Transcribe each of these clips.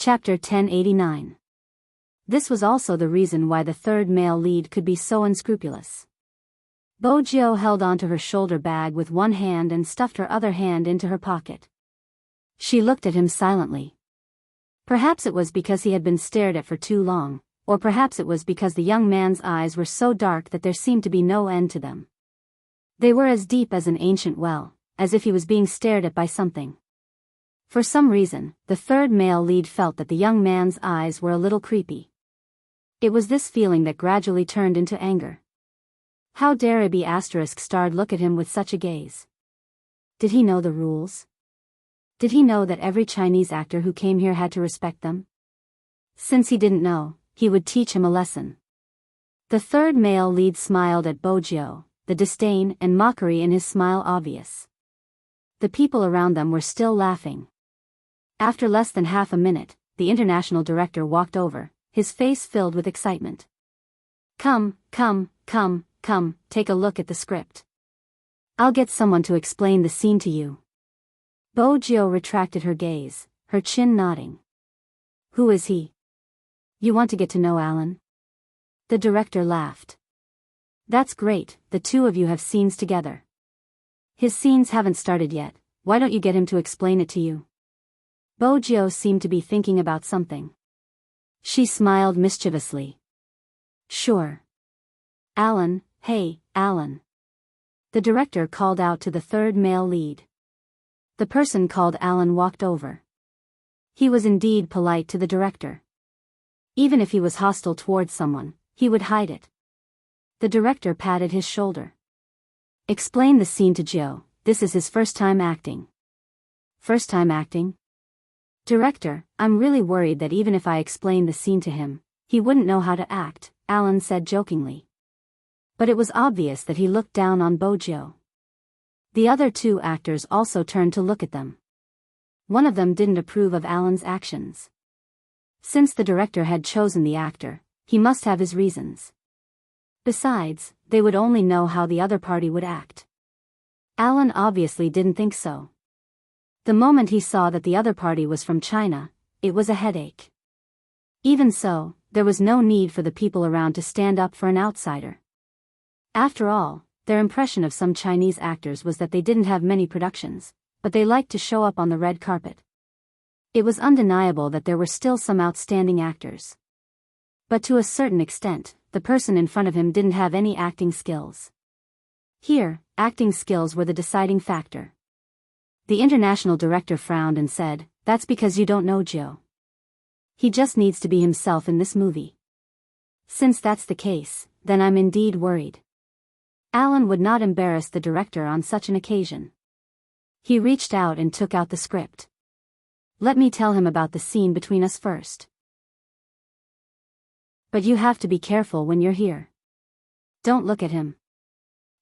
Chapter 1089. This was also the reason why the third male lead could be so unscrupulous. Bojo held onto her shoulder bag with one hand and stuffed her other hand into her pocket. She looked at him silently. Perhaps it was because he had been stared at for too long, or perhaps it was because the young man's eyes were so dark that there seemed to be no end to them. They were as deep as an ancient well, as if he was being stared at by something. For some reason, the third male lead felt that the young man's eyes were a little creepy. It was this feeling that gradually turned into anger. How dare a B***** look at him with such a gaze? Did he know the rules? Did he know that every Chinese actor who came here had to respect them? Since he didn't know, he would teach him a lesson. The third male lead smiled at Bojo, the disdain and mockery in his smile obvious. The people around them were still laughing. After less than half a minute, the international director walked over, his face filled with excitement. Come, take a look at the script. I'll get someone to explain the scene to you. Bojo retracted her gaze, her chin nodding. Who is he? You want to get to know Alan? The director laughed. That's great, the two of you have scenes together. His scenes haven't started yet, why don't you get him to explain it to you? Bojo seemed to be thinking about something. She smiled mischievously. Sure. Alan, hey, Alan. The director called out to the third male lead. The person called Alan walked over. He was indeed polite to the director. Even if he was hostile towards someone, he would hide it. The director patted his shoulder. Explain the scene to Joe, this is his first time acting. First time acting? Director, I'm really worried that even if I explained the scene to him, he wouldn't know how to act, Alan said jokingly. But it was obvious that he looked down on Bojo. The other two actors also turned to look at them. One of them didn't approve of Alan's actions. Since the director had chosen the actor, he must have his reasons. Besides, they would only know how the other party would act. Alan obviously didn't think so. The moment he saw that the other party was from China, it was a headache. Even so, there was no need for the people around to stand up for an outsider. After all, their impression of some Chinese actors was that they didn't have many productions, but they liked to show up on the red carpet. It was undeniable that there were still some outstanding actors. But to a certain extent, the person in front of him didn't have any acting skills. Here, acting skills were the deciding factor. The international director frowned and said, "That's because you don't know Joe. He just needs to be himself in this movie." Since that's the case, then I'm indeed worried. Alan would not embarrass the director on such an occasion. He reached out and took out the script. Let me tell him about the scene between us first. But you have to be careful when you're here. Don't look at him.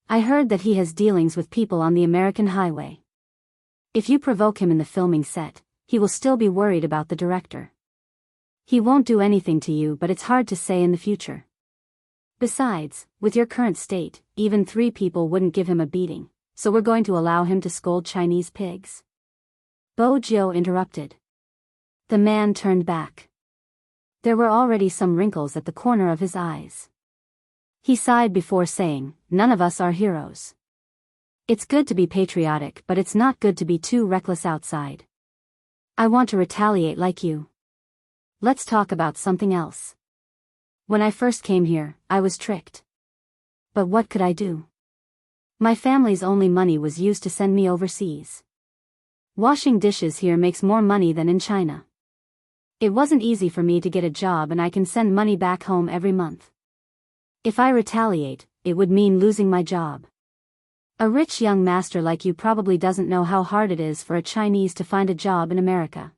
I heard that he has dealings with people on the American highway. If you provoke him in the filming set, he will still be worried about the director. He won't do anything to you, but it's hard to say in the future. Besides, with your current state, even 3 people wouldn't give him a beating, so we're going to allow him to scold Chinese pigs? Bojo interrupted. The man turned back. There were already some wrinkles at the corner of his eyes. He sighed before saying, "None of us are heroes. It's good to be patriotic, but it's not good to be too reckless outside. I want to retaliate like you. Let's talk about something else. When I first came here, I was tricked. But what could I do? My family's only money was used to send me overseas. Washing dishes here makes more money than in China. It wasn't easy for me to get a job, and I can send money back home every month. If I retaliate, it would mean losing my job. A rich young master like you probably doesn't know how hard it is for a Chinese to find a job in America.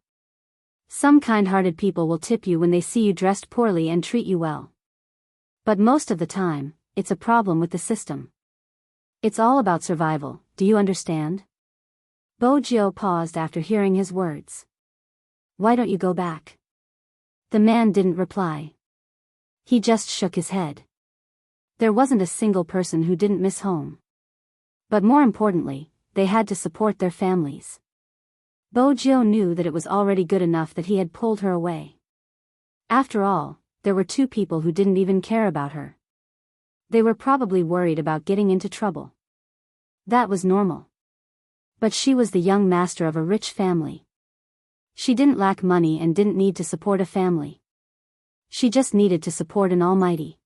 Some kind-hearted people will tip you when they see you dressed poorly and treat you well. But most of the time, it's a problem with the system. It's all about survival, do you understand?" Bojo paused after hearing his words. "Why don't you go back?" The man didn't reply. He just shook his head. There wasn't a single person who didn't miss home. But more importantly, they had to support their families. Bojo knew that it was already good enough that he had pulled her away. After all, there were two people who didn't even care about her. They were probably worried about getting into trouble. That was normal. But she was the young master of a rich family. She didn't lack money and didn't need to support a family. She just needed to support an almighty.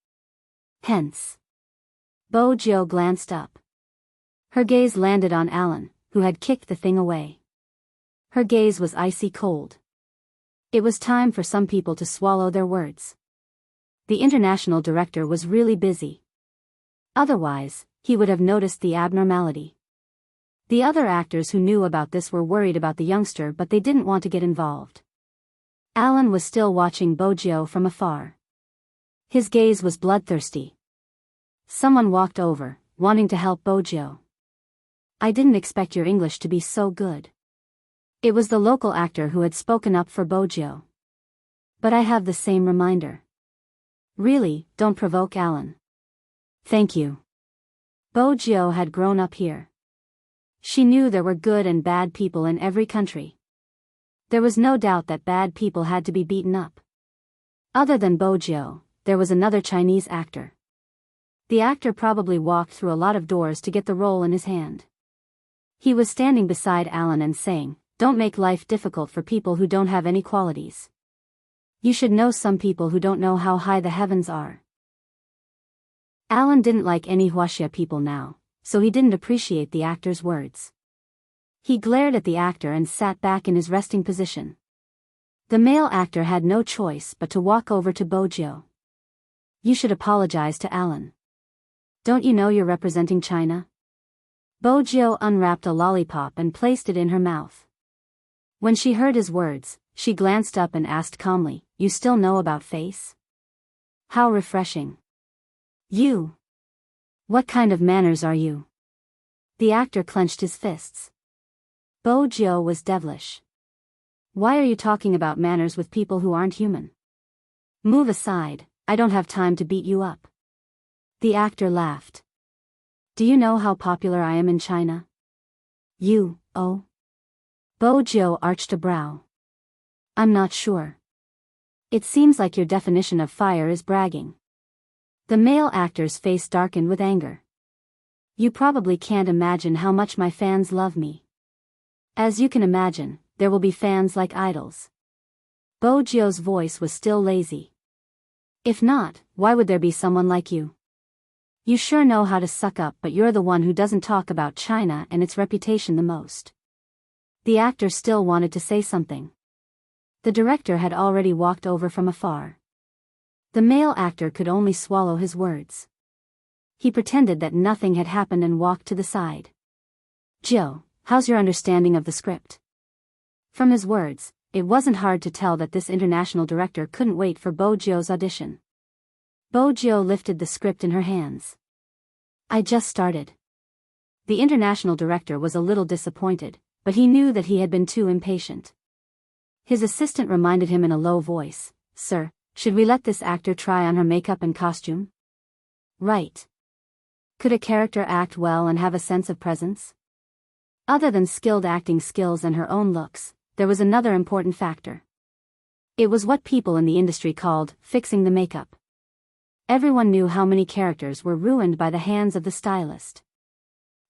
Hence. Bojo glanced up. Her gaze landed on Alan, who had kicked the thing away. Her gaze was icy cold. It was time for some people to swallow their words. The international director was really busy. Otherwise, he would have noticed the abnormality. The other actors who knew about this were worried about the youngster, but they didn't want to get involved. Alan was still watching Bojo from afar. His gaze was bloodthirsty. Someone walked over, wanting to help Bojo. "I didn't expect your English to be so good." It was the local actor who had spoken up for Bojo. "But I have the same reminder." "Really, don't provoke Alan." "Thank you." Bojo had grown up here. She knew there were good and bad people in every country. There was no doubt that bad people had to be beaten up. Other than Bojo, there was another Chinese actor. The actor probably walked through a lot of doors to get the role in his hand. He was standing beside Alan and saying, "Don't make life difficult for people who don't have any qualities. You should know some people who don't know how high the heavens are." Alan didn't like any Huaxia people now, so he didn't appreciate the actor's words. He glared at the actor and sat back in his resting position. The male actor had no choice but to walk over to Bojo. "You should apologize to Alan. Don't you know you're representing China?" Bojo unwrapped a lollipop and placed it in her mouth. When she heard his words, she glanced up and asked calmly, "You still know about face? How refreshing. You. What kind of manners are you?" The actor clenched his fists. Bojo was devilish. "Why are you talking about manners with people who aren't human? Move aside, I don't have time to beat you up." The actor laughed. "Do you know how popular I am in China?" "You, oh?" Bojo arched a brow. "I'm not sure. It seems like your definition of fire is bragging." The male actor's face darkened with anger. "You probably can't imagine how much my fans love me. As you can imagine, there will be fans like idols." Bojo's voice was still lazy. "If not, why would there be someone like you? You sure know how to suck up, but you're the one who doesn't talk about China and its reputation the most." The actor still wanted to say something. The director had already walked over from afar. The male actor could only swallow his words. He pretended that nothing had happened and walked to the side. "Joe, how's your understanding of the script?" From his words, it wasn't hard to tell that this international director couldn't wait for Bojo's audition. Bojo lifted the script in her hands. "I just started." The international director was a little disappointed, but he knew that he had been too impatient. His assistant reminded him in a low voice, "Sir, should we let this actor try on her makeup and costume?" "Right. Could a character act well and have a sense of presence?" Other than skilled acting skills and her own looks, there was another important factor. It was what people in the industry called fixing the makeup. Everyone knew how many characters were ruined by the hands of the stylist.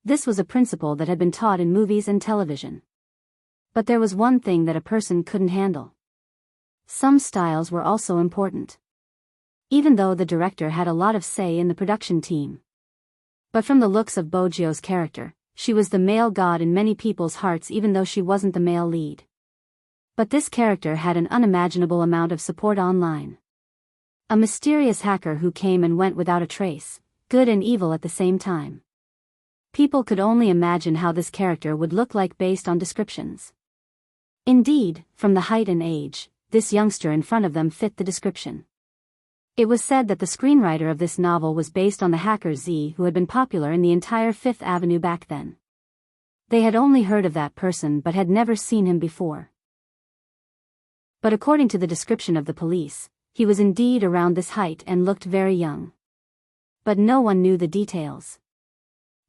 This was a principle that had been taught in movies and television. But there was one thing that a person couldn't handle. Some styles were also important. Even though the director had a lot of say in the production team. But from the looks of Bojo's character, she was the male god in many people's hearts even though she wasn't the male lead. But this character had an unimaginable amount of support online. A mysterious hacker who came and went without a trace, good and evil at the same time. People could only imagine how this character would look like based on descriptions. Indeed, from the height and age, this youngster in front of them fit the description. It was said that the screenwriter of this novel was based on the hacker Z who had been popular in the entire Fifth Avenue back then. They had only heard of that person but had never seen him before. But according to the description of the police, he was indeed around this height and looked very young. But no one knew the details.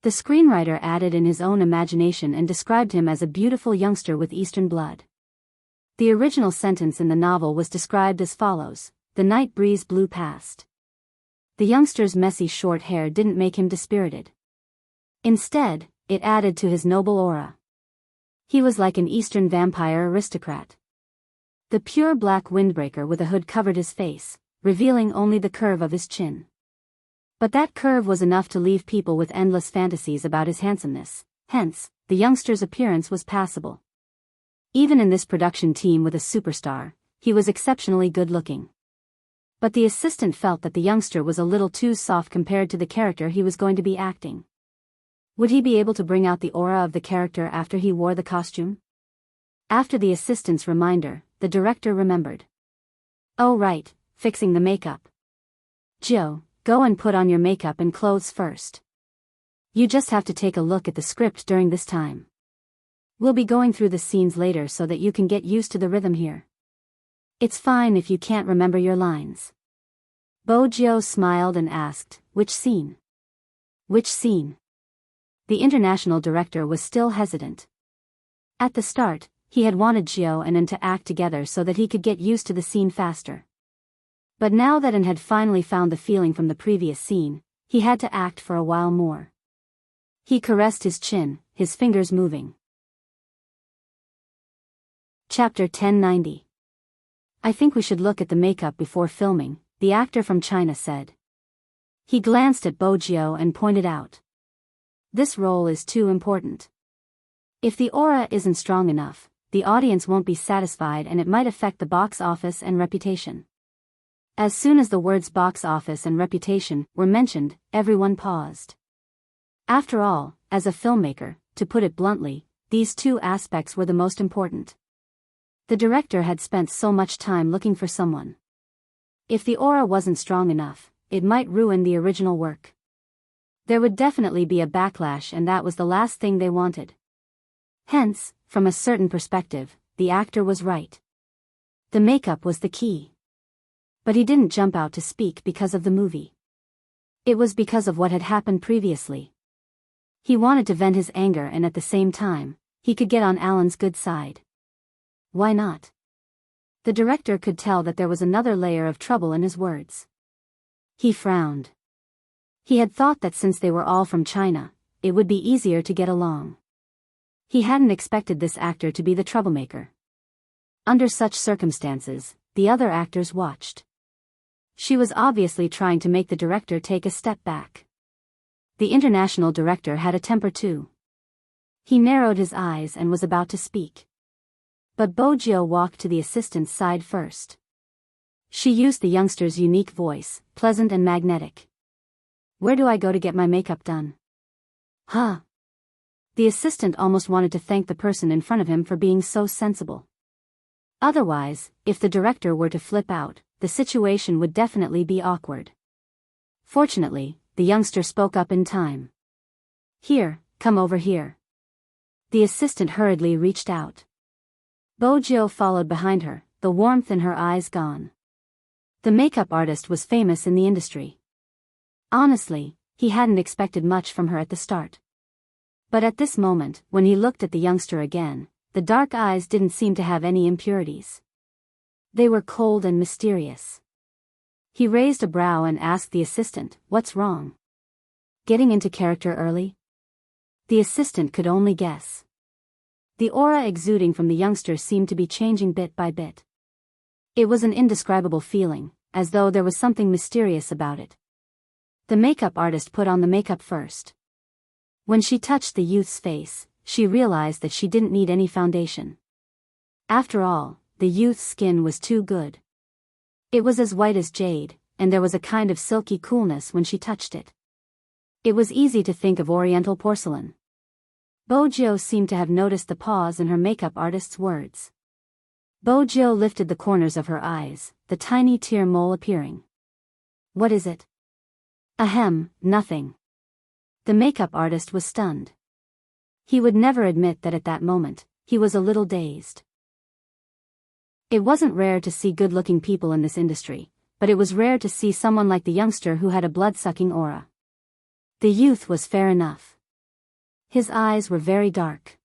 The screenwriter added in his own imagination and described him as a beautiful youngster with Eastern blood. The original sentence in the novel was described as follows: "The night breeze blew past." The youngster's messy short hair didn't make him dispirited. Instead, it added to his noble aura. He was like an Eastern vampire aristocrat. The pure black windbreaker with a hood covered his face, revealing only the curve of his chin. But that curve was enough to leave people with endless fantasies about his handsomeness, hence, the youngster's appearance was passable. Even in this production team with a superstar, he was exceptionally good-looking. But the assistant felt that the youngster was a little too soft compared to the character he was going to be acting. Would he be able to bring out the aura of the character after he wore the costume? After the assistant's reminder, the director remembered. "Oh right, fixing the makeup. Joe, go and put on your makeup and clothes first. You just have to take a look at the script during this time. We'll be going through the scenes later so that you can get used to the rhythm here. It's fine if you can't remember your lines." Bojo smiled and asked, "Which scene?" "Which scene?" The international director was still hesitant. At the start, he had wanted Gio and An to act together so that he could get used to the scene faster. But now that An had finally found the feeling from the previous scene, he had to act for a while more. He caressed his chin, his fingers moving. Chapter 1090. "I think we should look at the makeup before filming," the actor from China said. He glanced at Bojo and pointed out. "This role is too important. If the aura isn't strong enough, the audience won't be satisfied and it might affect the box office and reputation." As soon as the words box office and reputation were mentioned, everyone paused. After all, as a filmmaker, to put it bluntly, these two aspects were the most important. The director had spent so much time looking for someone. If the aura wasn't strong enough, it might ruin the original work. There would definitely be a backlash, and that was the last thing they wanted. Hence, from a certain perspective, the actor was right. The makeup was the key. But he didn't jump out to speak because of the movie. It was because of what had happened previously. He wanted to vent his anger, and at the same time, he could get on Alan's good side. Why not? The director could tell that there was another layer of trouble in his words. He frowned. He had thought that since they were all from China, it would be easier to get along. He hadn't expected this actor to be the troublemaker. Under such circumstances, the other actors watched. She was obviously trying to make the director take a step back. The international director had a temper too. He narrowed his eyes and was about to speak. But Bojo walked to the assistant's side first. She used the youngster's unique voice, pleasant and magnetic. "Where do I go to get my makeup done?" "Huh." The assistant almost wanted to thank the person in front of him for being so sensible. Otherwise, if the director were to flip out, the situation would definitely be awkward. Fortunately, the youngster spoke up in time. "Here, come over here." The assistant hurriedly reached out. Bojo followed behind her, the warmth in her eyes gone. The makeup artist was famous in the industry. Honestly, he hadn't expected much from her at the start. But at this moment, when he looked at the youngster again, the dark eyes didn't seem to have any impurities. They were cold and mysterious. He raised a brow and asked the assistant, "What's wrong? Getting into character early?" The assistant could only guess. The aura exuding from the youngster seemed to be changing bit by bit. It was an indescribable feeling, as though there was something mysterious about it. The makeup artist put on the makeup first. When she touched the youth's face, she realized that she didn't need any foundation. After all, the youth's skin was too good. It was as white as jade, and there was a kind of silky coolness when she touched it. It was easy to think of Oriental porcelain. Bojo seemed to have noticed the pause in her makeup artist's words. Bojo lifted the corners of her eyes, the tiny tear mole appearing. "What is it?" "Ahem, nothing." The makeup artist was stunned. He would never admit that at that moment, he was a little dazed. It wasn't rare to see good-looking people in this industry, but it was rare to see someone like the youngster who had a blood-sucking aura. The youth was fair enough. His eyes were very dark.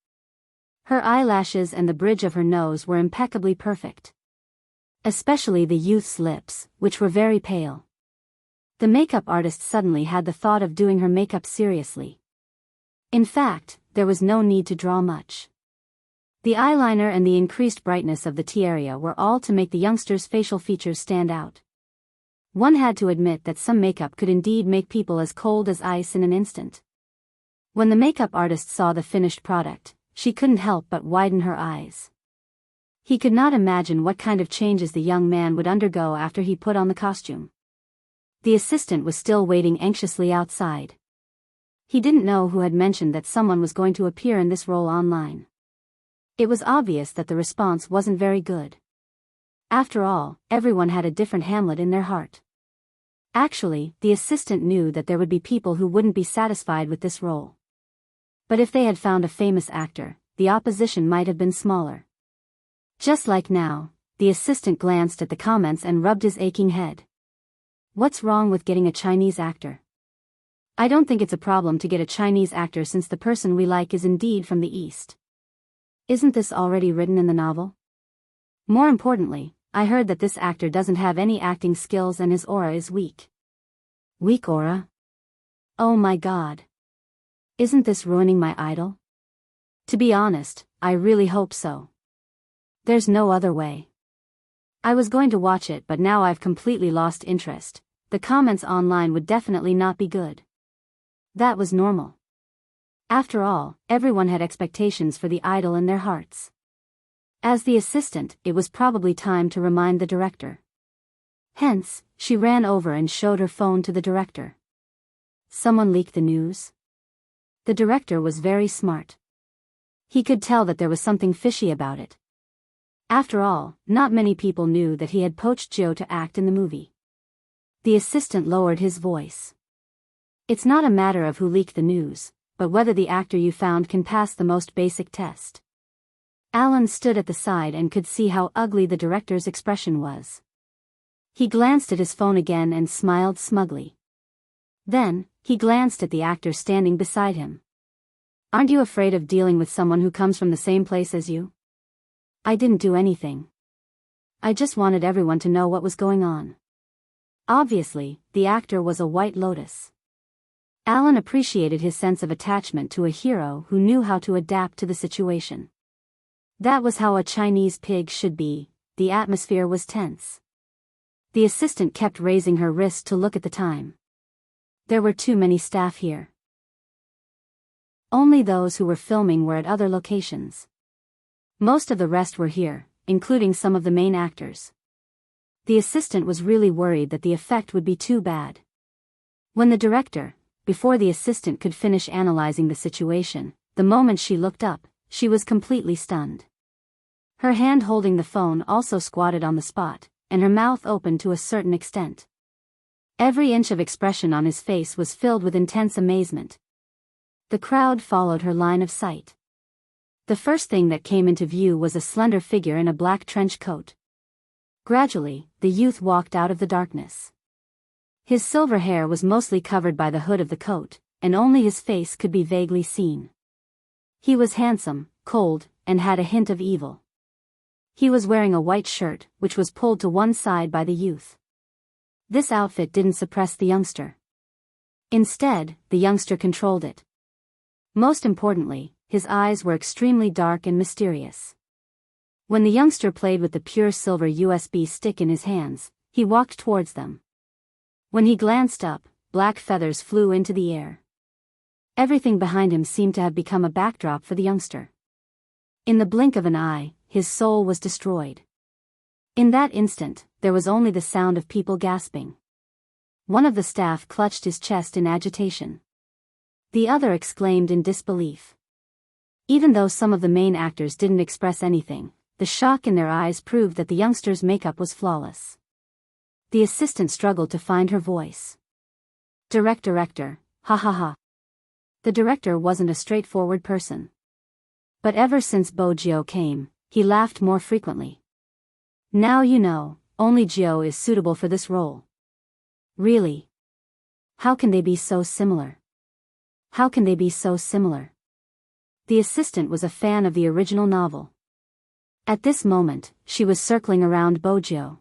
Her eyelashes and the bridge of her nose were impeccably perfect. Especially the youth's lips, which were very pale. The makeup artist suddenly had the thought of doing her makeup seriously. In fact, there was no need to draw much. The eyeliner and the increased brightness of the tiara were all to make the youngster's facial features stand out. One had to admit that some makeup could indeed make people as cold as ice in an instant. When the makeup artist saw the finished product, she couldn't help but widen her eyes. He could not imagine what kind of changes the young man would undergo after he put on the costume. The assistant was still waiting anxiously outside. He didn't know who had mentioned that someone was going to appear in this role online. It was obvious that the response wasn't very good. After all, everyone had a different Hamlet in their heart. Actually, the assistant knew that there would be people who wouldn't be satisfied with this role. But if they had found a famous actor, the opposition might have been smaller. Just like now, the assistant glanced at the comments and rubbed his aching head. What's wrong with getting a Chinese actor? I don't think it's a problem to get a Chinese actor since the person we like is indeed from the East. Isn't this already written in the novel? More importantly, I heard that this actor doesn't have any acting skills and his aura is weak. Weak aura? Oh my God. Isn't this ruining my idol? To be honest, I really hope so. There's no other way. I was going to watch it, but now I've completely lost interest. The comments online would definitely not be good. That was normal. After all, everyone had expectations for the idol in their hearts. As the assistant, it was probably time to remind the director. Hence, she ran over and showed her phone to the director. Someone leaked the news? The director was very smart. He could tell that there was something fishy about it. After all, not many people knew that he had poached Joe to act in the movie. The assistant lowered his voice. It's not a matter of who leaked the news, but whether the actor you found can pass the most basic test. Alan stood at the side and could see how ugly the director's expression was. He glanced at his phone again and smiled smugly. Then, he glanced at the actor standing beside him. Aren't you afraid of dealing with someone who comes from the same place as you? I didn't do anything. I just wanted everyone to know what was going on. Obviously, the actor was a White Lotus. Alan appreciated his sense of attachment to a hero who knew how to adapt to the situation. That was how a Chinese pig should be. The atmosphere was tense. The assistant kept raising her wrist to look at the time. There were too many staff here. Only those who were filming were at other locations. Most of the rest were here, including some of the main actors. The assistant was really worried that the effect would be too bad. When the director, before the assistant could finish analyzing the situation, the moment she looked up, she was completely stunned. Her hand holding the phone also squatted on the spot, and her mouth opened to a certain extent. Every inch of expression on his face was filled with intense amazement. The crowd followed her line of sight. The first thing that came into view was a slender figure in a black trench coat. Gradually, the youth walked out of the darkness. His silver hair was mostly covered by the hood of the coat, and only his face could be vaguely seen. He was handsome, cold, and had a hint of evil. He was wearing a white shirt, which was pulled to one side by the youth. This outfit didn't suppress the youngster. Instead, the youngster controlled it. Most importantly, his eyes were extremely dark and mysterious. When the youngster played with the pure silver USB stick in his hands, he walked towards them. When he glanced up, black feathers flew into the air. Everything behind him seemed to have become a backdrop for the youngster. In the blink of an eye, his soul was destroyed. In that instant, there was only the sound of people gasping. One of the staff clutched his chest in agitation. The other exclaimed in disbelief. Even though some of the main actors didn't express anything, the shock in their eyes proved that the youngster's makeup was flawless. The assistant struggled to find her voice. Director, ha ha ha. The director wasn't a straightforward person. But ever since Bo Jio came, he laughed more frequently. Now you know, only Jio is suitable for this role. Really? How can they be so similar? How can they be so similar? The assistant was a fan of the original novel. At this moment, she was circling around Bojo.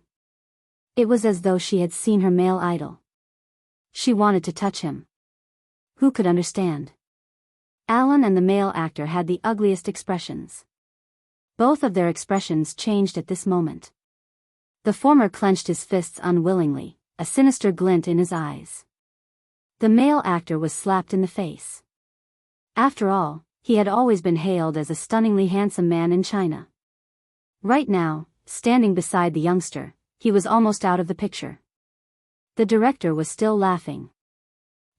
It was as though she had seen her male idol. She wanted to touch him. Who could understand? Alan and the male actor had the ugliest expressions. Both of their expressions changed at this moment. The former clenched his fists unwillingly, a sinister glint in his eyes. The male actor was slapped in the face. After all, he had always been hailed as a stunningly handsome man in China. Right now, standing beside the youngster, he was almost out of the picture. The director was still laughing.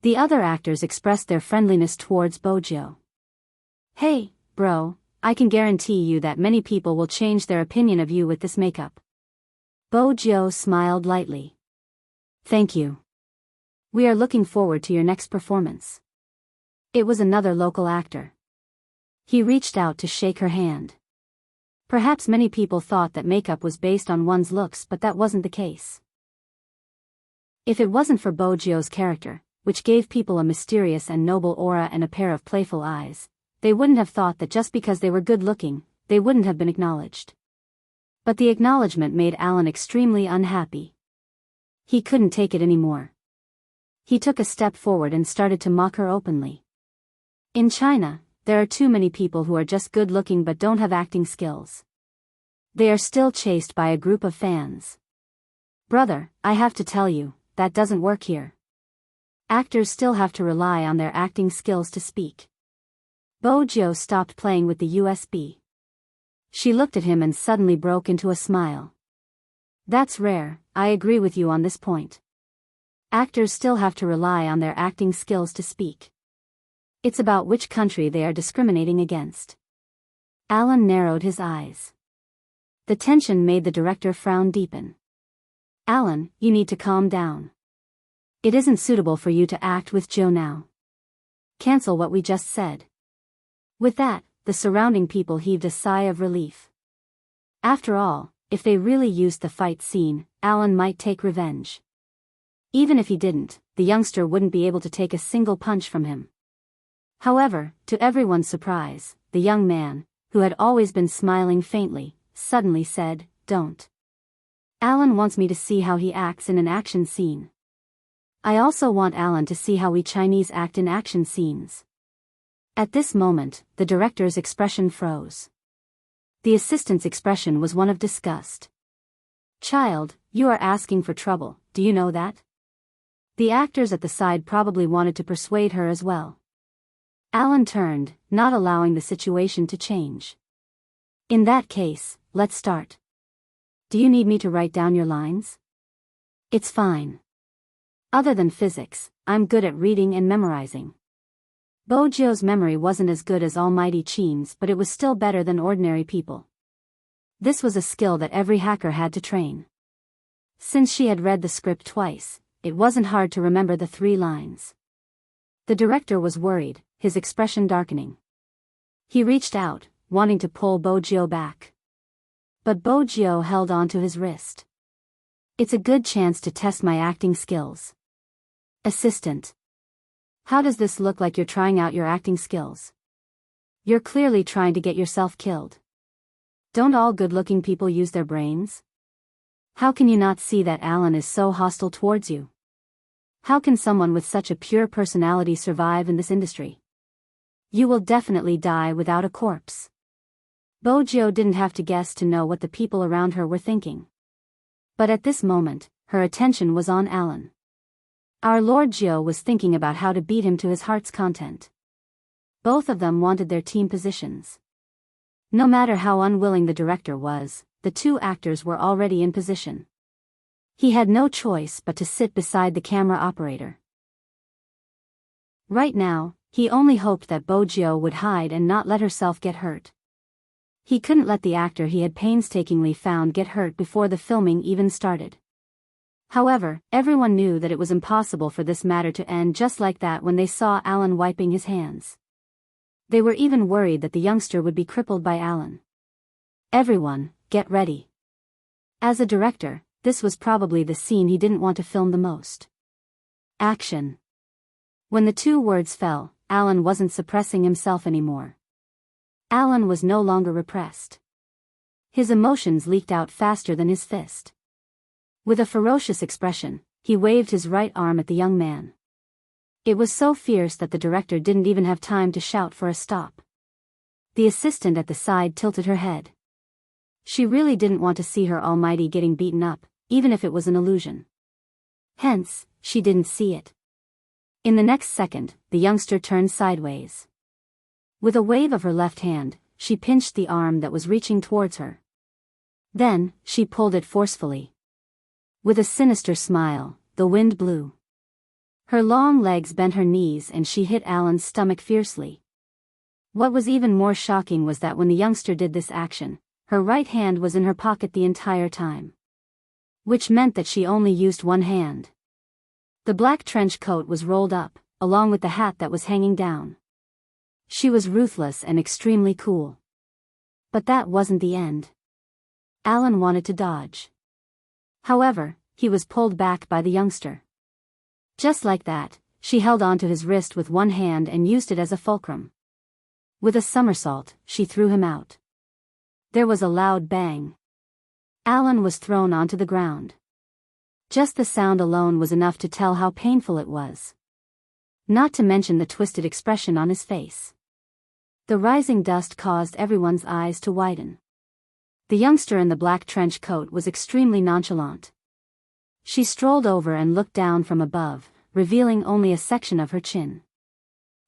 The other actors expressed their friendliness towards Bojo. "Hey, bro, I can guarantee you that many people will change their opinion of you with this makeup." Bojo smiled lightly. "Thank you. We are looking forward to your next performance." It was another local actor. He reached out to shake her hand. Perhaps many people thought that makeup was based on one's looks, but that wasn't the case. If it wasn't for Bojo's character, which gave people a mysterious and noble aura and a pair of playful eyes, they wouldn't have thought that just because they were good-looking, they wouldn't have been acknowledged. But the acknowledgement made Alan extremely unhappy. He couldn't take it anymore. He took a step forward and started to mock her openly. In China, there are too many people who are just good-looking but don't have acting skills. They are still chased by a group of fans. Brother, I have to tell you, that doesn't work here. Actors still have to rely on their acting skills to speak. Bojo stopped playing with the USB. She looked at him and suddenly broke into a smile. That's rare, I agree with you on this point. Actors still have to rely on their acting skills to speak. It's about which country they are discriminating against. Alan narrowed his eyes. The tension made the director frown deepen. Alan, you need to calm down. It isn't suitable for you to act with Joe now. Cancel what we just said. With that, the surrounding people heaved a sigh of relief. After all, if they really used the fight scene, Alan might take revenge. Even if he didn't, the youngster wouldn't be able to take a single punch from him. However, to everyone's surprise, the young man, who had always been smiling faintly, suddenly said, "Don't. Alan wants me to see how he acts in an action scene. I also want Alan to see how we Chinese act in action scenes." At this moment, the director's expression froze. The assistant's expression was one of disgust. "Child, you are asking for trouble, do you know that?" The actors at the side probably wanted to persuade her as well. Alan turned, not allowing the situation to change. "In that case, let's start. Do you need me to write down your lines?" "It's fine. Other than physics, I'm good at reading and memorizing." Bojo's memory wasn't as good as Almighty Chin's, but it was still better than ordinary people. This was a skill that every hacker had to train. Since she had read the script twice, it wasn't hard to remember the 3 lines. The director was worried, his expression darkening. He reached out, wanting to pull Bojo back. But Bojo held on to his wrist. "It's a good chance to test my acting skills." "Assistant. How does this look like you're trying out your acting skills? You're clearly trying to get yourself killed. Don't all good-looking people use their brains? How can you not see that Alan is so hostile towards you? How can someone with such a pure personality survive in this industry? You will definitely die without a corpse." Bojo didn't have to guess to know what the people around her were thinking. But at this moment, her attention was on Alan. Our Lord Joe was thinking about how to beat him to his heart's content. Both of them wanted their team positions. No matter how unwilling the director was, the 2 actors were already in position. He had no choice but to sit beside the camera operator. Right now, he only hoped that Bojo would hide and not let herself get hurt. He couldn't let the actor he had painstakingly found get hurt before the filming even started. However, everyone knew that it was impossible for this matter to end just like that when they saw Alan wiping his hands. They were even worried that the youngster would be crippled by Alan. "Everyone, get ready." As a director, this was probably the scene he didn't want to film the most. Action. When the 2 words fell, Alan wasn't suppressing himself anymore. Alan was no longer repressed. His emotions leaked out faster than his fist. With a ferocious expression, he waved his right arm at the young man. It was so fierce that the director didn't even have time to shout for a stop. The assistant at the side tilted her head. She really didn't want to see her almighty getting beaten up, even if it was an illusion. Hence, she didn't see it. In the next second, the youngster turned sideways. With a wave of her left hand, she pinched the arm that was reaching towards her. Then, she pulled it forcefully. With a sinister smile, the wind blew. Her long legs bent her knees and she hit Alan's stomach fiercely. What was even more shocking was that when the youngster did this action, her right hand was in her pocket the entire time. Which meant that she only used one hand. The black trench coat was rolled up, along with the hat that was hanging down. She was ruthless and extremely cool. But that wasn't the end. Alan wanted to dodge. However, he was pulled back by the youngster. Just like that, she held onto his wrist with one hand and used it as a fulcrum. With a somersault, she threw him out. There was a loud bang. Alan was thrown onto the ground. Just the sound alone was enough to tell how painful it was. Not to mention the twisted expression on his face. The rising dust caused everyone's eyes to widen. The youngster in the black trench coat was extremely nonchalant. She strolled over and looked down from above, revealing only a section of her chin.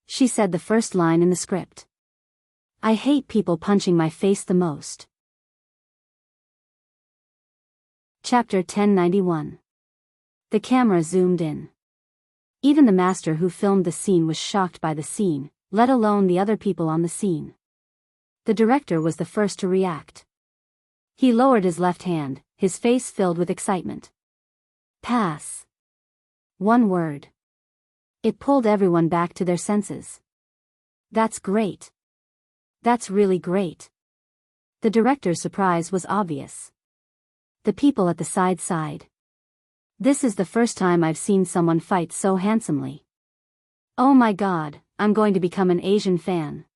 She said the first line in the script. "I hate people punching my face the most." Chapter 1091. The camera zoomed in. Even the master who filmed the scene was shocked by the scene, let alone the other people on the scene. The director was the first to react. He lowered his left hand, his face filled with excitement. Pass. One word. It pulled everyone back to their senses. That's great. That's really great. The director's surprise was obvious. The people at the side sighed. This is the first time I've seen someone fight so handsomely. Oh my God, I'm going to become an Asian fan.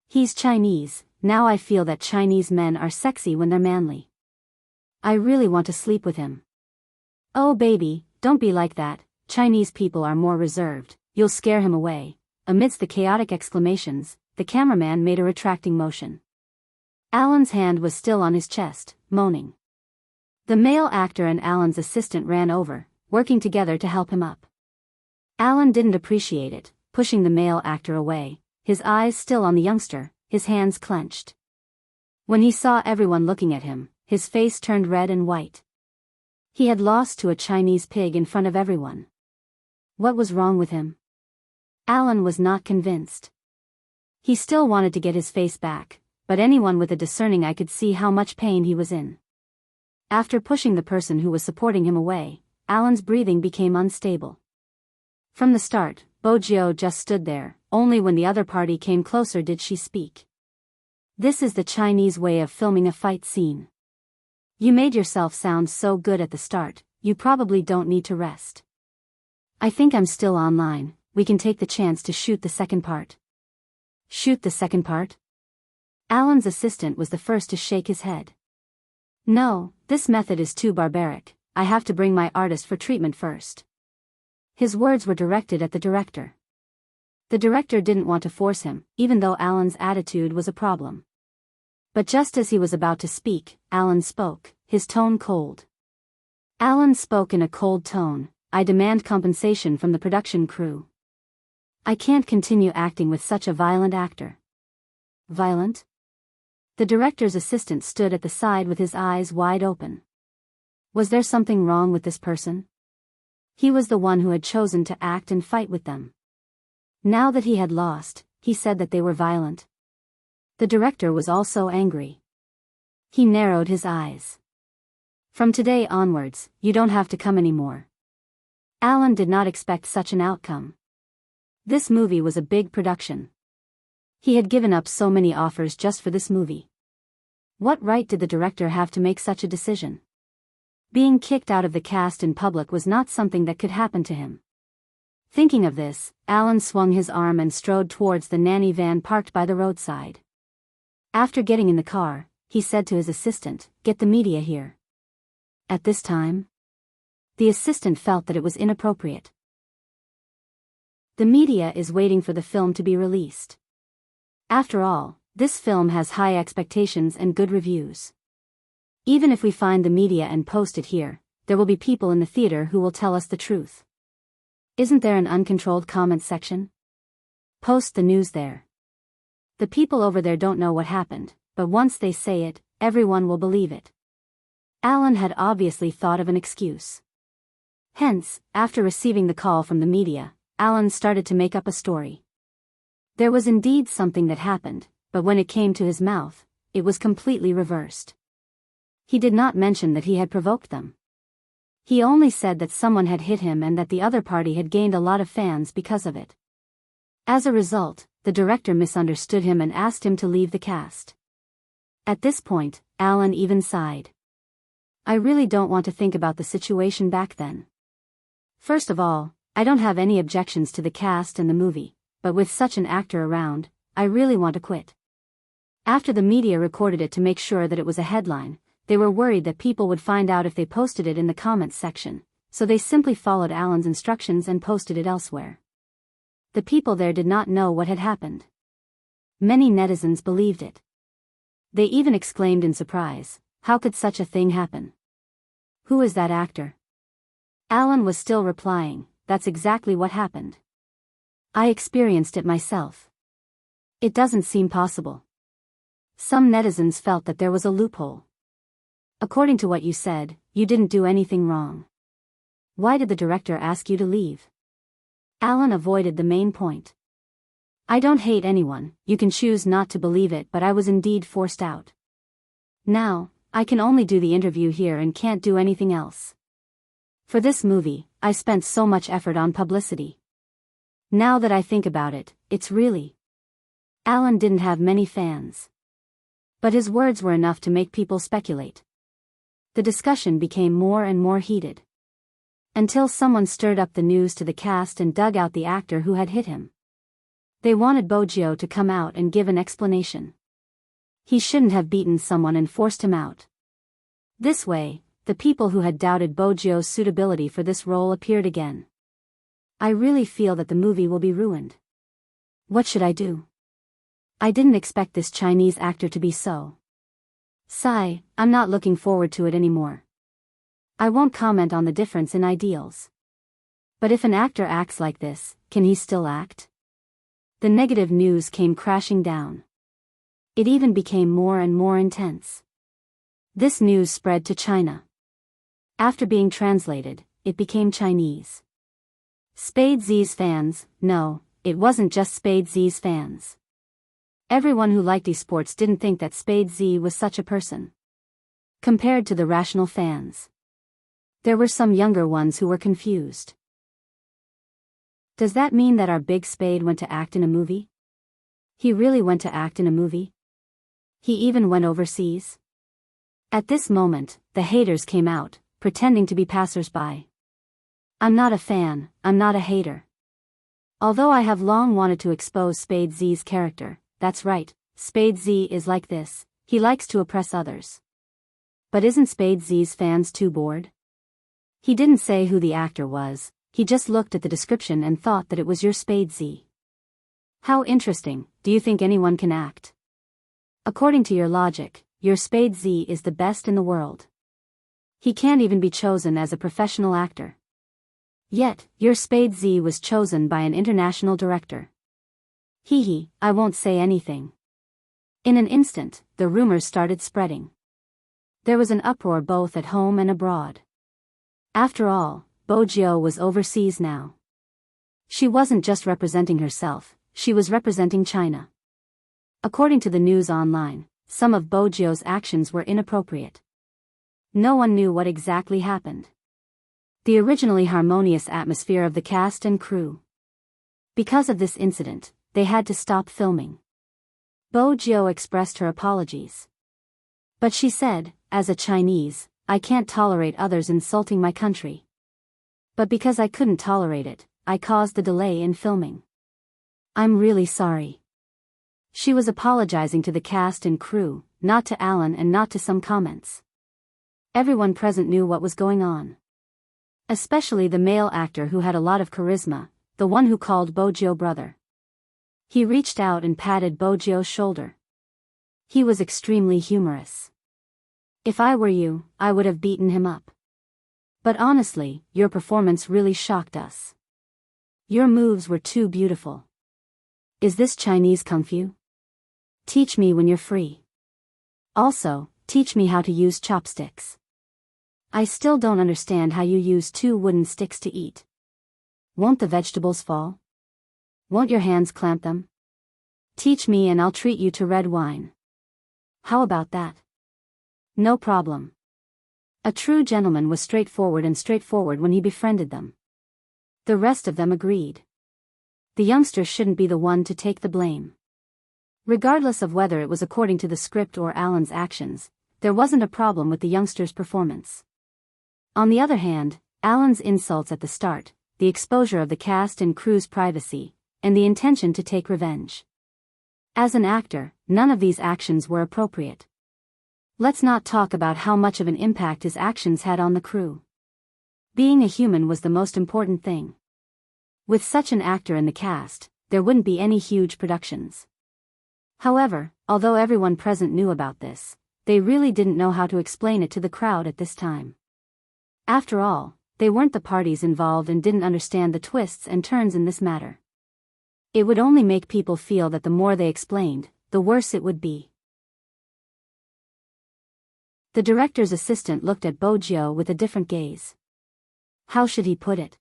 He's Chinese, now I feel that Chinese men are sexy when they're manly. I really want to sleep with him. Oh baby, don't be like that, Chinese people are more reserved, you'll scare him away. Amidst the chaotic exclamations, the cameraman made a retracting motion. Alan's hand was still on his chest, moaning. The male actor and Alan's assistant ran over, working together to help him up. Alan didn't appreciate it, pushing the male actor away, his eyes still on the youngster, his hands clenched. When he saw everyone looking at him, his face turned red and white. He had lost to a Chinese pig in front of everyone. What was wrong with him? Alan was not convinced. He still wanted to get his face back, but anyone with a discerning eye could see how much pain he was in. After pushing the person who was supporting him away, Alan's breathing became unstable. From the start, Bojio just stood there, only when the other party came closer did she speak. This is the Chinese way of filming a fight scene. You made yourself sound so good at the start, you probably don't need to rest. I think I'm still online, we can take the chance to shoot the second part. Shoot the second part? Alan's assistant was the first to shake his head. No, this method is too barbaric, I have to bring my artist for treatment first. His words were directed at the director. The director didn't want to force him, even though Alan's attitude was a problem. But just as he was about to speak, Alan spoke, his tone cold. Alan spoke in a cold tone, I demand compensation from the production crew. I can't continue acting with such a violent actor. Violent? The director's assistant stood at the side with his eyes wide open. Was there something wrong with this person? He was the one who had chosen to act and fight with them. Now that he had lost, he said that they were violent. The director was also angry. He narrowed his eyes. From today onwards, you don't have to come anymore. Alan did not expect such an outcome. This movie was a big production. He had given up so many offers just for this movie. What right did the director have to make such a decision? Being kicked out of the cast in public was not something that could happen to him. Thinking of this, Alan swung his arm and strode towards the nanny van parked by the roadside. After getting in the car, he said to his assistant, "Get the media here." At this time, the assistant felt that it was inappropriate. The media is waiting for the film to be released. After all, this film has high expectations and good reviews. Even if we find the media and post it here, there will be people in the theater who will tell us the truth. Isn't there an uncontrolled comment section? Post the news there. The people over there don't know what happened, but once they say it, everyone will believe it. Alan had obviously thought of an excuse. Hence, after receiving the call from the media, Alan started to make up a story. There was indeed something that happened, but when it came to his mouth, it was completely reversed. He did not mention that he had provoked them. He only said that someone had hit him and that the other party had gained a lot of fans because of it. As a result, the director misunderstood him and asked him to leave the cast. At this point, Alan even sighed. "I really don't want to think about the situation back then. First of all, I don't have any objections to the cast and the movie, but with such an actor around, I really want to quit." After the media recorded it to make sure that it was a headline, they were worried that people would find out if they posted it in the comments section, so they simply followed Alan's instructions and posted it elsewhere. The people there did not know what had happened. Many netizens believed it. They even exclaimed in surprise, "How could such a thing happen? Who is that actor?" Alan was still replying, "That's exactly what happened. I experienced it myself. It doesn't seem possible." Some netizens felt that there was a loophole. "According to what you said, you didn't do anything wrong. Why did the director ask you to leave?" Alan avoided the main point. "I don't hate anyone, you can choose not to believe it, but I was indeed forced out. Now, I can only do the interview here and can't do anything else. For this movie, I spent so much effort on publicity. Now that I think about it, it's really..." Alan didn't have many fans. But his words were enough to make people speculate. The discussion became more and more heated. Until someone stirred up the news to the cast and dug out the actor who had hit him. They wanted Bojio to come out and give an explanation. He shouldn't have beaten someone and forced him out. This way, the people who had doubted Bojio's suitability for this role appeared again. "I really feel that the movie will be ruined. What should I do? I didn't expect this Chinese actor to be so. Sigh, I'm not looking forward to it anymore. I won't comment on the difference in ideals. But if an actor acts like this, can he still act?" The negative news came crashing down. It even became more and more intense. This news spread to China. After being translated, it became Chinese. Spade Z's fans, no, it wasn't just Spade Z's fans. Everyone who liked esports didn't think that Spade Z was such a person. Compared to the rational fans, there were some younger ones who were confused. Does that mean that our big Spade went to act in a movie? He really went to act in a movie? He even went overseas? At this moment, the haters came out, pretending to be passers-by. "I'm not a fan, I'm not a hater. Although I have long wanted to expose Spade Z's character, that's right, Spade Z is like this, he likes to oppress others. But isn't Spade Z's fans too bored?" He didn't say who the actor was, he just looked at the description and thought that it was your Spade Z. "How interesting, do you think anyone can act? According to your logic, your Spade Z is the best in the world. He can't even be chosen as a professional actor. Yet, your Spade Z was chosen by an international director. Hee, I won't say anything." In an instant, the rumors started spreading. There was an uproar both at home and abroad. After all, Bojio was overseas now. She wasn't just representing herself, she was representing China. According to the news online, some of Bojio's actions were inappropriate. No one knew what exactly happened. The originally harmonious atmosphere of the cast and crew. Because of this incident, they had to stop filming. Bojio expressed her apologies. But she said, "As a Chinese, I can't tolerate others insulting my country. But because I couldn't tolerate it, I caused the delay in filming. I'm really sorry." She was apologizing to the cast and crew, not to Alan and not to some comments. Everyone present knew what was going on. Especially the male actor who had a lot of charisma, the one who called Bojio brother. He reached out and patted Bojio's shoulder. He was extremely humorous. If I were you, I would have beaten him up. But honestly, your performance really shocked us. Your moves were too beautiful. Is this Chinese kung fu? Teach me when you're free. Also, teach me how to use chopsticks. I still don't understand how you use 2 wooden sticks to eat. Won't the vegetables fall? Won't your hands clamp them? Teach me and I'll treat you to red wine. How about that? No problem. A true gentleman was straightforward when he befriended them. The rest of them agreed. The youngster shouldn't be the one to take the blame. Regardless of whether it was according to the script or Alan's actions, there wasn't a problem with the youngster's performance. On the other hand, Alan's insults at the start, the exposure of the cast and crew's privacy, and the intention to take revenge. As an actor, none of these actions were appropriate. Let's not talk about how much of an impact his actions had on the crew. Being a human was the most important thing. With such an actor in the cast, there wouldn't be any huge productions. However, although everyone present knew about this, they really didn't know how to explain it to the crowd at this time. After all, they weren't the parties involved and didn't understand the twists and turns in this matter. It would only make people feel that the more they explained, the worse it would be. The director's assistant looked at Bojio with a different gaze. How should he put it?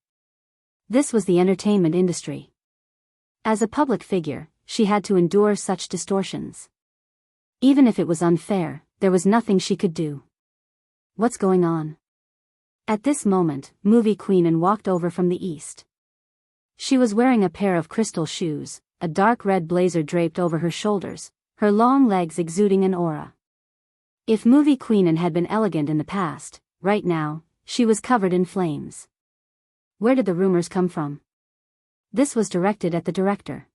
This was the entertainment industry. As a public figure, she had to endure such distortions. Even if it was unfair, there was nothing she could do. What's going on? At this moment, Movie Queen walked over from the east. She was wearing a pair of crystal shoes, a dark red blazer draped over her shoulders, her long legs exuding an aura. If Movie Queen had been elegant in the past, right now, she was covered in flames. Where did the rumors come from? This was directed at the director.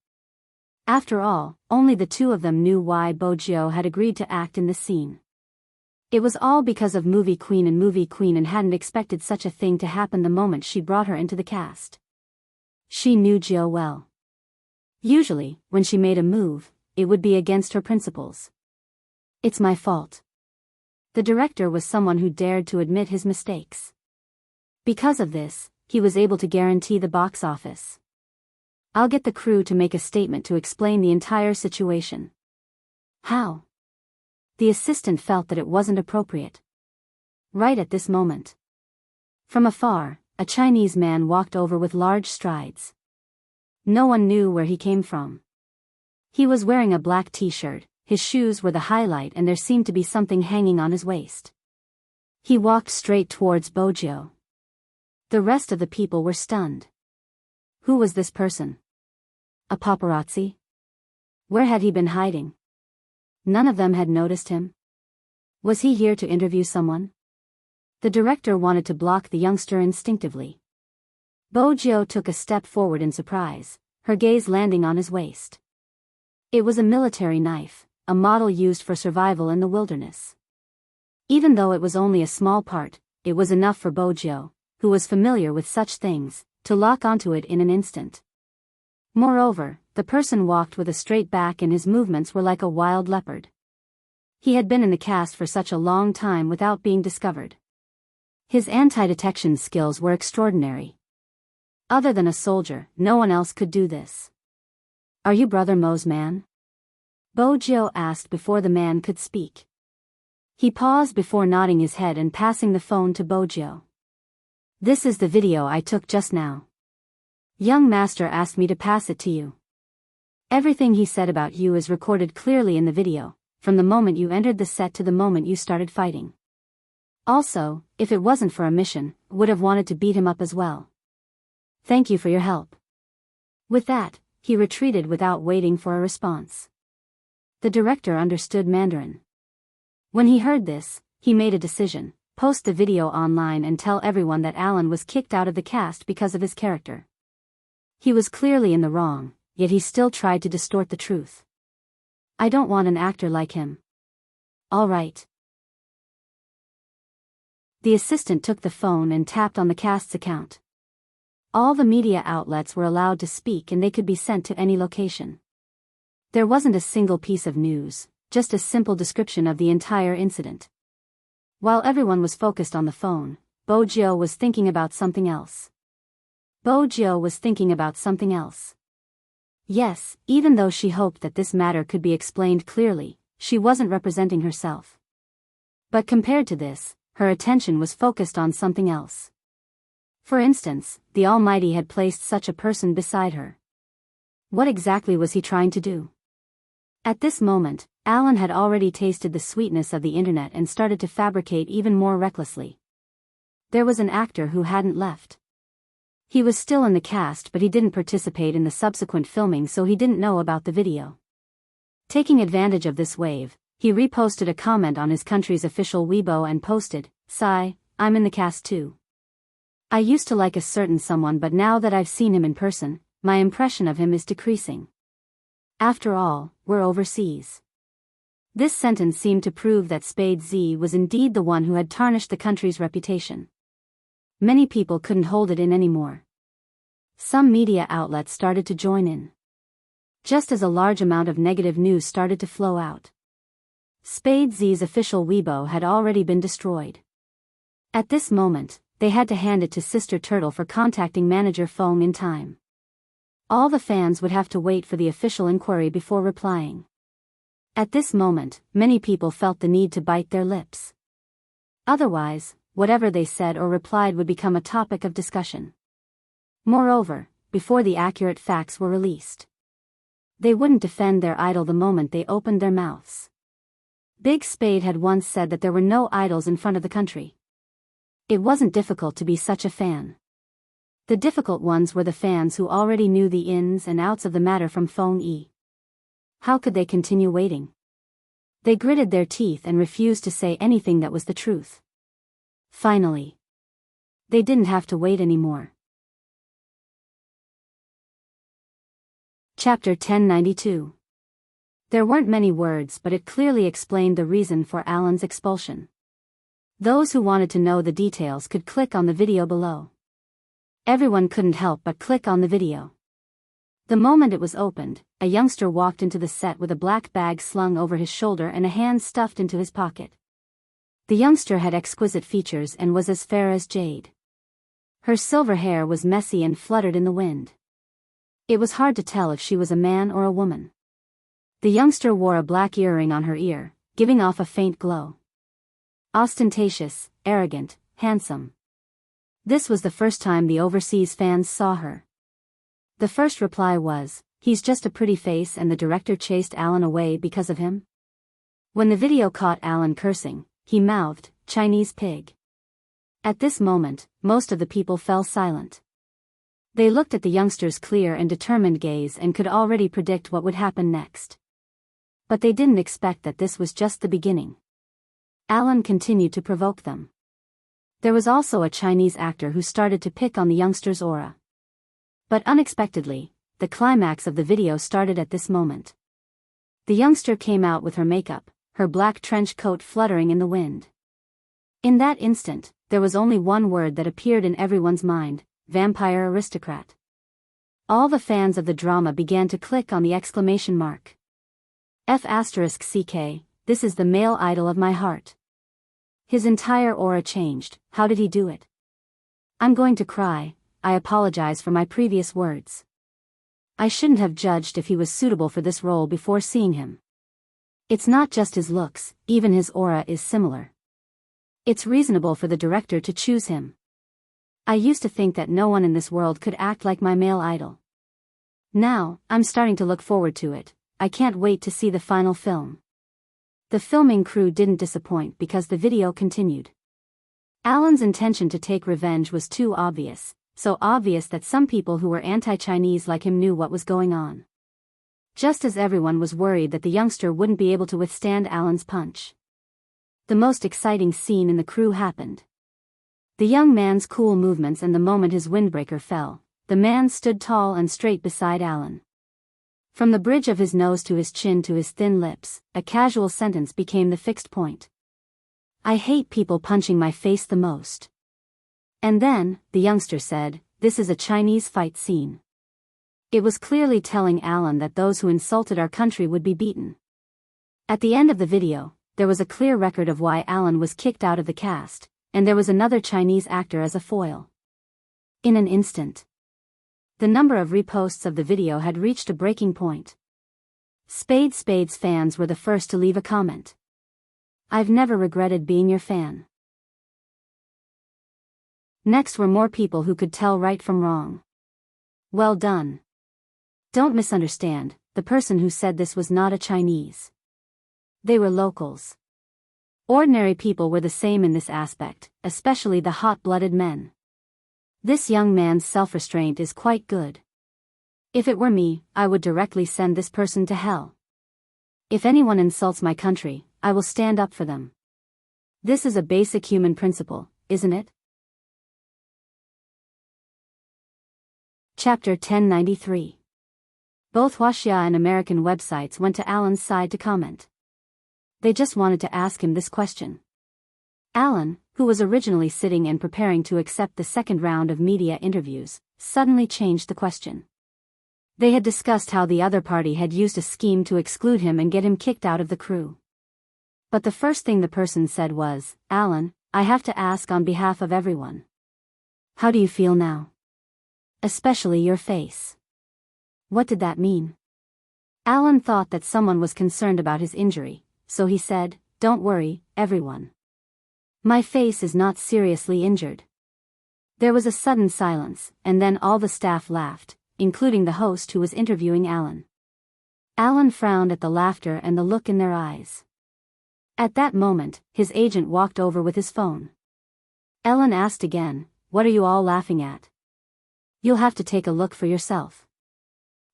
After all, only the 2 of them knew why Bojio had agreed to act in this scene. It was all because of Movie Queen hadn't expected such a thing to happen the moment she brought her into the cast. She knew Jio well. Usually, when she made a move, it would be against her principles. It's my fault. The director was someone who dared to admit his mistakes. Because of this, he was able to guarantee the box office. I'll get the crew to make a statement to explain the entire situation. How? The assistant felt that it wasn't appropriate. Right at this moment. From afar, a Chinese man walked over with large strides. No one knew where he came from. He was wearing a black t-shirt, his shoes were the highlight and there seemed to be something hanging on his waist. He walked straight towards Bojio. The rest of the people were stunned. Who was this person? A paparazzi? Where had he been hiding? None of them had noticed him. Was he here to interview someone? The director wanted to block the youngster instinctively. Bojio took a step forward in surprise, her gaze landing on his waist. It was a military knife, a model used for survival in the wilderness. Even though it was only a small part, it was enough for Bojio, who was familiar with such things, to lock onto it in an instant. Moreover, the person walked with a straight back and his movements were like a wild leopard. He had been in the cast for such a long time without being discovered. His anti-detection skills were extraordinary. Other than a soldier, no one else could do this. Are you Brother Mo's man? Bojio asked before the man could speak. He paused before nodding his head and passing the phone to Bojio. This is the video I took just now. Young master asked me to pass it to you. Everything he said about you is recorded clearly in the video, from the moment you entered the set to the moment you started fighting. Also, if it wasn't for a mission, would have wanted to beat him up as well. Thank you for your help. With that, he retreated without waiting for a response. The director understood Mandarin. When he heard this, he made a decision: post the video online and tell everyone that Alan was kicked out of the cast because of his character. He was clearly in the wrong, yet he still tried to distort the truth. I don't want an actor like him. All right. The assistant took the phone and tapped on the cast's account. All the media outlets were allowed to speak and they could be sent to any location. There wasn't a single piece of news, just a simple description of the entire incident. While everyone was focused on the phone, Bojo was thinking about something else. Yes, even though she hoped that this matter could be explained clearly, she wasn't representing herself. But compared to this, her attention was focused on something else. For instance, the Almighty had placed such a person beside her. What exactly was he trying to do? At this moment, Alan had already tasted the sweetness of the internet and started to fabricate even more recklessly. There was an actor who hadn't left. He was still in the cast, but he didn't participate in the subsequent filming, so he didn't know about the video. Taking advantage of this wave, he reposted a comment on his country's official Weibo and posted, "Sigh, I'm in the cast too. I used to like a certain someone, but now that I've seen him in person, my impression of him is decreasing. After all, we're overseas." This sentence seemed to prove that Spade Z was indeed the one who had tarnished the country's reputation. Many people couldn't hold it in anymore. Some media outlets started to join in. Just as a large amount of negative news started to flow out. Spade Z's official Weibo had already been destroyed. At this moment, they had to hand it to Sister Turtle for contacting manager Fong in time. All the fans would have to wait for the official inquiry before replying. At this moment, many people felt the need to bite their lips. Otherwise, whatever they said or replied would become a topic of discussion. Moreover, before the accurate facts were released, they wouldn't defend their idol the moment they opened their mouths. Big Spade had once said that there were no idols in front of the country. It wasn't difficult to be such a fan. The difficult ones were the fans who already knew the ins and outs of the matter from Fong Yi. How could they continue waiting? They gritted their teeth and refused to say anything that was the truth. Finally, they didn't have to wait anymore. Chapter 1092. There weren't many words, but it clearly explained the reason for Alan's expulsion. Those who wanted to know the details could click on the video below. Everyone couldn't help but click on the video. The moment it was opened, a youngster walked into the set with a black bag slung over his shoulder and a hand stuffed into his pocket. The youngster had exquisite features and was as fair as jade. Her silver hair was messy and fluttered in the wind. It was hard to tell if she was a man or a woman. The youngster wore a black earring on her ear, giving off a faint glow. Ostentatious, arrogant, handsome. This was the first time the overseas fans saw her. The first reply was, "He's just a pretty face and the director chased Alan away because of him?" When the video caught Alan cursing, he mouthed, "Chinese pig." At this moment, most of the people fell silent. They looked at the youngster's clear and determined gaze and could already predict what would happen next. But they didn't expect that this was just the beginning. Alan continued to provoke them. There was also a Chinese actor who started to pick on the youngster's aura. But unexpectedly, the climax of the video started at this moment. The youngster came out with her makeup, her black trench coat fluttering in the wind. In that instant, there was only one word that appeared in everyone's mind: vampire aristocrat. All the fans of the drama began to click on the exclamation mark. F***CK, this is the male idol of my heart. His entire aura changed. How did he do it? I'm going to cry. I apologize for my previous words. I shouldn't have judged if he was suitable for this role before seeing him. It's not just his looks, even his aura is similar. It's reasonable for the director to choose him. I used to think that no one in this world could act like my male idol. Now, I'm starting to look forward to it. I can't wait to see the final film. The filming crew didn't disappoint because the video continued. Alan's intention to take revenge was too obvious. So obvious that some people who were anti-Chinese like him knew what was going on. Just as everyone was worried that the youngster wouldn't be able to withstand Alan's punch. The most exciting scene in the crew happened. The young man's cool movements, and the moment his windbreaker fell, the man stood tall and straight beside Alan. From the bridge of his nose to his chin to his thin lips, a casual sentence became the fixed point. I hate people punching my face the most. And then, the youngster said, this is a Chinese fight scene. It was clearly telling Alan that those who insulted our country would be beaten. At the end of the video, there was a clear record of why Alan was kicked out of the cast, and there was another Chinese actor as a foil. In an instant, the number of reposts of the video had reached a breaking point. Spades fans were the first to leave a comment. I've never regretted being your fan. Next were more people who could tell right from wrong. Well done. Don't misunderstand, the person who said this was not a Chinese. They were locals. Ordinary people were the same in this aspect, especially the hot-blooded men. This young man's self-restraint is quite good. If it were me, I would directly send this person to hell. If anyone insults my country, I will stand up for them. This is a basic human principle, isn't it? Chapter 1093. Both Huaxia and American websites went to Alan's side to comment. They just wanted to ask him this question. Alan, who was originally sitting and preparing to accept the second round of media interviews, suddenly changed the question. They had discussed how the other party had used a scheme to exclude him and get him kicked out of the crew. But the first thing the person said was, Alan, I have to ask on behalf of everyone. How do you feel now? Especially your face. What did that mean? Alan thought that someone was concerned about his injury, so he said, don't worry, everyone. My face is not seriously injured. There was a sudden silence, and then all the staff laughed, including the host who was interviewing Alan. Alan frowned at the laughter and the look in their eyes. At that moment, his agent walked over with his phone. Ellen asked again, what are you all laughing at? You'll have to take a look for yourself.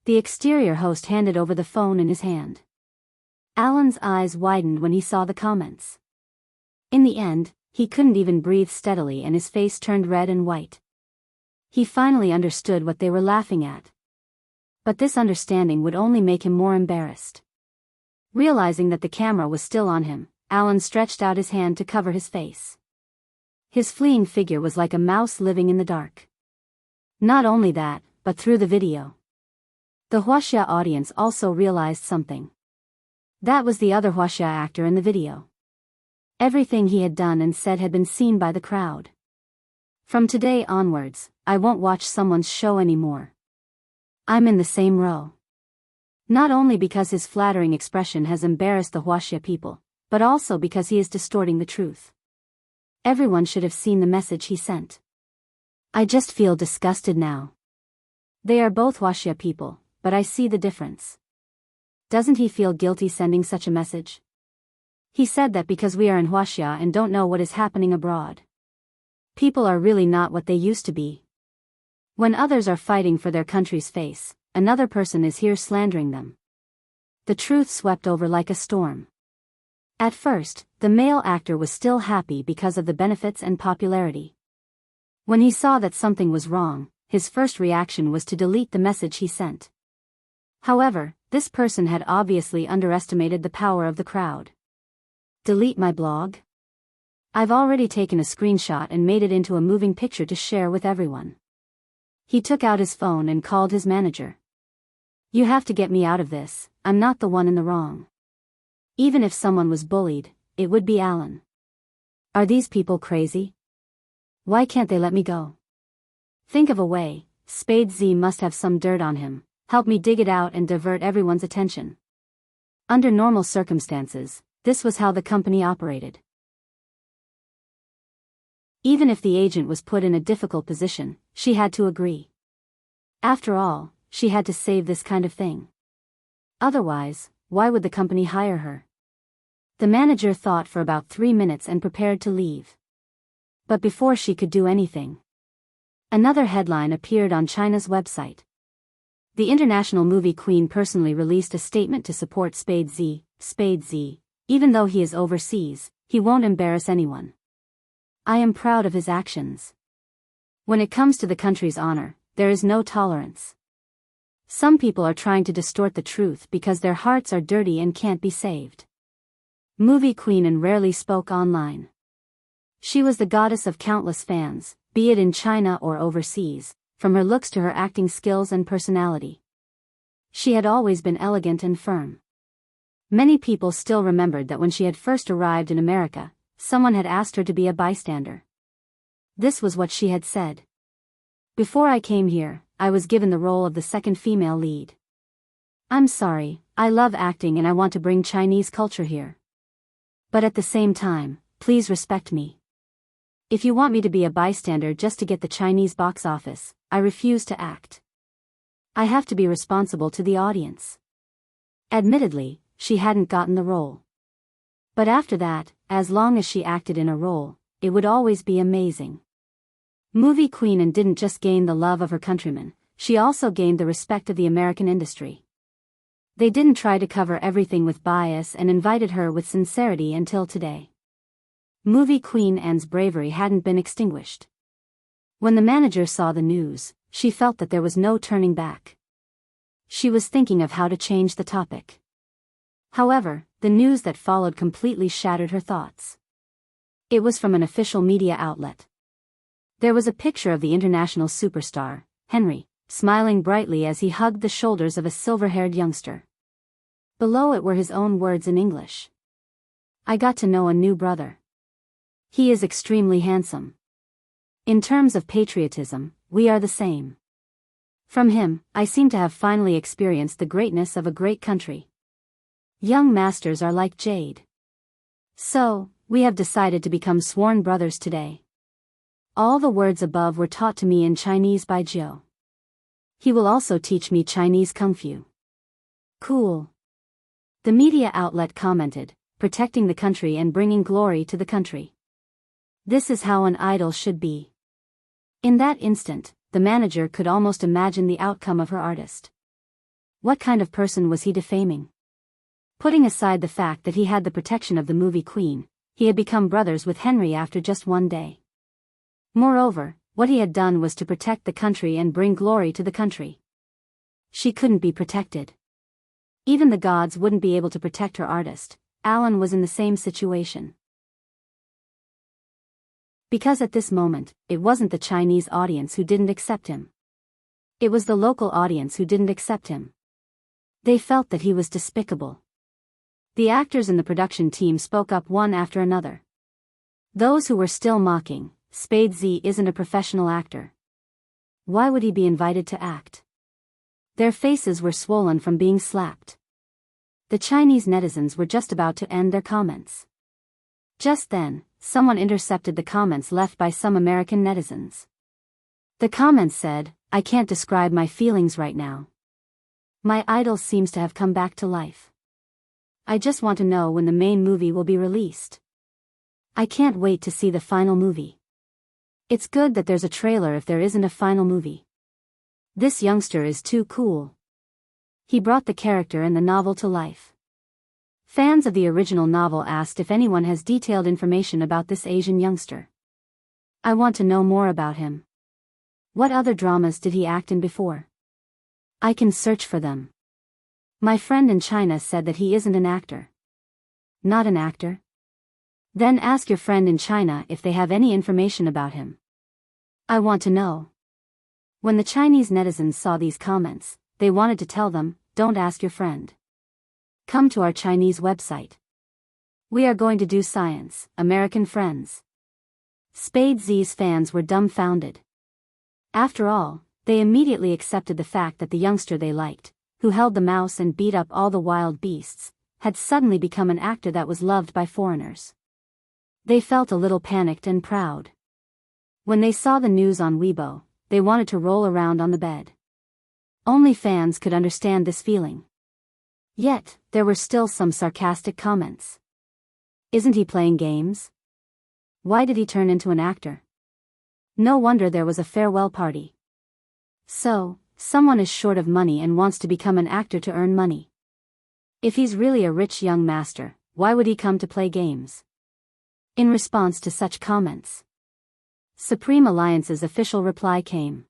The exterior host handed over the phone in his hand. Alan's eyes widened when he saw the comments. In the end, he couldn't even breathe steadily and his face turned red and white. He finally understood what they were laughing at. But this understanding would only make him more embarrassed. Realizing that the camera was still on him, Alan stretched out his hand to cover his face. His fleeing figure was like a mouse living in the dark. Not only that, but through the video, the Huaxia audience also realized something. That was the other Huaxia actor in the video. Everything he had done and said had been seen by the crowd. From today onwards, I won't watch someone's show anymore. I'm in the same row. Not only because his flattering expression has embarrassed the Huaxia people, but also because he is distorting the truth. Everyone should have seen the message he sent. I just feel disgusted now. They are both Huaxia people, but I see the difference. Doesn't he feel guilty sending such a message? He said that because we are in Huaxia and don't know what is happening abroad. People are really not what they used to be. When others are fighting for their country's face, another person is here slandering them. The truth swept over like a storm. At first, the male actor was still happy because of the benefits and popularity. When he saw that something was wrong, his first reaction was to delete the message he sent. However, this person had obviously underestimated the power of the crowd. Delete my blog? I've already taken a screenshot and made it into a moving picture to share with everyone. He took out his phone and called his manager. You have to get me out of this, I'm not the one in the wrong. Even if someone was bullied, it would be Alan. Are these people crazy? Why can't they let me go? Think of a way, Spade Z must have some dirt on him, help me dig it out and divert everyone's attention. Under normal circumstances, this was how the company operated. Even if the agent was put in a difficult position, she had to agree. After all, she had to save this kind of thing. Otherwise, why would the company hire her? The manager thought for about 3 minutes and prepared to leave. But before she could do anything, another headline appeared on China's website. The international movie queen personally released a statement to support Spade Z. Spade Z, even though he is overseas, he won't embarrass anyone. I am proud of his actions. When it comes to the country's honor, there is no tolerance. Some people are trying to distort the truth because their hearts are dirty and can't be saved. Movie queen and rarely spoke online. She was the goddess of countless fans, be it in China or overseas, from her looks to her acting skills and personality. She had always been elegant and firm. Many people still remembered that when she had first arrived in America, someone had asked her to be a bystander. This was what she had said. "Before I came here, I was given the role of the second female lead. I'm sorry, I love acting and I want to bring Chinese culture here. But at the same time, please respect me. If you want me to be a bystander just to get the Chinese box office, I refuse to act. I have to be responsible to the audience." Admittedly, she hadn't gotten the role. But after that, as long as she acted in a role, it would always be amazing. Movie queen and didn't just gain the love of her countrymen, she also gained the respect of the American industry. They didn't try to cover everything with bias and invited her with sincerity until today. Movie queen Anne's bravery hadn't been extinguished. When the manager saw the news, she felt that there was no turning back. She was thinking of how to change the topic. However, the news that followed completely shattered her thoughts. It was from an official media outlet. There was a picture of the international superstar, Henry, smiling brightly as he hugged the shoulders of a silver-haired youngster. Below it were his own words in English. "I got to know a new brother. He is extremely handsome. In terms of patriotism, we are the same. From him, I seem to have finally experienced the greatness of a great country. Young masters are like jade. So, we have decided to become sworn brothers today. All the words above were taught to me in Chinese by Jiu. He will also teach me Chinese Kung Fu." Cool. The media outlet commented, "Protecting the country and bringing glory to the country. This is how an idol should be." In that instant, the manager could almost imagine the outcome of her artist. What kind of person was he defaming? Putting aside the fact that he had the protection of the movie queen, he had become brothers with Henry after just one day. Moreover, what he had done was to protect the country and bring glory to the country. She couldn't be protected. Even the gods wouldn't be able to protect her artist. Alan was in the same situation. Because at this moment, it wasn't the Chinese audience who didn't accept him. It was the local audience who didn't accept him. They felt that he was despicable. The actors in the production team spoke up one after another. Those who were still mocking, "Spade Z isn't a professional actor. Why would he be invited to act?" Their faces were swollen from being slapped. The Chinese netizens were just about to end their comments. Just then, someone intercepted the comments left by some American netizens. The comments said, "I can't describe my feelings right now. My idol seems to have come back to life. I just want to know when the main movie will be released. I can't wait to see the final movie. It's good that there's a trailer if there isn't a final movie. This youngster is too cool. He brought the character and the novel to life." Fans of the original novel asked if anyone has detailed information about this Asian youngster. "I want to know more about him. What other dramas did he act in before? I can search for them. My friend in China said that he isn't an actor." "Not an actor? Then ask your friend in China if they have any information about him. I want to know." When the Chinese netizens saw these comments, they wanted to tell them, "Don't ask your friend. Come to our Chinese website. We are going to do science, American friends." Spade Z's fans were dumbfounded. After all, they immediately accepted the fact that the youngster they liked, who held the mouse and beat up all the wild beasts, had suddenly become an actor that was loved by foreigners. They felt a little panicked and proud. When they saw the news on Weibo, they wanted to roll around on the bed. Only fans could understand this feeling. Yet, there were still some sarcastic comments. "Isn't he playing games? Why did he turn into an actor? No wonder there was a farewell party. So, someone is short of money and wants to become an actor to earn money. If he's really a rich young master, why would he come to play games?" In response to such comments, Supreme Alliance's official reply came.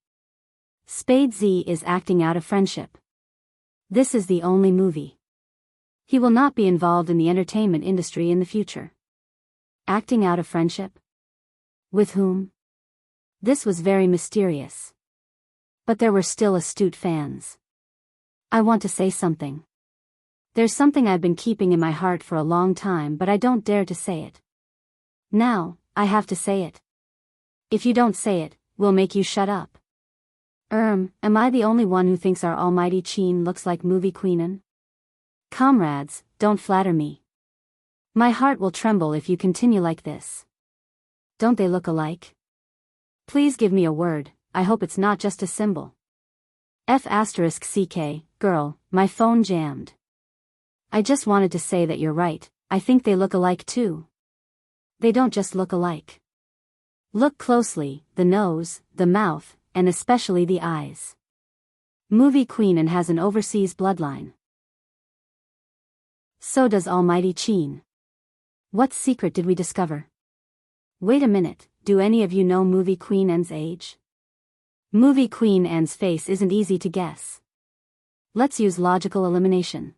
"Spade Z is acting out of friendship. This is the only movie. He will not be involved in the entertainment industry in the future. Acting out of friendship? With whom? This was very mysterious. But there were still astute fans. I want to say something. There's something I've been keeping in my heart for a long time, but I don't dare to say it. Now, I have to say it. If you don't say it, we'll make you shut up. Am I the only one who thinks our almighty Chin looks like movie queenin? Comrades, don't flatter me. My heart will tremble if you continue like this. Don't they look alike? Please give me a word, I hope it's not just a symbol. F***CK, girl, my phone jammed. I just wanted to say that you're right, I think they look alike too. They don't just look alike. Look closely, the nose, the mouth, and especially the eyes. Movie queenin has an overseas bloodline. So does almighty Chin. What secret did we discover? Wait a minute, do any of you know movie Queen Anne's age? Movie Queen Anne's face isn't easy to guess. Let's use logical elimination.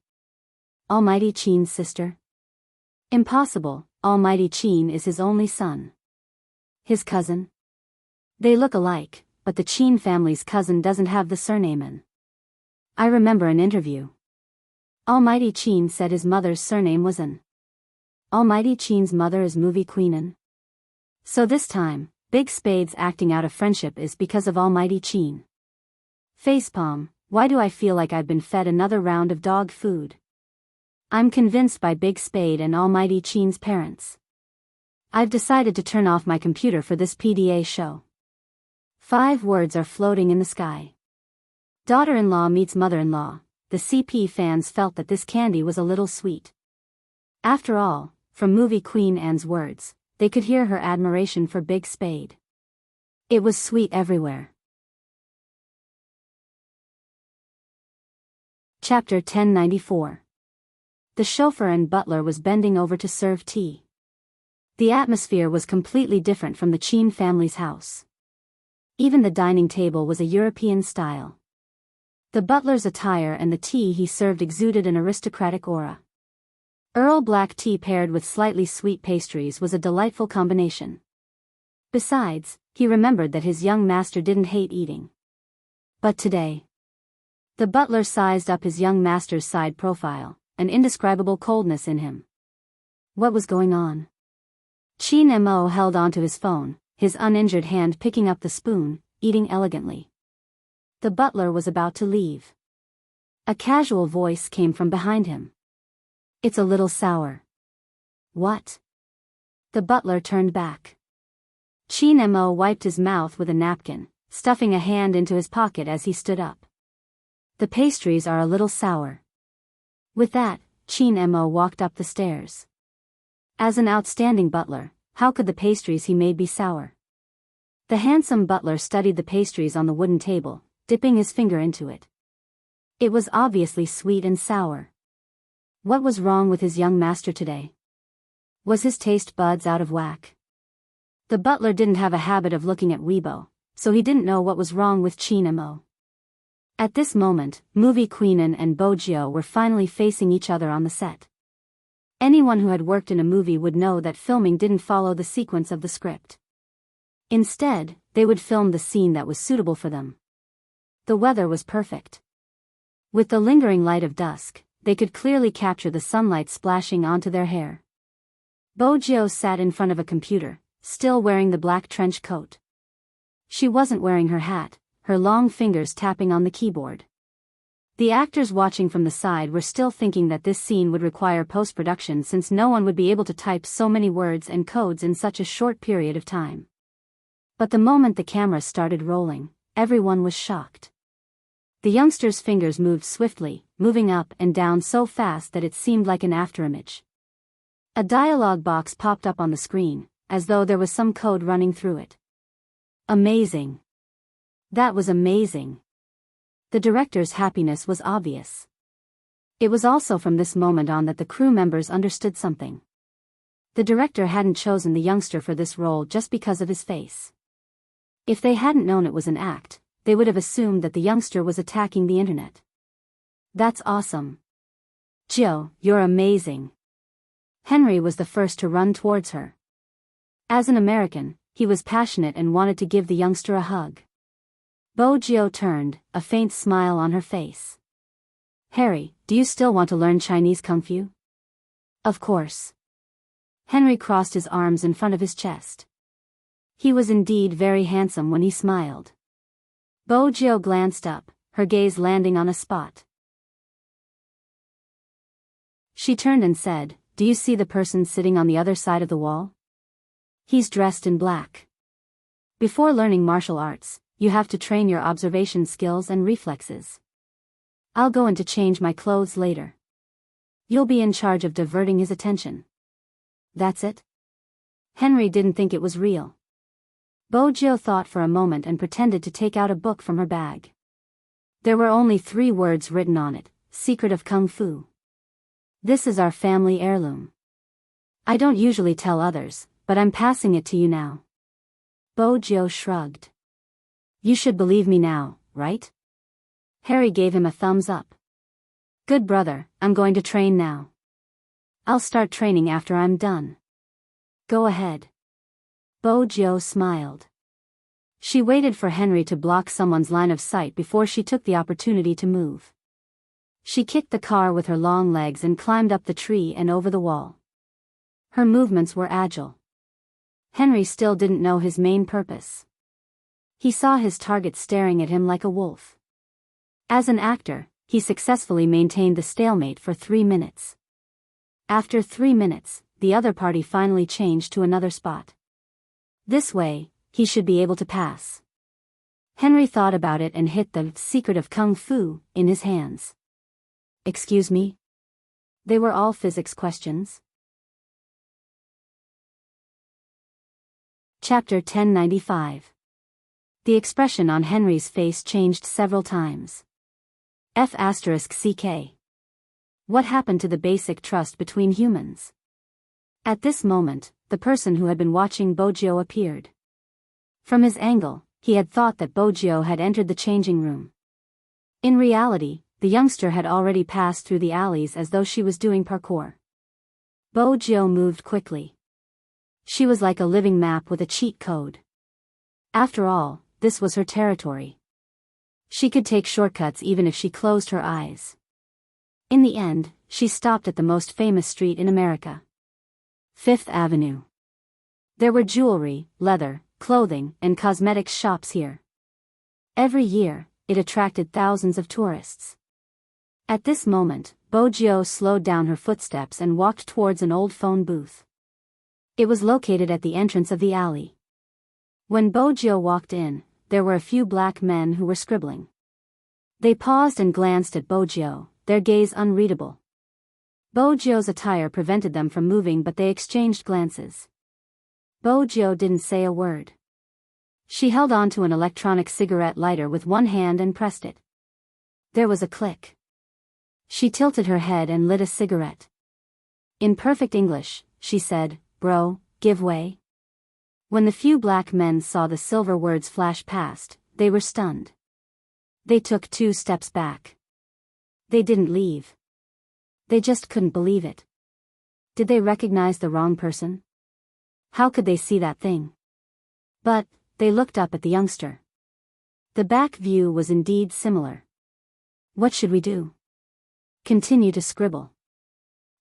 Almighty Chin's sister? Impossible, almighty Chin is his only son. His cousin? They look alike, but the Chin family's cousin doesn't have the surname An. I remember an interview. Almighty Chin said his mother's surname was An. Almighty Chin's mother is movie Queen Anne. So this time, Big Spade's acting out of friendship is because of almighty Chin. Facepalm, why do I feel like I've been fed another round of dog food? I'm convinced by Big Spade and almighty Chin's parents. I've decided to turn off my computer for this PDA show. 5 words are floating in the sky. Daughter-in-law meets mother-in-law. The CP fans felt that this candy was a little sweet. After all, from movie Queen Anne's words, they could hear her admiration for Big Spade. It was sweet everywhere. Chapter 1094. The chauffeur and butler was bending over to serve tea. The atmosphere was completely different from the Chin family's house. Even the dining table was a European style. The butler's attire and the tea he served exuded an aristocratic aura. Earl black tea paired with slightly sweet pastries was a delightful combination. Besides, he remembered that his young master didn't hate eating. But today, the butler sized up his young master's side profile, an indescribable coldness in him. What was going on? Chin Mo held onto his phone, his uninjured hand picking up the spoon, eating elegantly. The butler was about to leave. A casual voice came from behind him. It's a little sour. What? The butler turned back. Chin Mo wiped his mouth with a napkin, stuffing a hand into his pocket as he stood up. The pastries are a little sour. With that, Chin Mo walked up the stairs. As an outstanding butler, how could the pastries he made be sour? The handsome butler studied the pastries on the wooden table, dipping his finger into it. It was obviously sweet and sour. What was wrong with his young master today? Was his taste buds out of whack? The butler didn't have a habit of looking at Weibo, so he didn't know what was wrong with Chin Mo. At this moment, movie Queen Anne and Bojio were finally facing each other on the set. Anyone who had worked in a movie would know that filming didn't follow the sequence of the script. Instead, they would film the scene that was suitable for them. The weather was perfect. With the lingering light of dusk, they could clearly capture the sunlight splashing onto their hair. Bojio sat in front of a computer, still wearing the black trench coat. She wasn't wearing her hat, her long fingers tapping on the keyboard. The actors watching from the side were still thinking that this scene would require post-production since no one would be able to type so many words and codes in such a short period of time. But the moment the camera started rolling, everyone was shocked. The youngster's fingers moved swiftly, moving up and down so fast that it seemed like an afterimage. A dialogue box popped up on the screen, as though there was some code running through it. Amazing. That was amazing. The director's happiness was obvious. It was also from this moment on that the crew members understood something. The director hadn't chosen the youngster for this role just because of his face. If they hadn't known it was an act, they would have assumed that the youngster was attacking the internet. That's awesome. Jill, you're amazing. Henry was the first to run towards her. As an American, he was passionate and wanted to give the youngster a hug. Bo-Gio turned, a faint smile on her face. Harry, do you still want to learn Chinese Kung Fu? Of course. Henry crossed his arms in front of his chest. He was indeed very handsome when he smiled. Bo-Gio glanced up, her gaze landing on a spot. She turned and said, Do you see the person sitting on the other side of the wall? He's dressed in black. Before learning martial arts, you have to train your observation skills and reflexes. I'll go in to change my clothes later. You'll be in charge of diverting his attention. That's it? Henry didn't think it was real. Bo-Gio thought for a moment and pretended to take out a book from her bag. There were only 3 words written on it, Secret of Kung Fu. This is our family heirloom. I don't usually tell others, but I'm passing it to you now. Bo-Gio shrugged. You should believe me now, right? Harry gave him a thumbs up. Good brother, I'm going to train now. I'll start training after I'm done. Go ahead. Bo-Gio smiled. She waited for Henry to block someone's line of sight before she took the opportunity to move. She kicked the car with her long legs and climbed up the tree and over the wall. Her movements were agile. Henry still didn't know his main purpose. He saw his target staring at him like a wolf. As an actor, he successfully maintained the stalemate for 3 minutes. After 3 minutes, the other party finally changed to another spot. This way, he should be able to pass. Henry thought about it and hit the Secret of Kung Fu in his hands. Excuse me? They were all physics questions. Chapter 1095. The expression on Henry's face changed several times. F***ck. What happened to the basic trust between humans? At this moment, the person who had been watching Bo-Gio appeared. From his angle, he had thought that Bo-Gio had entered the changing room. In reality, the youngster had already passed through the alleys as though she was doing parkour. Bo-Gio moved quickly. She was like a living map with a cheat code. After all, this was her territory. She could take shortcuts even if she closed her eyes. In the end, she stopped at the most famous street in America. 5th Avenue. There were jewelry, leather, clothing, and cosmetics shops here. Every year, it attracted thousands of tourists. At this moment, Bo-Gio slowed down her footsteps and walked towards an old phone booth. It was located at the entrance of the alley. When Bo-Gio walked in, there were a few black men who were scribbling. They paused and glanced at Bo-Gio, their gaze unreadable. Bo-Gio's attire prevented them from moving, but they exchanged glances. Bo-Gio didn't say a word. She held on to an electronic cigarette lighter with one hand and pressed it. There was a click. She tilted her head and lit a cigarette. In perfect English, she said, "Bro, give way." When the few black men saw the silver words flash past, they were stunned. They took 2 steps back. They didn't leave. They just couldn't believe it. Did they recognize the wrong person? How could they see that thing? But, they looked up at the youngster. The back view was indeed similar. What should we do? Continue to scribble.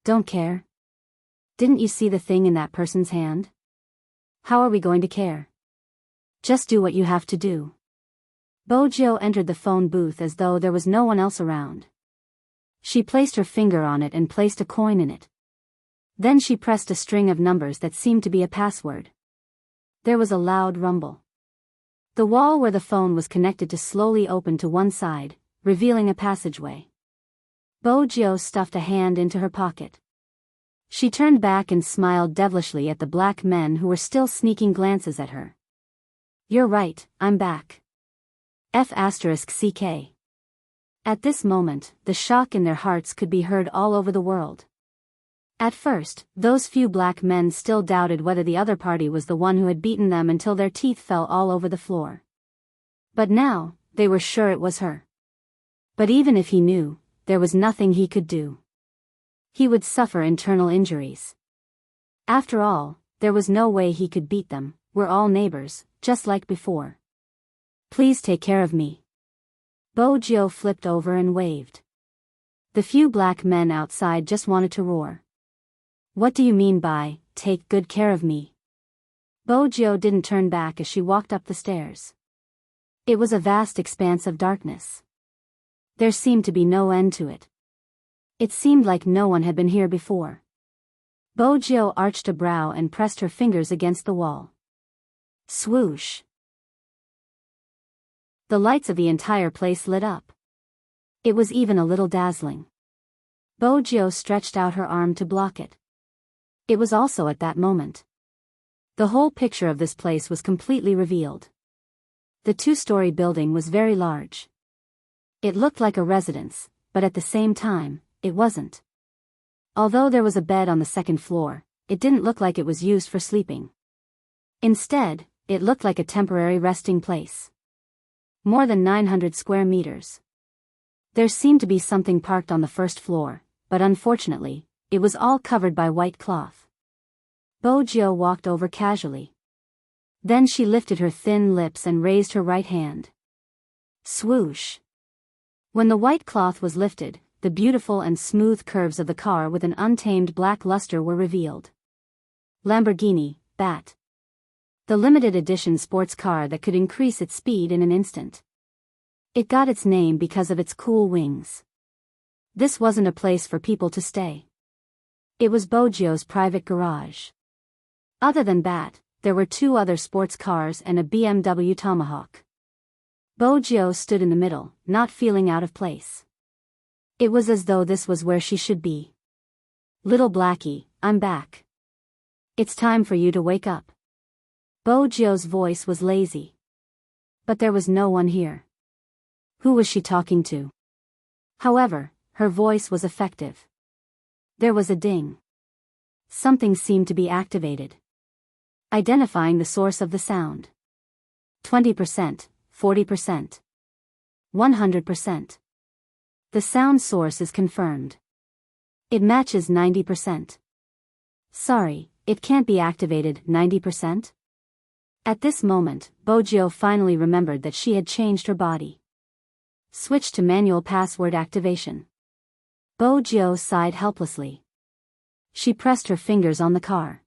Don't care. Didn't you see the thing in that person's hand? How are we going to care? Just do what you have to do. Bo-Gio entered the phone booth as though there was no one else around. She placed her finger on it and placed a coin in it. Then she pressed a string of numbers that seemed to be a password. There was a loud rumble. The wall where the phone was connected to slowly opened to one side, revealing a passageway. Bo-Gio stuffed a hand into her pocket. She turned back and smiled devilishly at the black men who were still sneaking glances at her. "You're right, I'm back. F***ck." At this moment, the shock in their hearts could be heard all over the world. At first, those few black men still doubted whether the other party was the one who had beaten them until their teeth fell all over the floor. But now, they were sure it was her. But even if he knew, there was nothing he could do. He would suffer internal injuries. After all, there was no way he could beat them. We're all neighbors, just like before. Please take care of me. Bojo flipped over and waved. The few black men outside just wanted to roar. What do you mean by, take good care of me? Bojo didn't turn back as she walked up the stairs. It was a vast expanse of darkness. There seemed to be no end to it. It seemed like no one had been here before. Bojo arched a brow and pressed her fingers against the wall. Swoosh. The lights of the entire place lit up. It was even a little dazzling. Bojo stretched out her arm to block it. It was also at that moment. The whole picture of this place was completely revealed. The two-story building was very large. It looked like a residence, but at the same time, it wasn't. Although there was a bed on the second floor, it didn't look like it was used for sleeping. Instead, it looked like a temporary resting place. More than 900 square meters. There seemed to be something parked on the first floor, but unfortunately, it was all covered by white cloth. Bojo walked over casually. Then she lifted her thin lips and raised her right hand. Swoosh. When the white cloth was lifted, the beautiful and smooth curves of the car with an untamed black luster were revealed. Lamborghini, Bat. The limited edition sports car that could increase its speed in an instant. It got its name because of its cool wings. This wasn't a place for people to stay. It was Bojo's private garage. Other than Bat, there were two other sports cars and a BMW Tomahawk. Bojo stood in the middle, not feeling out of place. It was as though this was where she should be. Little Blackie, I'm back. It's time for you to wake up. Bojo's voice was lazy. But there was no one here. Who was she talking to? However, her voice was effective. There was a ding. Something seemed to be activated. Identifying the source of the sound. 20%, 40%. 100%. The sound source is confirmed. It matches 90%. Sorry, it can't be activated 90%? At this moment, Bojo finally remembered that she had changed her body. Switch to manual password activation. Bojo sighed helplessly. She pressed her fingers on the car.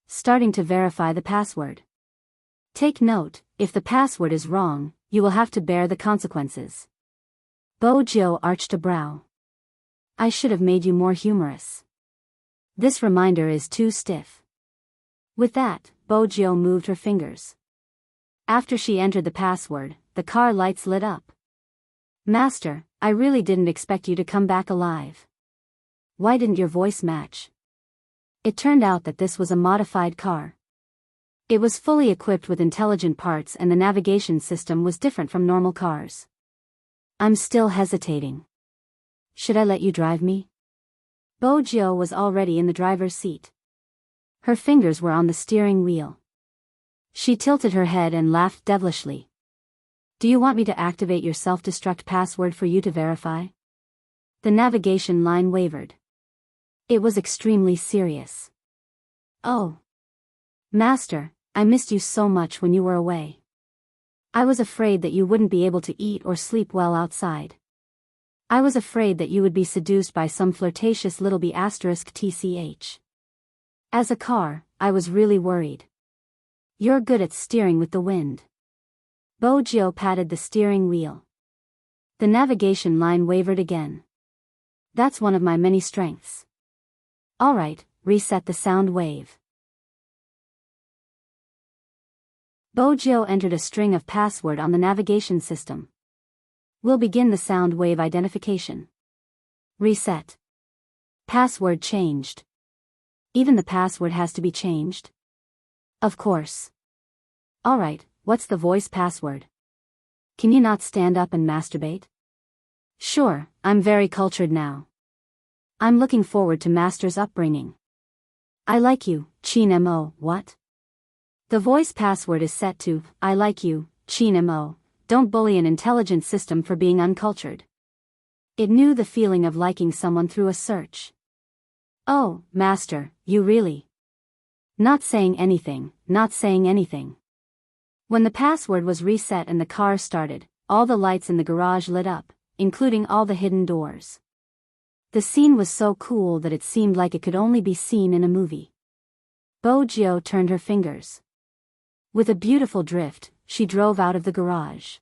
Starting to verify the password. Take note, if the password is wrong, you will have to bear the consequences. Bojo arched a brow. I should have made you more humorous. This reminder is too stiff. With that, Bojo moved her fingers. After she entered the password, the car lights lit up. Master, I really didn't expect you to come back alive. Why didn't your voice match? It turned out that this was a modified car. It was fully equipped with intelligent parts and the navigation system was different from normal cars. I'm still hesitating. Should I let you drive me? Bojo was already in the driver's seat. Her fingers were on the steering wheel. She tilted her head and laughed devilishly. Do you want me to activate your self-destruct password for you to verify? The navigation line wavered. It was extremely serious. Oh. Master, I missed you so much when you were away. I was afraid that you wouldn't be able to eat or sleep well outside. I was afraid that you would be seduced by some flirtatious little bee *tch. As a car, I was really worried. You're good at steering with the wind. Bojo patted the steering wheel. The navigation line wavered again. That's one of my many strengths. Alright, reset the sound wave. Bojo entered a string of password on the navigation system. We'll begin the sound wave identification. Reset. Password changed. Even the password has to be changed? Of course. Alright, what's the voice password? Can you not stand up and masturbate? Sure, I'm very cultured now. I'm looking forward to Master's upbringing. I like you, Chin Mo, what? The voice password is set to, I like you, Chin Mo, don't bully an intelligent system for being uncultured. It knew the feeling of liking someone through a search. "Oh, master, you really?" Not saying anything, not saying anything. When the password was reset and the car started, all the lights in the garage lit up, including all the hidden doors. The scene was so cool that it seemed like it could only be seen in a movie. Bojo turned her fingers. With a beautiful drift, she drove out of the garage.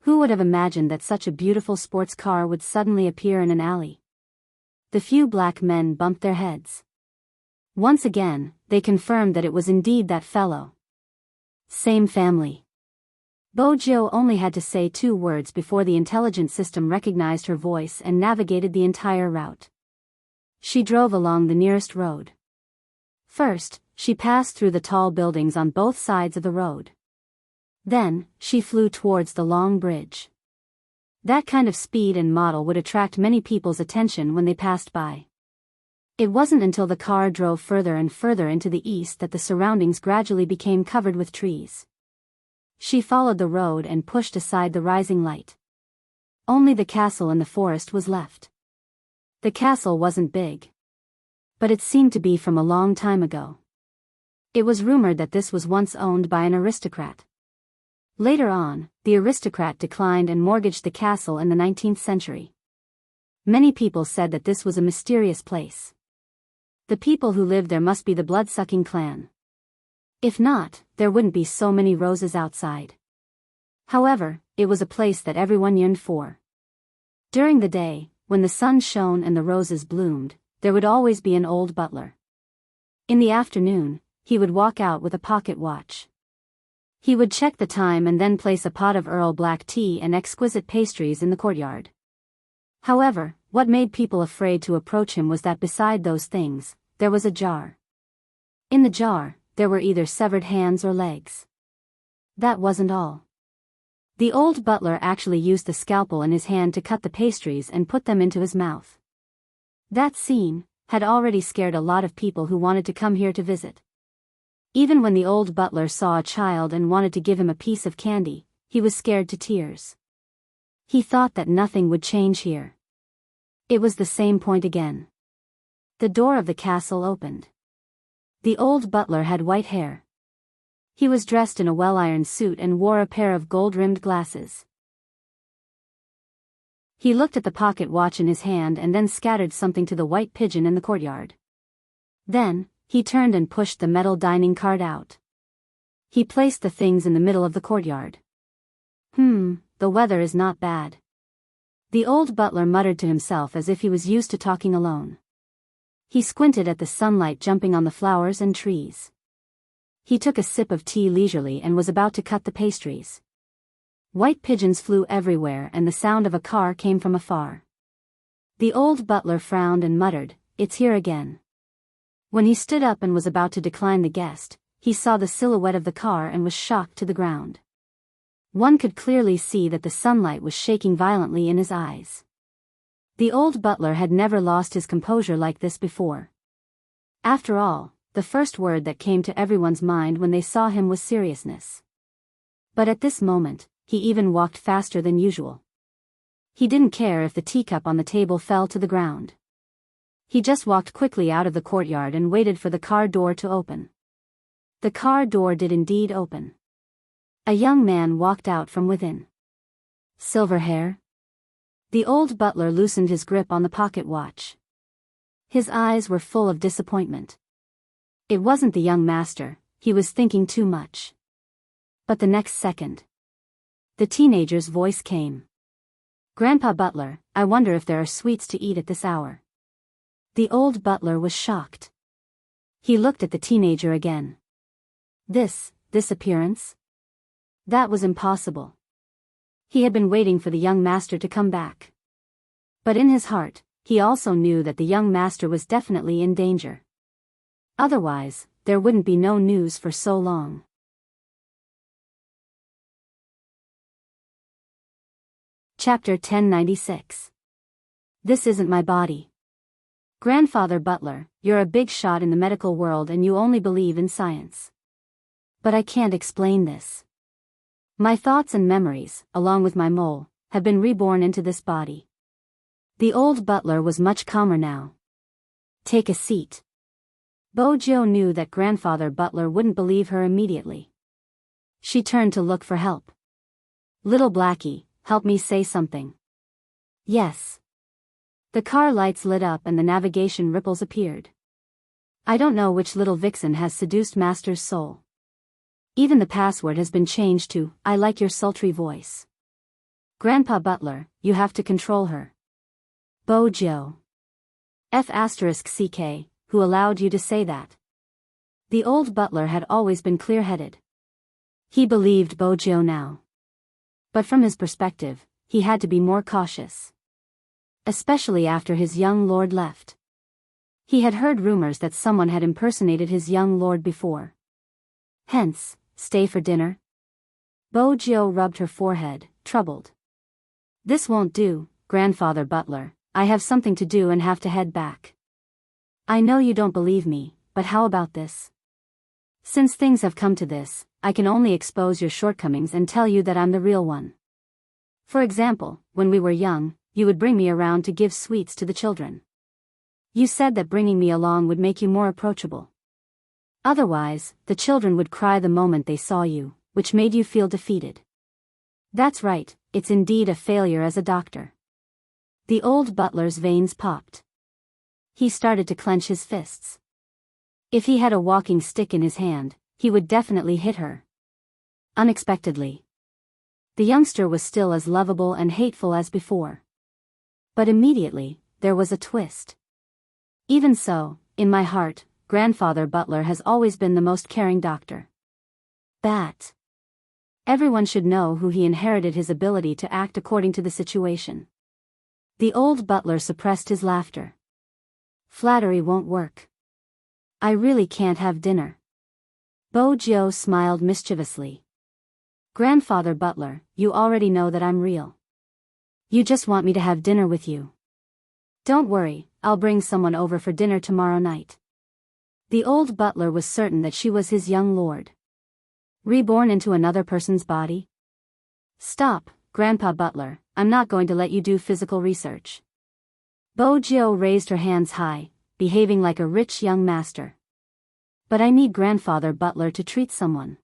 Who would have imagined that such a beautiful sports car would suddenly appear in an alley? The few black men bumped their heads. Once again, they confirmed that it was indeed that fellow. Same family. Bojo only had to say 2 words before the intelligent system recognized her voice and navigated the entire route. She drove along the nearest road. First, she passed through the tall buildings on both sides of the road. Then, she flew towards the long bridge. That kind of speed and model would attract many people's attention when they passed by. It wasn't until the car drove further and further into the east that the surroundings gradually became covered with trees. She followed the road and pushed aside the rising light. Only the castle in the forest was left. The castle wasn't big. But it seemed to be from a long time ago. It was rumored that this was once owned by an aristocrat. Later on, the aristocrat declined and mortgaged the castle in the 19th century. Many people said that this was a mysterious place. The people who lived there must be the blood-sucking clan. If not, there wouldn't be so many roses outside. However, it was a place that everyone yearned for. During the day, when the sun shone and the roses bloomed, there would always be an old butler. In the afternoon, he would walk out with a pocket watch. He would check the time and then place a pot of Earl black tea and exquisite pastries in the courtyard. However, what made people afraid to approach him was that beside those things, there was a jar. In the jar, there were either severed hands or legs. That wasn't all. The old butler actually used the scalpel in his hand to cut the pastries and put them into his mouth. That scene had already scared a lot of people who wanted to come here to visit. Even when the old butler saw a child and wanted to give him a piece of candy, he was scared to tears. He thought that nothing would change here. It was the same point again. The door of the castle opened. The old butler had white hair. He was dressed in a well-ironed suit and wore a pair of gold-rimmed glasses. He looked at the pocket watch in his hand and then scattered something to the white pigeon in the courtyard. Then, he turned and pushed the metal dining cart out. He placed the things in the middle of the courtyard. The weather is not bad. The old butler muttered to himself as if he was used to talking alone. He squinted at the sunlight jumping on the flowers and trees. He took a sip of tea leisurely and was about to cut the pastries. White pigeons flew everywhere and the sound of a car came from afar. The old butler frowned and muttered, "It's here again." When he stood up and was about to decline the guest, he saw the silhouette of the car and was shocked to the ground. One could clearly see that the sunlight was shaking violently in his eyes. The old butler had never lost his composure like this before. After all, the first word that came to everyone's mind when they saw him was seriousness. But at this moment, he even walked faster than usual. He didn't care if the teacup on the table fell to the ground. He just walked quickly out of the courtyard and waited for the car door to open. The car door did indeed open. A young man walked out from within. Silver hair? The old butler loosened his grip on the pocket watch. His eyes were full of disappointment. It wasn't the young master, he was thinking too much. But the next second, the teenager's voice came. "Grandpa Butler, I wonder if there are sweets to eat at this hour." The old butler was shocked. He looked at the teenager again. This appearance? That was impossible. He had been waiting for the young master to come back. But in his heart, he also knew that the young master was definitely in danger. Otherwise, there wouldn't be no news for so long. Chapter 1096. This isn't my body. Grandfather Butler, you're a big shot in the medical world and you only believe in science. But I can't explain this. My thoughts and memories, along with my mole, have been reborn into this body. The old butler was much calmer now. Take a seat. Bojo knew that grandfather butler wouldn't believe her immediately. She turned to look for help. Little Blackie, help me say something. Yes. The car lights lit up and the navigation ripples appeared. I don't know which little vixen has seduced Master's soul. Even the password has been changed to, I like your sultry voice. Grandpa Butler, you have to control her. Bojo. F***ck, who allowed you to say that? The old butler had always been clear-headed. He believed Bojo now. But from his perspective, he had to be more cautious. Especially after his young lord left. He had heard rumors that someone had impersonated his young lord before. Hence, stay for dinner? Bojo rubbed her forehead, troubled. This won't do, grandfather butler, I have something to do and have to head back. I know you don't believe me, but how about this? Since things have come to this, I can only expose your shortcomings and tell you that I'm the real one. For example, when we were young, you would bring me around to give sweets to the children. You said that bringing me along would make you more approachable. Otherwise, the children would cry the moment they saw you, which made you feel defeated. That's right, it's indeed a failure as a doctor. The old butler's veins popped. He started to clench his fists. If he had a walking stick in his hand, he would definitely hit her. Unexpectedly. The youngster was still as lovable and hateful as before. But immediately, there was a twist. Even so, in my heart, grandfather butler has always been the most caring doctor. Bat. Everyone should know who he inherited his ability to act according to the situation. The old butler suppressed his laughter. Flattery won't work. I really can't have dinner. Bojo smiled mischievously. Grandfather butler, you already know that I'm real. You just want me to have dinner with you. Don't worry, I'll bring someone over for dinner tomorrow night. The old butler was certain that she was his young lord. Reborn into another person's body? Stop, Grandpa Butler, I'm not going to let you do physical research. Bojo raised her hands high, behaving like a rich young master. But I need grandfather butler to treat someone.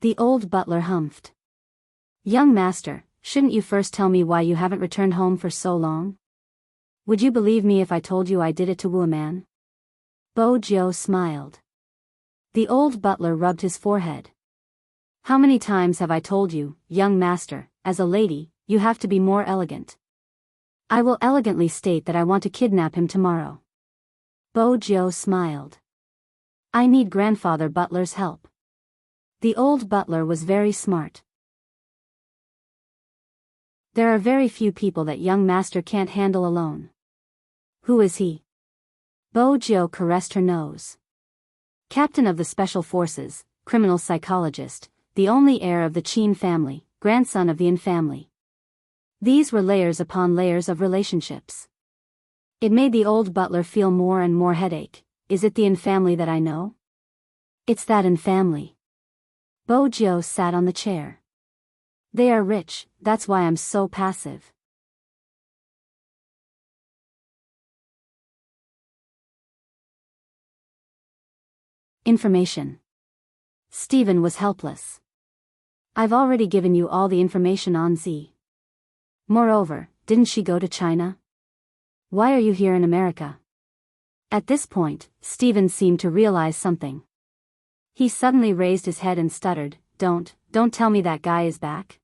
The old butler humphed. Young master, shouldn't you first tell me why you haven't returned home for so long? Would you believe me if I told you I did it to woo a man? Bojo smiled. The old butler rubbed his forehead. How many times have I told you, young master, as a lady, you have to be more elegant. I will elegantly state that I want to kidnap him tomorrow. Bojo smiled. I need grandfather butler's help. The old butler was very smart. There are very few people that young master can't handle alone. Who is he? Bojo caressed her nose. Captain of the Special Forces, criminal psychologist, the only heir of the Chin family, grandson of the Yin family. These were layers upon layers of relationships. It made the old butler feel more and more headache. Is it the Yin family that I know? It's that Yin family. Bojo sat on the chair. They are rich, that's why I'm so passive. Information. Stephen was helpless. I've already given you all the information on Z. Moreover, didn't she go to China? Why are you here in America? At this point, Stephen seemed to realize something. He suddenly raised his head and stuttered, Don't tell me that guy is back.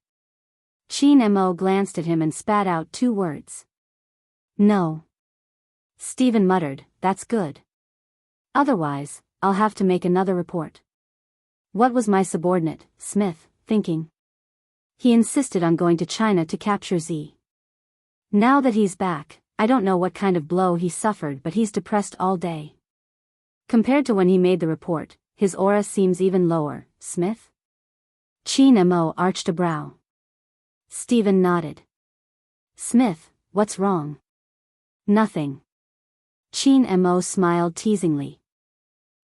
Chin Mo glanced at him and spat out 2 words. No. Stephen muttered, that's good. Otherwise, I'll have to make another report. What was my subordinate, Smith, thinking? He insisted on going to China to capture Z. Now that he's back, I don't know what kind of blow he suffered, but he's depressed all day. Compared to when he made the report, his aura seems even lower. Smith? Chin Mo arched a brow. Stephen nodded. Smith, what's wrong? Nothing. Chin Mo smiled teasingly.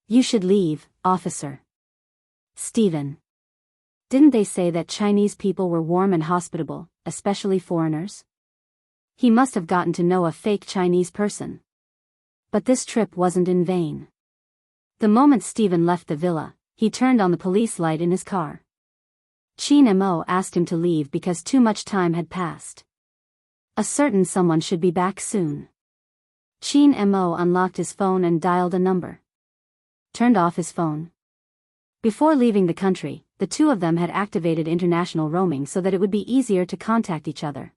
You should leave, officer. Stephen. Didn't they say that Chinese people were warm and hospitable, especially foreigners? He must have gotten to know a fake Chinese person. But this trip wasn't in vain. The moment Stephen left the villa, he turned on the police light in his car. Qin Mo asked him to leave because too much time had passed. A certain someone should be back soon. Qin Mo unlocked his phone and dialed a number. Turned off his phone. Before leaving the country, the two of them had activated international roaming so that it would be easier to contact each other.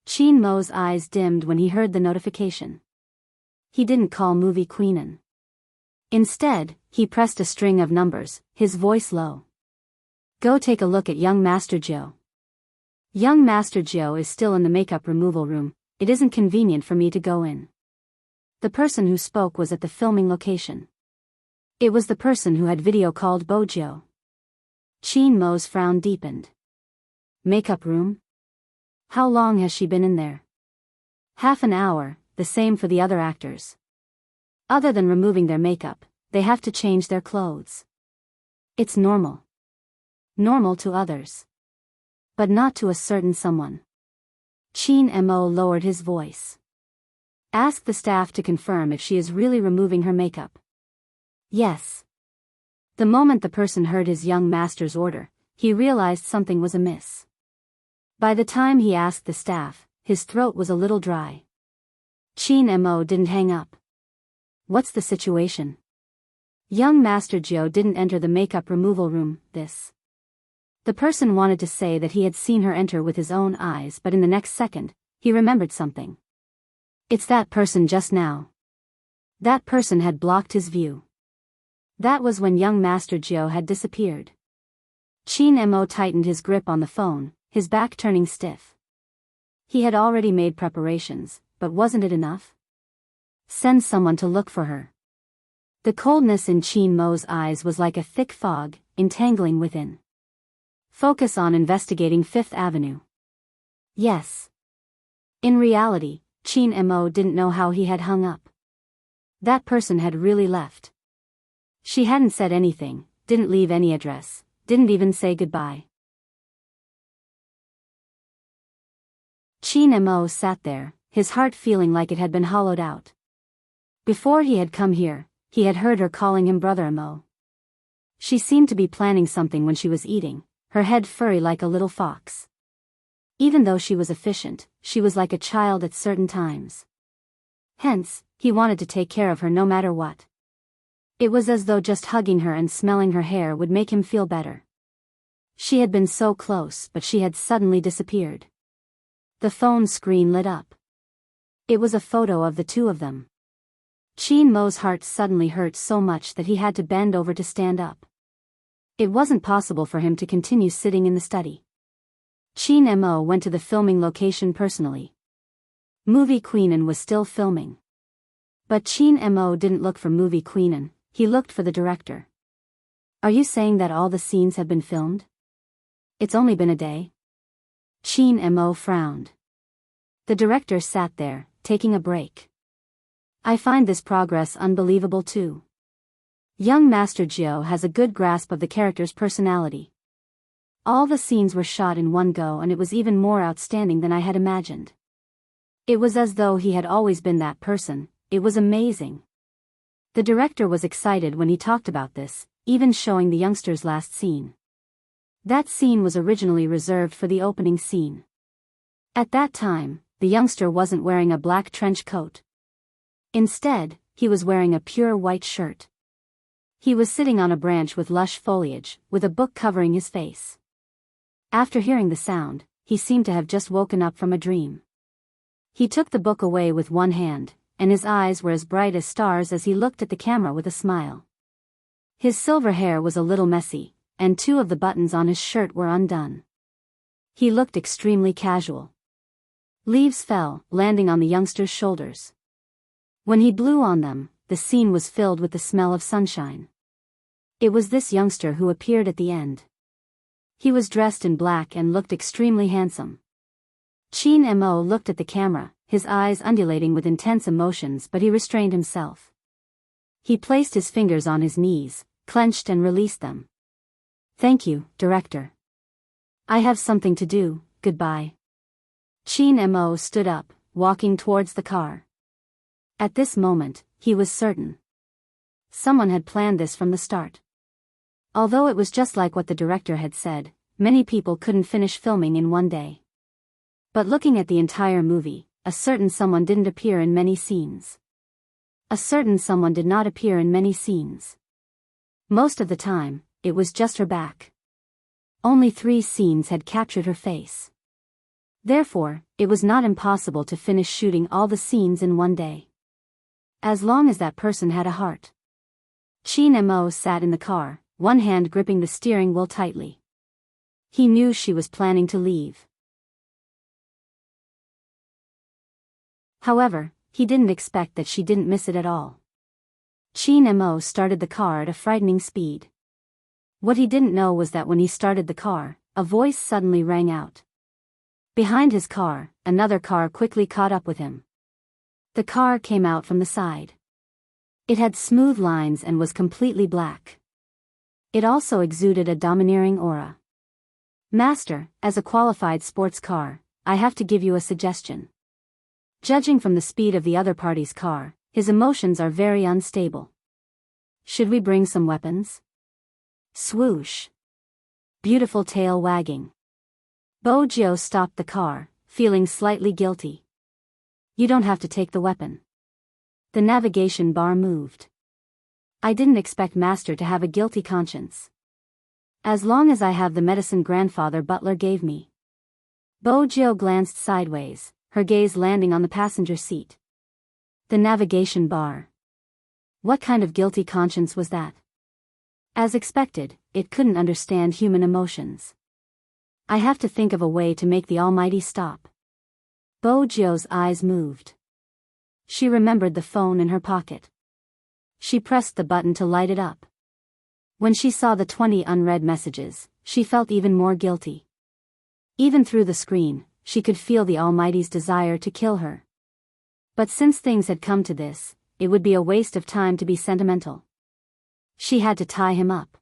Qin Mo's eyes dimmed when he heard the notification. He didn't call movie Queenan. Instead, he pressed a string of numbers, his voice low. Go take a look at young Master Zhou. Young Master Zhou is still in the makeup removal room. It isn't convenient for me to go in. The person who spoke was at the filming location. It was the person who had video called Bojo. Qin Mo's frown deepened. Makeup room? How long has she been in there? Half an hour, the same for the other actors. Other than removing their makeup, they have to change their clothes. It's normal. Normal to others. But not to a certain someone. Qin Mo lowered his voice. Ask the staff to confirm if she is really removing her makeup. Yes. The moment the person heard his young master's order, he realized something was amiss. By the time he asked the staff, his throat was a little dry. Qin Mo didn't hang up. What's the situation? Young Master Zhou didn't enter the makeup removal room, The person wanted to say that he had seen her enter with his own eyes, but in the next second, he remembered something. It's that person just now. That person had blocked his view. That was when young Master Zhou had disappeared. Qin Mo tightened his grip on the phone, his back turning stiff. He had already made preparations, but wasn't it enough? Send someone to look for her. The coldness in Qin Mo's eyes was like a thick fog, entangling within. Focus on investigating Fifth Avenue. Yes. In reality, Qin Mo didn't know how he had hung up. That person had really left. She hadn't said anything, didn't leave any address, didn't even say goodbye. Qin Mo sat there, his heart feeling like it had been hollowed out. Before he had come here, he had heard her calling him Brother Mo. She seemed to be planning something when she was eating, her head furry like a little fox. Even though she was efficient, she was like a child at certain times. Hence, he wanted to take care of her no matter what. It was as though just hugging her and smelling her hair would make him feel better. She had been so close, but she had suddenly disappeared. The phone screen lit up. It was a photo of the two of them. Qin Mo's heart suddenly hurt so much that he had to bend over to stand up. It wasn't possible for him to continue sitting in the study. Qin Mo went to the filming location personally. Movie Queenan was still filming. But Qin Mo didn't look for Movie Queenan, he looked for the director. Are you saying that all the scenes have been filmed? It's only been a day. Qin Mo frowned. The director sat there, taking a break. I find this progress unbelievable too. Young Master Zhou has a good grasp of the character's personality. All the scenes were shot in one go, and it was even more outstanding than I had imagined. It was as though he had always been that person. It was amazing. The director was excited when he talked about this, even showing the youngster's last scene. That scene was originally reserved for the opening scene. At that time, the youngster wasn't wearing a black trench coat. Instead, he was wearing a pure white shirt. He was sitting on a branch with lush foliage, with a book covering his face. After hearing the sound, he seemed to have just woken up from a dream. He took the book away with one hand, and his eyes were as bright as stars as he looked at the camera with a smile. His silver hair was a little messy, and two of the buttons on his shirt were undone. He looked extremely casual. Leaves fell, landing on the youngster's shoulders. When he blew on them, the scene was filled with the smell of sunshine. It was this youngster who appeared at the end. He was dressed in black and looked extremely handsome. Qin Mo looked at the camera, his eyes undulating with intense emotions, but he restrained himself. He placed his fingers on his knees, clenched and released them. Thank you, director. I have something to do, goodbye. Chin Mo stood up, walking towards the car. At this moment, he was certain. Someone had planned this from the start. Although it was just like what the director had said, many people couldn't finish filming in one day. But looking at the entire movie, a certain someone didn't appear in many scenes. A certain someone did not appear in many scenes. Most of the time, it was just her back. Only 3 scenes had captured her face. Therefore, it was not impossible to finish shooting all the scenes in one day. As long as that person had a heart. Chin Mo sat in the car, one hand gripping the steering wheel tightly. He knew she was planning to leave. However, he didn't expect that she didn't miss it at all. Chin Mo started the car at a frightening speed. What he didn't know was that when he started the car, a voice suddenly rang out. Behind his car, another car quickly caught up with him. The car came out from the side. It had smooth lines and was completely black. It also exuded a domineering aura. Master, as a qualified sports car, I have to give you a suggestion. Judging from the speed of the other party's car, his emotions are very unstable. Should we bring some weapons? Swoosh. Beautiful tail wagging. Bojo stopped the car, feeling slightly guilty. You don't have to take the weapon. The navigation bar moved. I didn't expect Master to have a guilty conscience. As long as I have the medicine grandfather Butler gave me. Bojo glanced sideways, her gaze landing on the passenger seat. The navigation bar. What kind of guilty conscience was that? As expected, it couldn't understand human emotions. I have to think of a way to make the Almighty stop. Bojo's eyes moved. She remembered the phone in her pocket. She pressed the button to light it up. When she saw the 20 unread messages, she felt even more guilty. Even through the screen, she could feel the Almighty's desire to kill her. But since things had come to this, it would be a waste of time to be sentimental. She had to tie him up.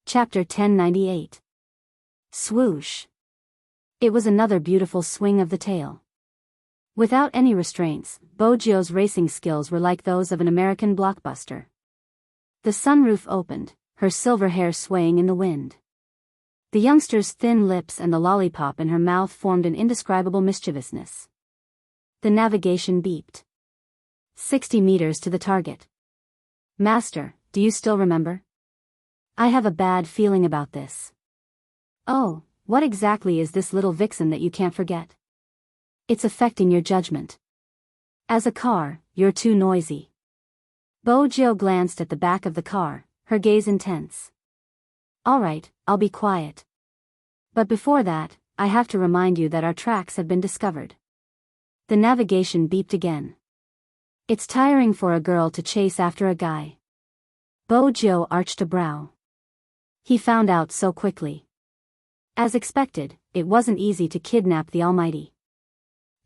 Chapter 1098. Swoosh. It was another beautiful swing of the tail. Without any restraints, Bojo's racing skills were like those of an American blockbuster. The sunroof opened, her silver hair swaying in the wind. The youngster's thin lips and the lollipop in her mouth formed an indescribable mischievousness. The navigation beeped. 60 meters to the target. Master, do you still remember? I have a bad feeling about this. Oh, what exactly is this little vixen that you can't forget? It's affecting your judgment. As a car, you're too noisy. Bojo glanced at the back of the car, her gaze intense. All right, I'll be quiet. But before that, I have to remind you that our tracks have been discovered. The navigation beeped again. It's tiring for a girl to chase after a guy. Bojo arched a brow. He found out so quickly. As expected, it wasn't easy to kidnap the Almighty.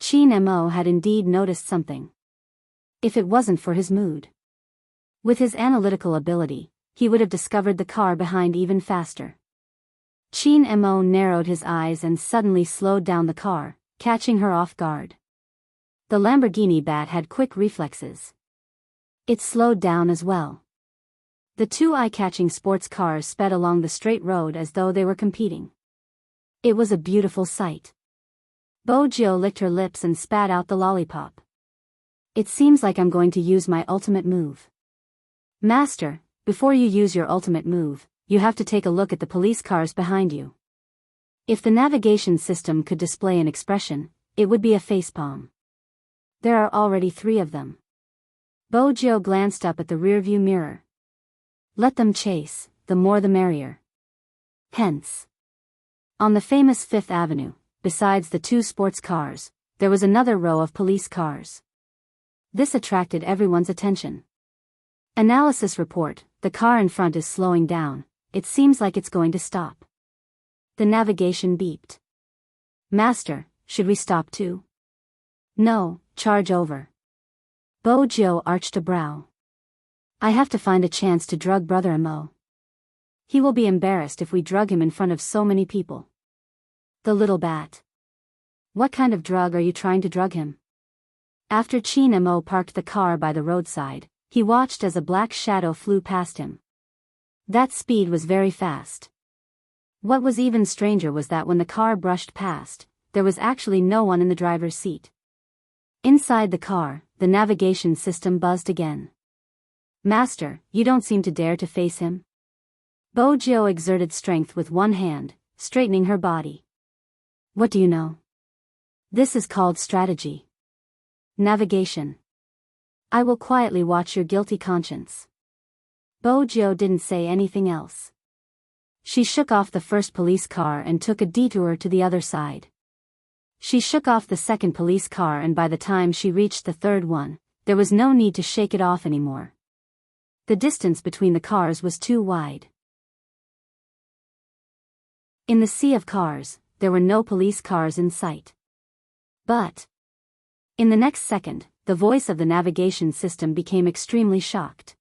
Chin Mo had indeed noticed something. If it wasn't for his mood. With his analytical ability, he would have discovered the car behind even faster. Chin Mo narrowed his eyes and suddenly slowed down the car, catching her off guard. The Lamborghini Bat had quick reflexes. It slowed down as well. The 2 eye-catching sports cars sped along the straight road as though they were competing. It was a beautiful sight. Bojo licked her lips and spat out the lollipop. It seems like I'm going to use my ultimate move. Master, before you use your ultimate move, you have to take a look at the police cars behind you. If the navigation system could display an expression, it would be a facepalm. There are already 3 of them. Bojo glanced up at the rearview mirror. Let them chase, the more the merrier. Hence. On the famous Fifth Avenue, besides the 2 sports cars, there was another row of police cars. This attracted everyone's attention. Analysis report, the car in front is slowing down, it seems like it's going to stop. The navigation beeped. Master, should we stop too? No, charge over. Bojo arched a brow. I have to find a chance to drug Brother Mo. He will be embarrassed if we drug him in front of so many people. The little bat. What kind of drug are you trying to drug him? After Chin Mo parked the car by the roadside, he watched as a black shadow flew past him. That speed was very fast. What was even stranger was that when the car brushed past, there was actually no one in the driver's seat. Inside the car, the navigation system buzzed again. Master, you don't seem to dare to face him? Bojo exerted strength with one hand, straightening her body. What do you know? This is called strategy. Navigation. I will quietly watch your guilty conscience. Bojo didn't say anything else. She shook off the first police car and took a detour to the other side. She shook off the second police car, and by the time she reached the third one, there was no need to shake it off anymore. The distance between the cars was too wide. In the sea of cars, there were no police cars in sight. But in the next second, the voice of the navigation system became extremely shocked.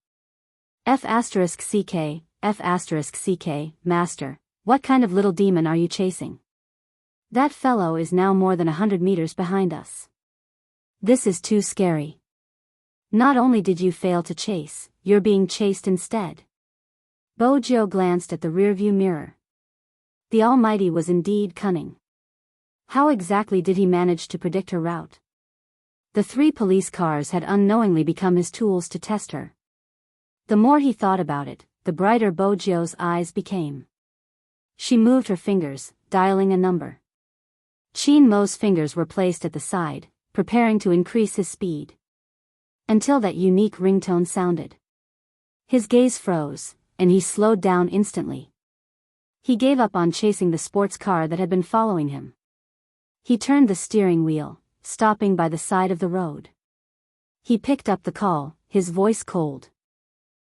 F***CK, F***CK, Master, what kind of little demon are you chasing? That fellow is now more than 100 meters behind us. This is too scary. Not only did you fail to chase, you're being chased instead. Bojo glanced at the rearview mirror. The Almighty was indeed cunning. How exactly did he manage to predict her route? The 3 police cars had unknowingly become his tools to test her. The more he thought about it, the brighter Bojo's eyes became. She moved her fingers, dialing a number. Chin Mo's fingers were placed at the side, preparing to increase his speed. Until that unique ringtone sounded. His gaze froze, and he slowed down instantly. He gave up on chasing the sports car that had been following him. He turned the steering wheel, stopping by the side of the road. He picked up the call, his voice cold.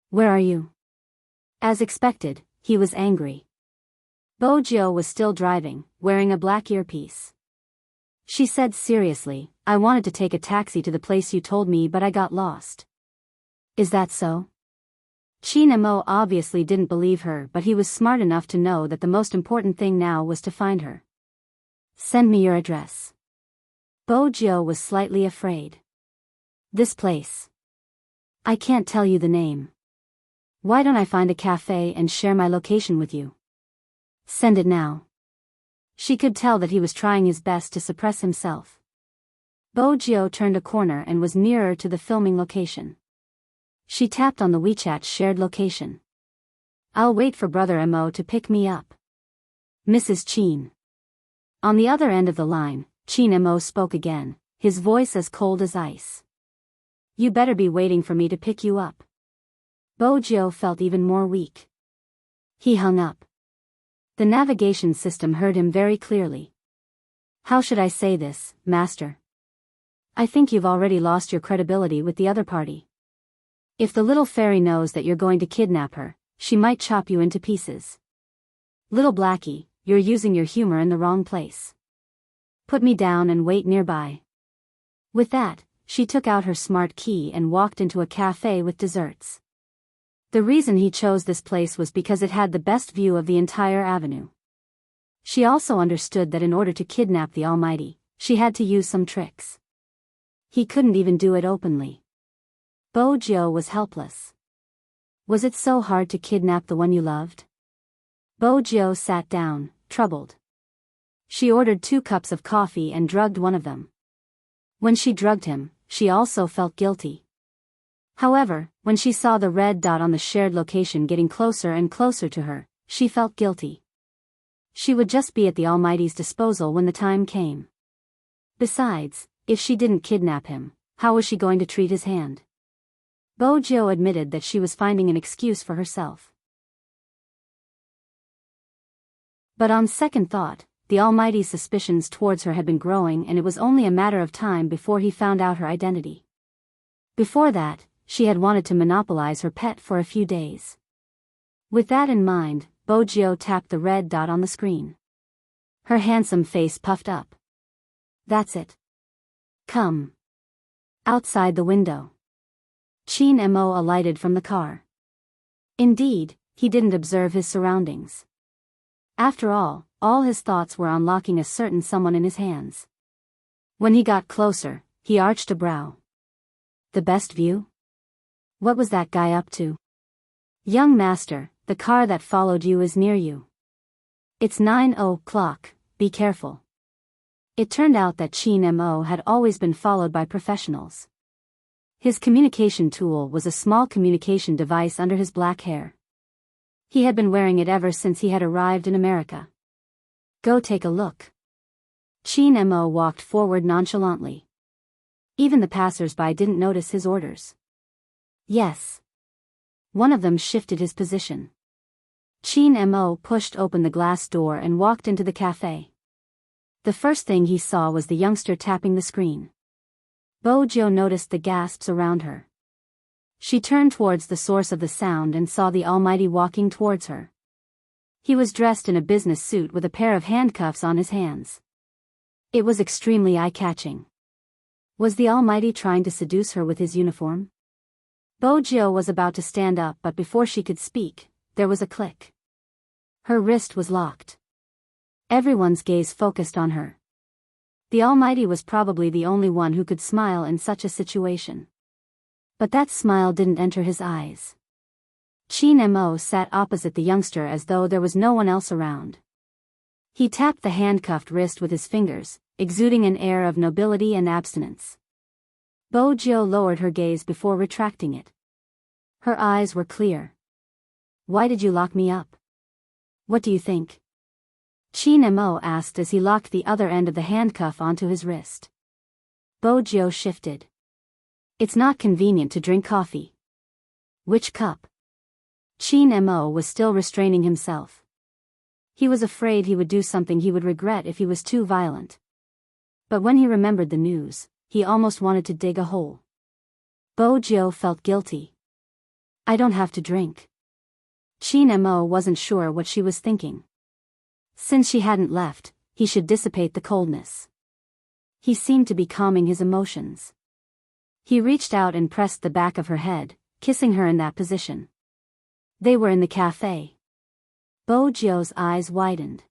Where are you? As expected, he was angry. Bojo was still driving, wearing a black earpiece. She said seriously, I wanted to take a taxi to the place you told me, but I got lost. Is that so? Chin Mo obviously didn't believe her, but he was smart enough to know that the most important thing now was to find her. Send me your address. Bojo was slightly afraid. This place. I can't tell you the name. Why don't I find a cafe and share my location with you? Send it now. She could tell that he was trying his best to suppress himself. Bojo turned a corner and was nearer to the filming location. She tapped on the WeChat shared location. I'll wait for Brother Mo to pick me up. Mrs. Chin. On the other end of the line, Chin Mo spoke again, his voice as cold as ice. You better be waiting for me to pick you up. Bojo felt even more weak. He hung up. The navigation system heard him very clearly. How should I say this, Master? I think you've already lost your credibility with the other party. If the little fairy knows that you're going to kidnap her, she might chop you into pieces. Little Blackie, you're using your humor in the wrong place. Put me down and wait nearby. With that, she took out her smart key and walked into a cafe with desserts. The reason he chose this place was because it had the best view of the entire avenue. She also understood that in order to kidnap the Almighty, she had to use some tricks. He couldn't even do it openly. Bojo was helpless. Was it so hard to kidnap the one you loved? Bojo sat down, troubled. She ordered 2 cups of coffee and drugged one of them. When she drugged him, she also felt guilty. However, when she saw the red dot on the shared location getting closer and closer to her, she felt guilty. She would just be at the Almighty's disposal when the time came. Besides, if she didn't kidnap him, how was she going to treat his hand? Bojo admitted that she was finding an excuse for herself. But on second thought, the Almighty's suspicions towards her had been growing, and it was only a matter of time before he found out her identity. Before that, she had wanted to monopolize her pet for a few days. With that in mind, Bojo tapped the red dot on the screen. Her handsome face puffed up. That's it. Come. Outside the window. Chin Mo alighted from the car. Indeed, he didn't observe his surroundings. After all his thoughts were on locking a certain someone in his hands. When he got closer, he arched a brow. The best view? What was that guy up to? Young master, the car that followed you is near you. It's 9:00, be careful. It turned out that Chin Mo had always been followed by professionals. His communication tool was a small communication device under his black hair. He had been wearing it ever since he had arrived in America. Go take a look. Chin Mo walked forward nonchalantly. Even the passers-by didn't notice his orders. Yes. One of them shifted his position. Chin Mo pushed open the glass door and walked into the cafe. The first thing he saw was the youngster tapping the screen. Bojo noticed the gasps around her. She turned towards the source of the sound and saw the Almighty walking towards her. He was dressed in a business suit with a pair of handcuffs on his hands. It was extremely eye-catching. Was the Almighty trying to seduce her with his uniform? Bojo was about to stand up, but before she could speak, there was a click. Her wrist was locked. Everyone's gaze focused on her. The Almighty was probably the only one who could smile in such a situation. But that smile didn't enter his eyes. Chin Mo sat opposite the youngster as though there was no one else around. He tapped the handcuffed wrist with his fingers, exuding an air of nobility and abstinence. Bojo lowered her gaze before retracting it. Her eyes were clear. Why did you lock me up? What do you think? Chin Mo asked as he locked the other end of the handcuff onto his wrist. Bojo shifted. It's not convenient to drink coffee. Which cup? Chin Mo was still restraining himself. He was afraid he would do something he would regret if he was too violent. But when he remembered the news, he almost wanted to dig a hole. Bojo felt guilty. I don't have to drink. Chin Mo wasn't sure what she was thinking. Since she hadn't left, he should dissipate the coldness. He seemed to be calming his emotions. He reached out and pressed the back of her head, kissing her in that position. They were in the cafe. Bojo's eyes widened.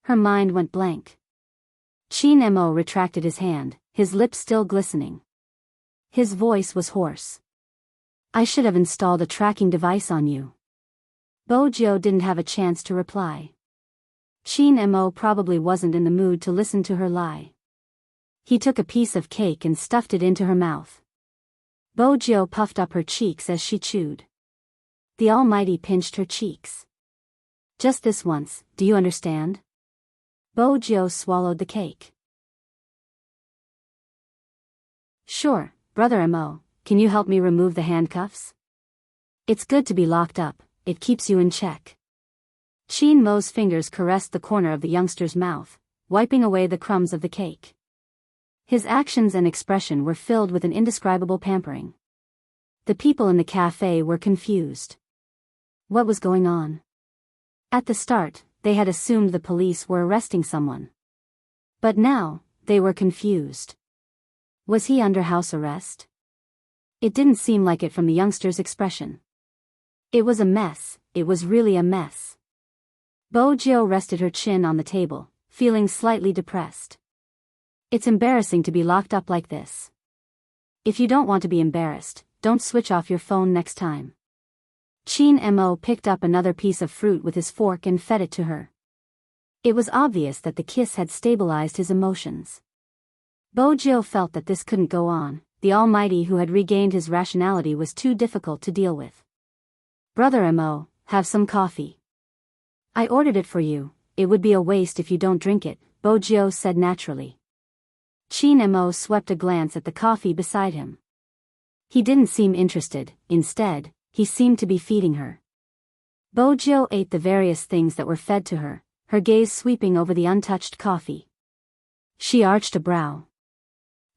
Her mind went blank. Chin Mo retracted his hand, his lips still glistening. His voice was hoarse. I should have installed a tracking device on you. Bojo didn't have a chance to reply. Chin Mo probably wasn't in the mood to listen to her lie. He took a piece of cake and stuffed it into her mouth. Bojo puffed up her cheeks as she chewed. The Almighty pinched her cheeks. Just this once, do you understand? Bojo swallowed the cake. Sure, Brother Mo, can you help me remove the handcuffs? It's good to be locked up, it keeps you in check. Chin Mo's fingers caressed the corner of the youngster's mouth, wiping away the crumbs of the cake. His actions and expression were filled with an indescribable pampering. The people in the cafe were confused. What was going on? At the start, they had assumed the police were arresting someone. But now, they were confused. Was he under house arrest? It didn't seem like it from the youngster's expression. It was a mess, it was really a mess. Bojo rested her chin on the table, feeling slightly depressed. It's embarrassing to be locked up like this. If you don't want to be embarrassed, don't switch off your phone next time. Chin Mo picked up another piece of fruit with his fork and fed it to her. It was obvious that the kiss had stabilized his emotions. Bojo felt that this couldn't go on. The Almighty who had regained his rationality was too difficult to deal with. Brother Mo, have some coffee. I ordered it for you, it would be a waste if you don't drink it, Bojo said naturally. Chin Mo swept a glance at the coffee beside him. He didn't seem interested, instead, he seemed to be feeding her. Bojo ate the various things that were fed to her, her gaze sweeping over the untouched coffee. She arched a brow.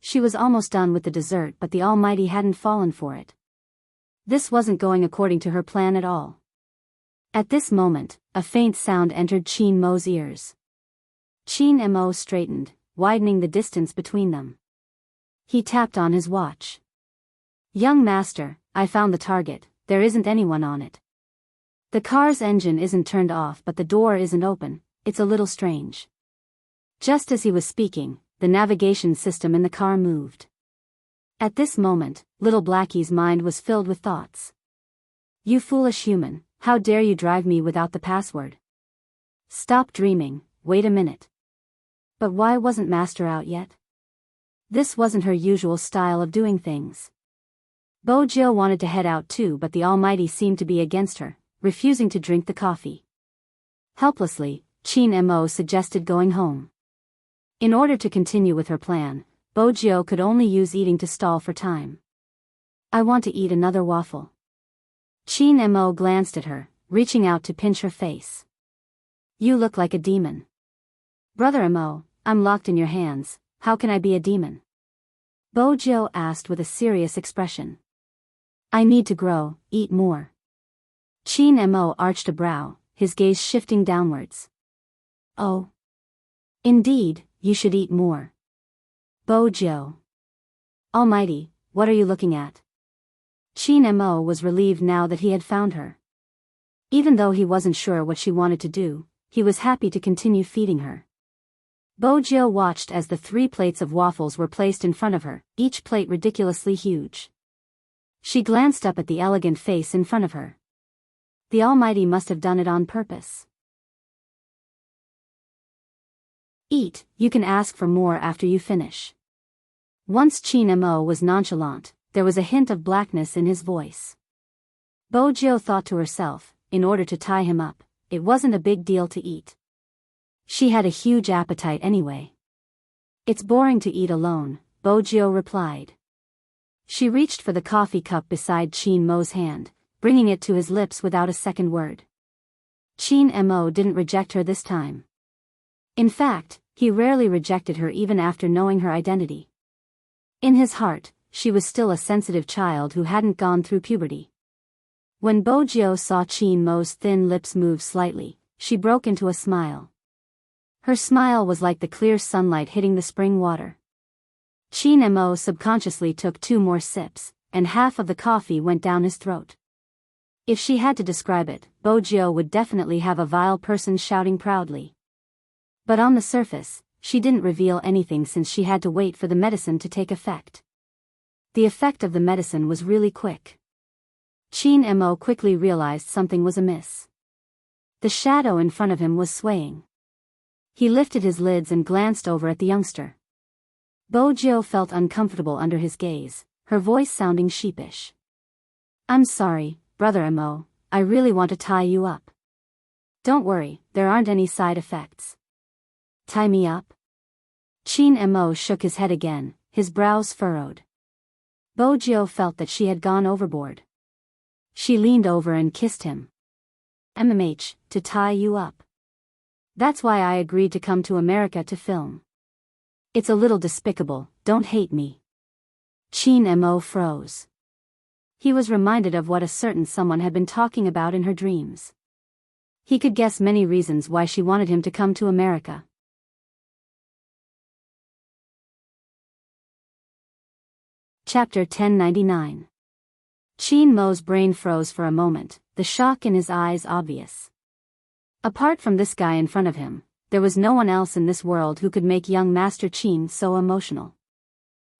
She was almost done with the dessert, but the Almighty hadn't fallen for it. This wasn't going according to her plan at all. At this moment, a faint sound entered Chin Mo's ears. Chin Mo straightened, widening the distance between them. He tapped on his watch. Young master, I found the target, there isn't anyone on it. The car's engine isn't turned off but the door isn't open, it's a little strange. Just as he was speaking, the navigation system in the car moved. At this moment, little Blackie's mind was filled with thoughts. You foolish human, how dare you drive me without the password? Stop dreaming, wait a minute. But why wasn't Master out yet? This wasn't her usual style of doing things. Jill wanted to head out too but the Almighty seemed to be against her, refusing to drink the coffee. Helplessly, Chin Mo suggested going home. In order to continue with her plan, Jill could only use eating to stall for time. I want to eat another waffle. Chin Mo glanced at her, reaching out to pinch her face. You look like a demon. Brother Mo, I'm locked in your hands, how can I be a demon? Jill asked with a serious expression. I need to grow, eat more. Chin Mo arched a brow, his gaze shifting downwards. Oh. Indeed, you should eat more. Jill. Almighty, what are you looking at? Chin Mo was relieved now that he had found her. Even though he wasn't sure what she wanted to do, he was happy to continue feeding her. Jill watched as the 3 plates of waffles were placed in front of her, each plate ridiculously huge. She glanced up at the elegant face in front of her. The Almighty must have done it on purpose. Eat, you can ask for more after you finish. Once Chin Mo was nonchalant, there was a hint of blackness in his voice. Jill thought to herself, in order to tie him up, it wasn't a big deal to eat. She had a huge appetite anyway. It's boring to eat alone, Jill replied. She reached for the coffee cup beside Chin Mo's hand, bringing it to his lips without a second word. Chin Mo didn't reject her this time. In fact, he rarely rejected her even after knowing her identity. In his heart, she was still a sensitive child who hadn't gone through puberty. When Jill saw Chin Mo's thin lips move slightly, she broke into a smile. Her smile was like the clear sunlight hitting the spring water. Chin Mo subconsciously took 2 more sips, and half of the coffee went down his throat. If she had to describe it, Jill would definitely have a vile person shouting proudly. But on the surface, she didn't reveal anything since she had to wait for the medicine to take effect. The effect of the medicine was really quick. Chin Mo quickly realized something was amiss. The shadow in front of him was swaying. He lifted his lids and glanced over at the youngster. Jill felt uncomfortable under his gaze, her voice sounding sheepish. I'm sorry, Brother Mo, I really want to tie you up. Don't worry, there aren't any side effects. Tie me up? Chin Mo shook his head again, his brows furrowed. Jill felt that she had gone overboard. She leaned over and kissed him. To tie you up. That's why I agreed to come to America to film. It's a little despicable, don't hate me. Chin Mo froze. He was reminded of what a certain someone had been talking about in her dreams. He could guess many reasons why she wanted him to come to America. Chapter 1099. Chin Mo's brain froze for a moment, the shock in his eyes obvious. Apart from this guy in front of him, there was no one else in this world who could make young Master Chin so emotional.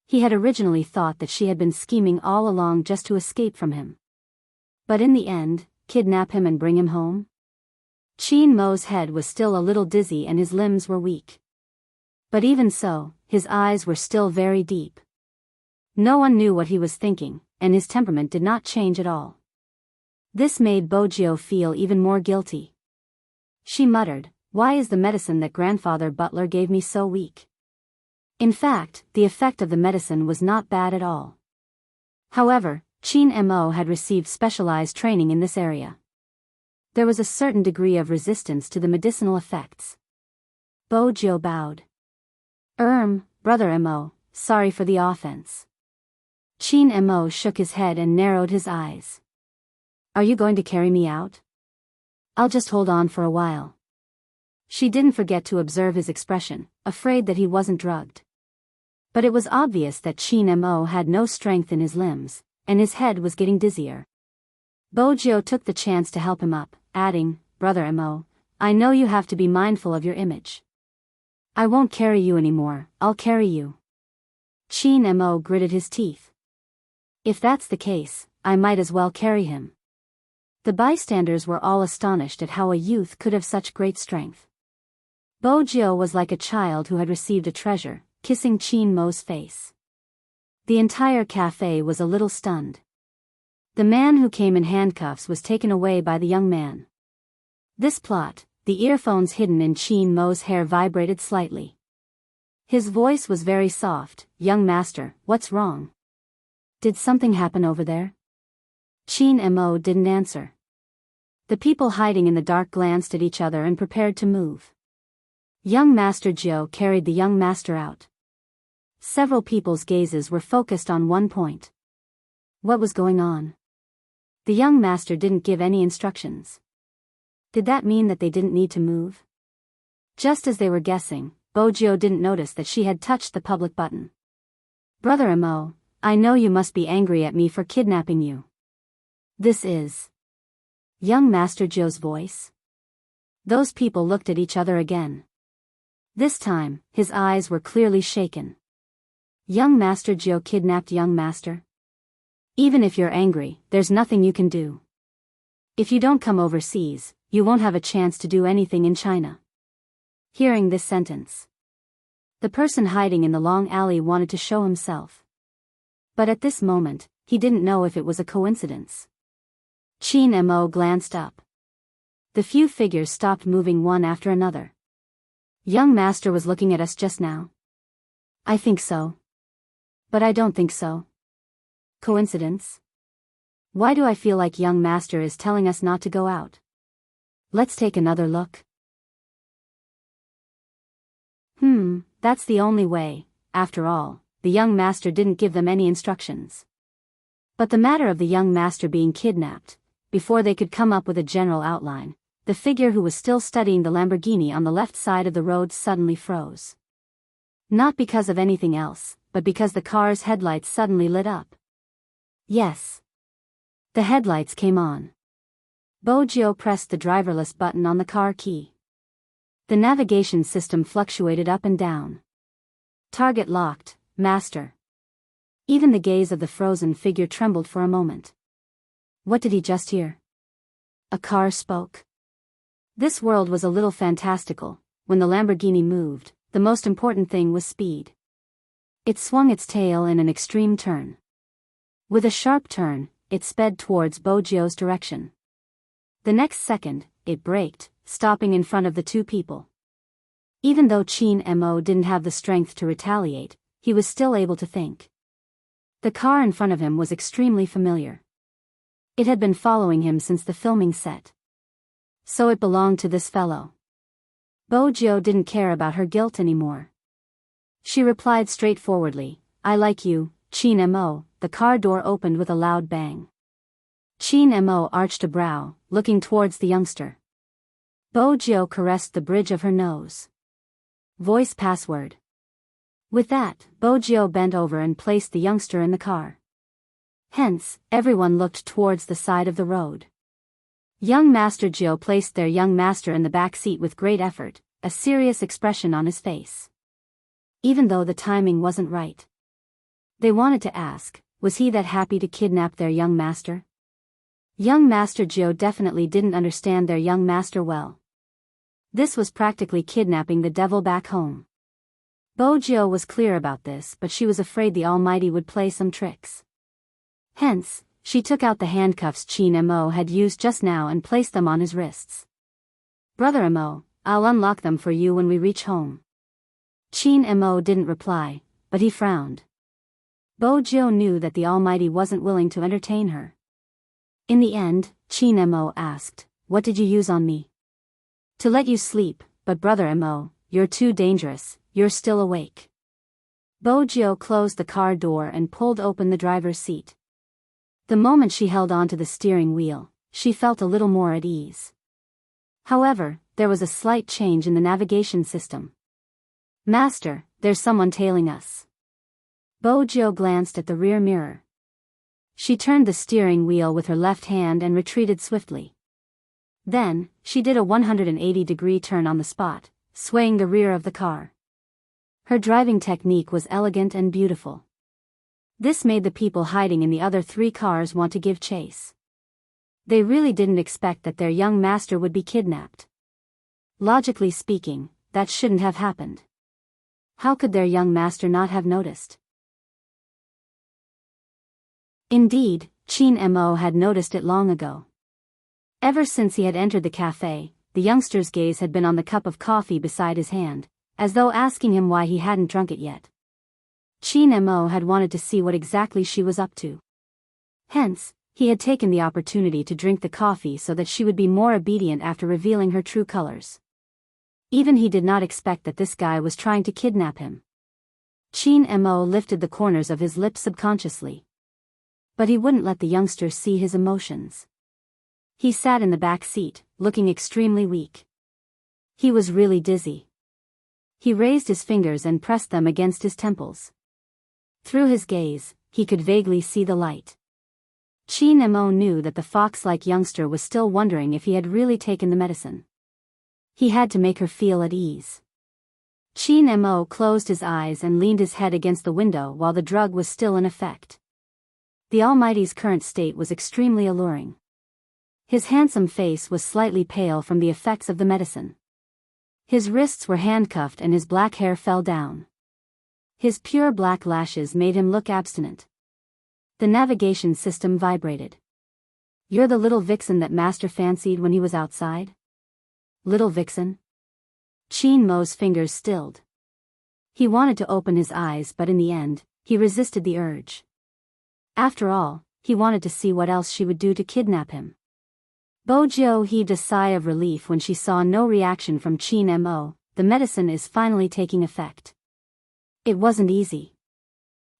He had originally thought that she had been scheming all along just to escape from him. But in the end, kidnap him and bring him home? Chin Mo's head was still a little dizzy and his limbs were weak. But even so, his eyes were still very deep. No one knew what he was thinking, and his temperament did not change at all. This made Jill feel even more guilty. She muttered, "Why is the medicine that Grandfather Butler gave me so weak?" In fact, the effect of the medicine was not bad at all. However, Chin Mo had received specialized training in this area. There was a certain degree of resistance to the medicinal effects. Jill bowed. Brother Mo, sorry for the offense. Chin Mo shook his head and narrowed his eyes. Are you going to carry me out? I'll just hold on for a while. She didn't forget to observe his expression, afraid that he wasn't drugged. But it was obvious that Chin Mo had no strength in his limbs, and his head was getting dizzier. Jill took the chance to help him up, adding, "Brother Mo, I know you have to be mindful of your image. I won't carry you anymore, I'll carry you." Chin Mo gritted his teeth. "If that's the case, I might as well carry him." The bystanders were all astonished at how a youth could have such great strength. Bojio was like a child who had received a treasure, kissing Chin Mo's face. The entire cafe was a little stunned. The man who came in handcuffs was taken away by the young man. This plot, the earphones hidden in Chin Mo's hair vibrated slightly. His voice was very soft. "Young master, what's wrong? Did something happen over there?" Chin Mo didn't answer. The people hiding in the dark glanced at each other and prepared to move. Young Master Jio carried the young master out. Several people's gazes were focused on one point. What was going on? The young master didn't give any instructions. Did that mean that they didn't need to move? Just as they were guessing, Bojio didn't notice that she had touched the public button. "Brother Mo, I know you must be angry at me for kidnapping you. This is..." Young Master Joe's voice. Those people looked at each other again. This time, his eyes were clearly shaken. "Young Master Joe kidnapped young master? Even if you're angry, there's nothing you can do. If you don't come overseas, you won't have a chance to do anything in China." Hearing this sentence, the person hiding in the long alley wanted to show himself. But at this moment, he didn't know if it was a coincidence. Chin Mo glanced up. The few figures stopped moving one after another. "Young master was looking at us just now." "I think so. But I don't think so." "Coincidence? Why do I feel like young master is telling us not to go out? Let's take another look." That's the only way. After all, the young master didn't give them any instructions. But the matter of the young master being kidnapped, before they could come up with a general outline, the figure who was still studying the Lamborghini on the left side of the road suddenly froze. Not because of anything else, but because the car's headlights suddenly lit up. Yes. The headlights came on. Bojio pressed the driverless button on the car key. The navigation system fluctuated up and down. "Target locked, master." Even the gaze of the frozen figure trembled for a moment. What did he just hear? A car spoke. This world was a little fantastical. When the Lamborghini moved, the most important thing was speed. It swung its tail in an extreme turn. With a sharp turn, it sped towards Bojio's direction. The next second, it braked, stopping in front of the two people. Even though Chin Mo didn't have the strength to retaliate, he was still able to think. The car in front of him was extremely familiar. It had been following him since the filming set. So it belonged to this fellow. Bojio didn't care about her guilt anymore. She replied straightforwardly, "I like you, Chin Mo." The car door opened with a loud bang. Chin Mo arched a brow, looking towards the youngster. Bojio caressed the bridge of her nose. Voice password. With that, Bojio bent over and placed the youngster in the car. Hence, everyone looked towards the side of the road. Young Master Jio placed their young master in the back seat with great effort, a serious expression on his face. Even though the timing wasn't right. They wanted to ask, was he that happy to kidnap their young master? Young Master Jio definitely didn't understand their young master well. This was practically kidnapping the devil back home. Bojio was clear about this, but she was afraid the Almighty would play some tricks. Hence, she took out the handcuffs Chin Mo had used just now and placed them on his wrists. "Brother Mo, I'll unlock them for you when we reach home." Chin Mo didn't reply, but he frowned. Bojio knew that the Almighty wasn't willing to entertain her. In the end, Chin Mo asked, "What did you use on me?" "To let you sleep, but Brother Mo, you're too dangerous, you're still awake." Bojio closed the car door and pulled open the driver's seat. The moment she held onto the steering wheel, she felt a little more at ease. However, there was a slight change in the navigation system. "Master, there's someone tailing us." Bojio glanced at the rear mirror. She turned the steering wheel with her left hand and retreated swiftly. Then, she did a 180-degree turn on the spot, swaying the rear of the car. Her driving technique was elegant and beautiful. This made the people hiding in the other 3 cars want to give chase. They really didn't expect that their young master would be kidnapped. Logically speaking, that shouldn't have happened. How could their young master not have noticed? Indeed, Chin Mo had noticed it long ago. Ever since he had entered the cafe, the youngster's gaze had been on the cup of coffee beside his hand, as though asking him why he hadn't drunk it yet. Chin Mo had wanted to see what exactly she was up to. Hence, he had taken the opportunity to drink the coffee so that she would be more obedient after revealing her true colors. Even he did not expect that this guy was trying to kidnap him. Chin Mo lifted the corners of his lips subconsciously. But he wouldn't let the youngster see his emotions. He sat in the back seat, looking extremely weak. He was really dizzy. He raised his fingers and pressed them against his temples. Through his gaze, he could vaguely see the light. Chin Mo knew that the fox-like youngster was still wondering if he had really taken the medicine. He had to make her feel at ease. Chin Mo closed his eyes and leaned his head against the window while the drug was still in effect. The Almighty's current state was extremely alluring. His handsome face was slightly pale from the effects of the medicine. His wrists were handcuffed and his black hair fell down. His pure black lashes made him look abstinent. The navigation system vibrated. "You're the little vixen that Master fancied when he was outside?" Little vixen? Chin Mo's fingers stilled. He wanted to open his eyes, but in the end, he resisted the urge. After all, he wanted to see what else she would do to kidnap him. Bojo heaved a sigh of relief when she saw no reaction from Chin Mo. The medicine is finally taking effect. It wasn't easy.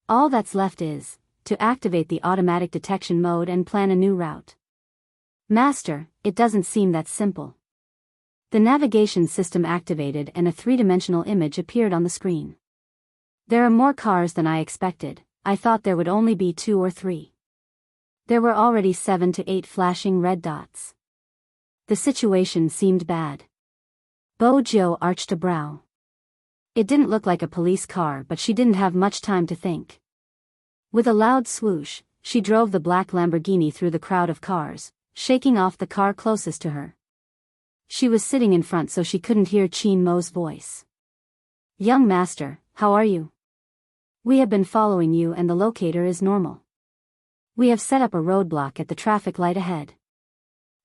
All that's left is to activate the automatic detection mode and plan a new route. Master, it doesn't seem that simple. The navigation system activated and a 3-dimensional image appeared on the screen. There are more cars than I expected. I thought there would only be 2 or 3. There were already 7 to 8 flashing red dots. The situation seemed bad. Bojo arched a brow. It didn't look like a police car, but she didn't have much time to think. With a loud swoosh, she drove the black Lamborghini through the crowd of cars, shaking off the car closest to her. She was sitting in front so she couldn't hear Chin Mo's voice. "Young master, how are you? We have been following you and the locator is normal. We have set up a roadblock at the traffic light ahead.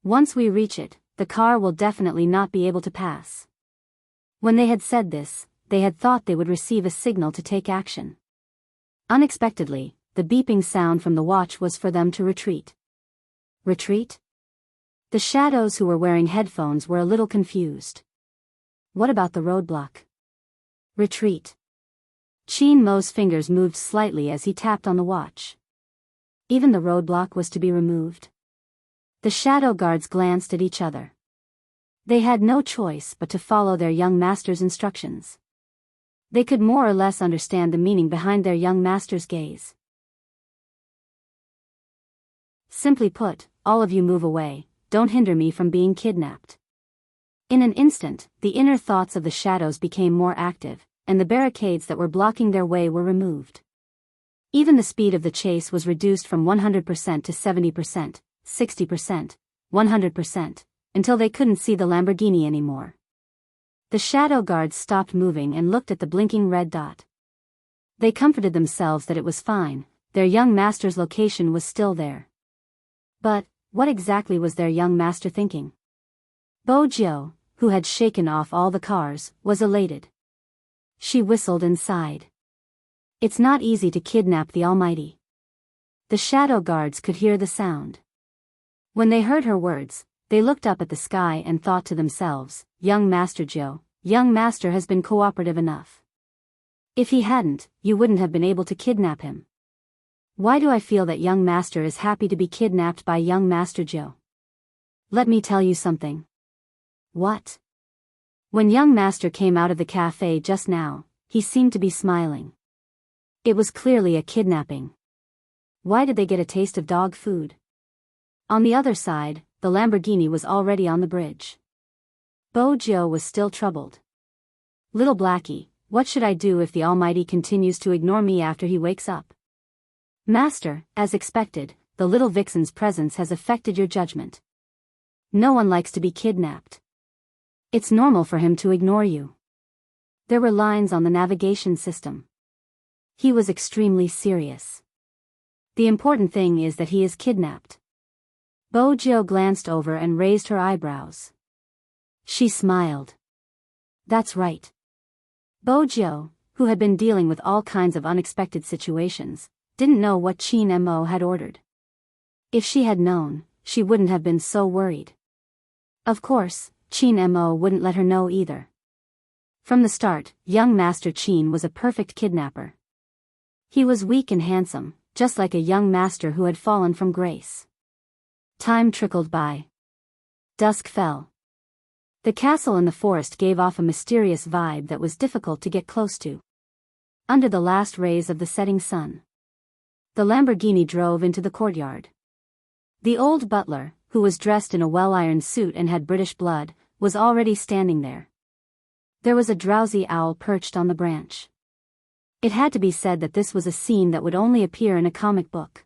Once we reach it, the car will definitely not be able to pass." When they had said this, they had thought they would receive a signal to take action. Unexpectedly, the beeping sound from the watch was for them to retreat. Retreat? The shadows who were wearing headphones were a little confused. What about the roadblock? Retreat. Chin Mo's fingers moved slightly as he tapped on the watch. Even the roadblock was to be removed. The shadow guards glanced at each other. They had no choice but to follow their young master's instructions. They could more or less understand the meaning behind their young master's gaze. Simply put, all of you move away, don't hinder me from being kidnapped. In an instant, the inner thoughts of the shadows became more active, and the barricades that were blocking their way were removed. Even the speed of the chase was reduced from 100% to 70%, 60%, 100%, until they couldn't see the Lamborghini anymore. The shadow guards stopped moving and looked at the blinking red dot. They comforted themselves that it was fine, their young master's location was still there. But, what exactly was their young master thinking? Bojo, who had shaken off all the cars, was elated. She whistled and sighed. It's not easy to kidnap the Almighty. The shadow guards could hear the sound. When they heard her words, they looked up at the sky and thought to themselves, young master has been cooperative enough. If he hadn't, you wouldn't have been able to kidnap him. Why do I feel that young master is happy to be kidnapped by young master Joe? Let me tell you something. What? When young master came out of the cafe just now, he seemed to be smiling. It was clearly a kidnapping. Why did they get a taste of dog food? On the other side, the Lamborghini was already on the bridge. Bojo was still troubled. Little Blackie, what should I do if the Almighty continues to ignore me after he wakes up? Master, as expected, the little vixen's presence has affected your judgment. No one likes to be kidnapped. It's normal for him to ignore you. There were lines on the navigation system. He was extremely serious. The important thing is that he is kidnapped. Bojo glanced over and raised her eyebrows. She smiled. That's right. Bojo, who had been dealing with all kinds of unexpected situations, didn't know what Chin Mo had ordered. If she had known, she wouldn't have been so worried. Of course, Chin Mo wouldn't let her know either. From the start, young Master Chin was a perfect kidnapper. He was weak and handsome, just like a young master who had fallen from grace. Time trickled by. Dusk fell. The castle in the forest gave off a mysterious vibe that was difficult to get close to. Under the last rays of the setting sun, the Lamborghini drove into the courtyard. The old butler, who was dressed in a well-ironed suit and had British blood, was already standing there. There was a drowsy owl perched on the branch. It had to be said that this was a scene that would only appear in a comic book.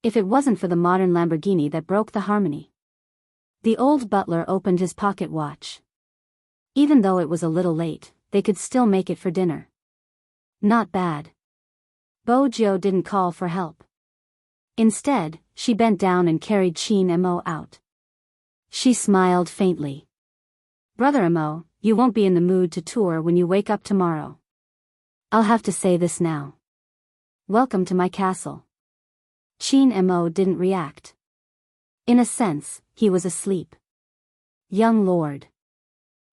If it wasn't for the modern Lamborghini that broke the harmony. The old butler opened his pocket watch. Even though it was a little late, they could still make it for dinner. Not bad. Bojo didn't call for help. Instead, she bent down and carried Chin Mo out. She smiled faintly. Brother Mo, you won't be in the mood to tour when you wake up tomorrow. I'll have to say this now. Welcome to my castle. Chin Mo didn't react. In a sense, he was asleep. Young lord.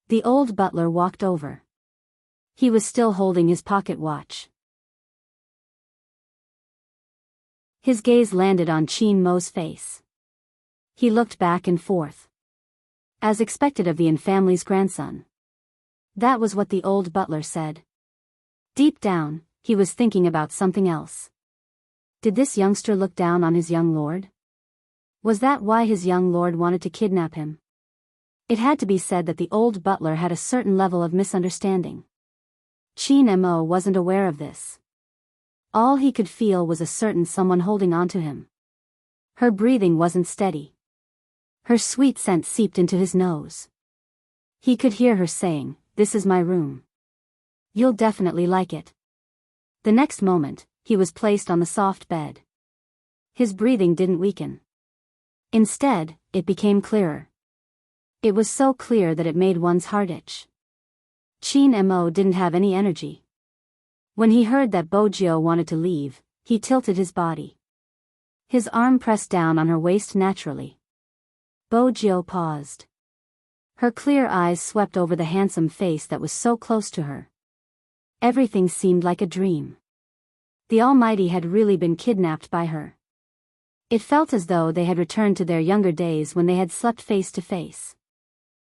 The old butler walked over. He was still holding his pocket watch. His gaze landed on Chin Mo's face. He looked back and forth. As expected of the In family's grandson. That was what the old butler said. Deep down, he was thinking about something else. Did this youngster look down on his young lord? Was that why his young lord wanted to kidnap him? It had to be said that the old butler had a certain level of misunderstanding. Chin Mo wasn't aware of this. All he could feel was a certain someone holding on to him. Her breathing wasn't steady. Her sweet scent seeped into his nose. He could hear her saying, "This is my room. You'll definitely like it." The next moment, he was placed on the soft bed. His breathing didn't weaken. Instead, it became clearer. It was so clear that it made one's heart itch. Chin Mo didn't have any energy. When he heard that Bojo wanted to leave, he tilted his body. His arm pressed down on her waist naturally. Bojo paused. Her clear eyes swept over the handsome face that was so close to her. Everything seemed like a dream. The Almighty had really been kidnapped by her. It felt as though they had returned to their younger days when they had slept face to face.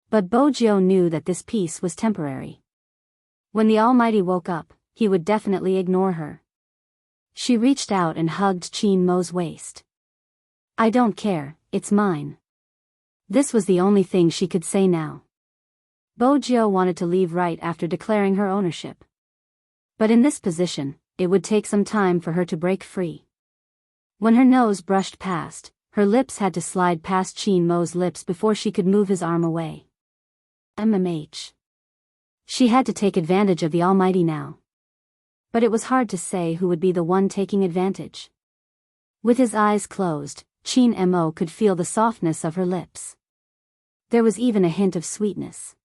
But Bojo knew that this peace was temporary. When the Almighty woke up, he would definitely ignore her. She reached out and hugged Chin Mo's waist. "I don't care, it's mine." This was the only thing she could say now. Bojo wanted to leave right after declaring her ownership. But in this position, it would take some time for her to break free. When her nose brushed past, her lips had to slide past Chin Mo's lips before she could move his arm away. MMH. She had to take advantage of the Almighty now. But it was hard to say who would be the one taking advantage. With his eyes closed, Chin Mo could feel the softness of her lips. There was even a hint of sweetness.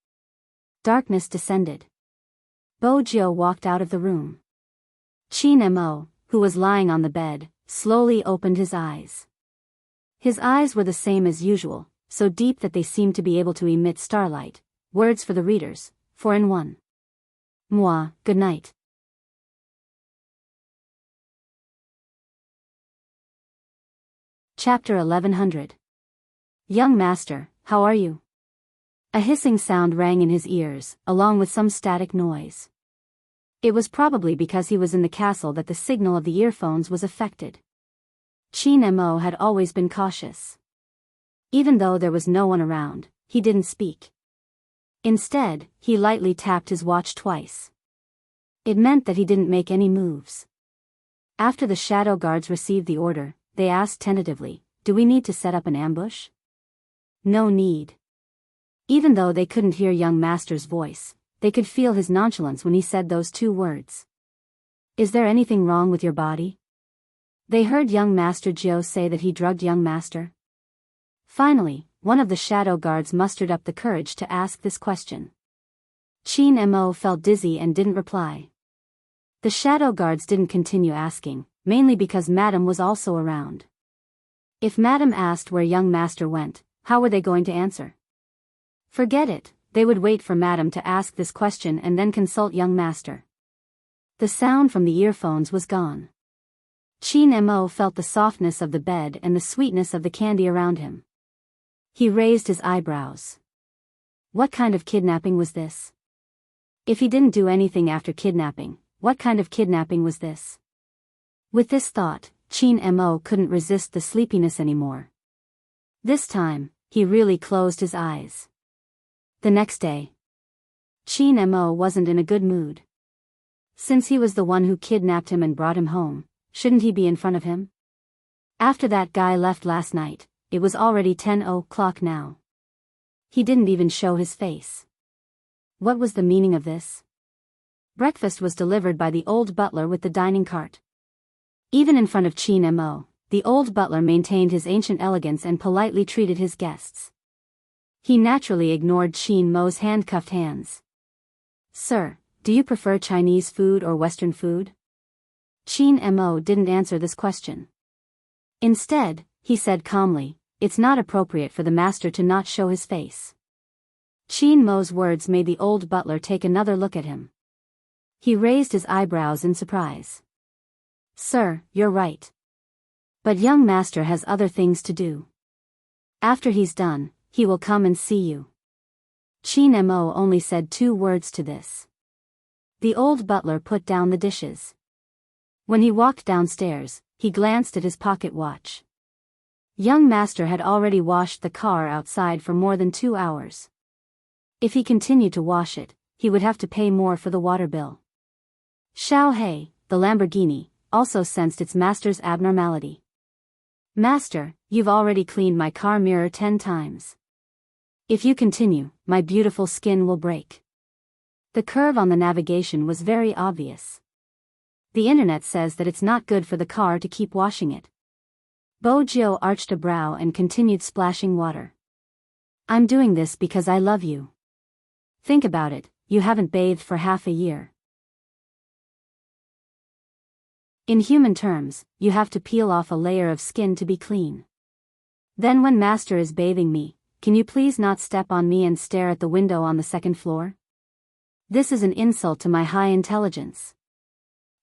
Darkness descended. Bojo walked out of the room. Chin Mo, who was lying on the bed, slowly opened his eyes. His eyes were the same as usual, so deep that they seemed to be able to emit starlight. Words for the readers, 4-in-1. Moi, good night. Chapter 1100. Young master, how are you? A hissing sound rang in his ears, along with some static noise. It was probably because he was in the castle that the signal of the earphones was affected. Chin Mo had always been cautious. Even though there was no one around, he didn't speak. Instead, he lightly tapped his watch twice. It meant that he didn't make any moves. After the shadow guards received the order, they asked tentatively, "Do we need to set up an ambush?" No need. Even though they couldn't hear young master's voice, they could feel his nonchalance when he said those two words. "Is there anything wrong with your body?" They heard young master Jiao say that he drugged young master. Finally, one of the shadow guards mustered up the courage to ask this question. Qin Mo felt dizzy and didn't reply. The shadow guards didn't continue asking, mainly because Madam was also around. If Madam asked where young master went, how were they going to answer? Forget it, they would wait for Madam to ask this question and then consult young master. The sound from the earphones was gone. Qin Mo felt the softness of the bed and the sweetness of the candy around him. He raised his eyebrows. What kind of kidnapping was this? If he didn't do anything after kidnapping, what kind of kidnapping was this? With this thought, Qin Mo couldn't resist the sleepiness anymore. This time, he really closed his eyes. The next day, Qin Mo wasn't in a good mood. Since he was the one who kidnapped him and brought him home, shouldn't he be in front of him? After that guy left last night, it was already 10 o'clock now. He didn't even show his face. What was the meaning of this? Breakfast was delivered by the old butler with the dining cart. Even in front of Qin Mo, the old butler maintained his ancient elegance and politely treated his guests. He naturally ignored Qin Mo's handcuffed hands. "Sir, do you prefer Chinese food or Western food?" Qin Mo didn't answer this question. Instead, he said calmly, "It's not appropriate for the master to not show his face." Qin Mo's words made the old butler take another look at him. He raised his eyebrows in surprise. "Sir, you're right. But young master has other things to do. After he's done, he will come and see you." Qin Mo only said 2 words to this. The old butler put down the dishes. When he walked downstairs, he glanced at his pocket watch. Young master had already washed the car outside for more than 2 hours. If he continued to wash it, he would have to pay more for the water bill. Xiao He, the Lamborghini, also sensed its master's abnormality. "Master, you've already cleaned my car mirror 10 times. If you continue, my beautiful skin will break." The curve on the navigation was very obvious. The internet says that it's not good for the car to keep washing it. Bo Jiao arched a brow and continued splashing water. "I'm doing this because I love you. Think about it, you haven't bathed for half a year. In human terms, you have to peel off a layer of skin to be clean. Then when master is bathing me, can you please not step on me and stare at the window on the 2nd floor? This is an insult to my high intelligence.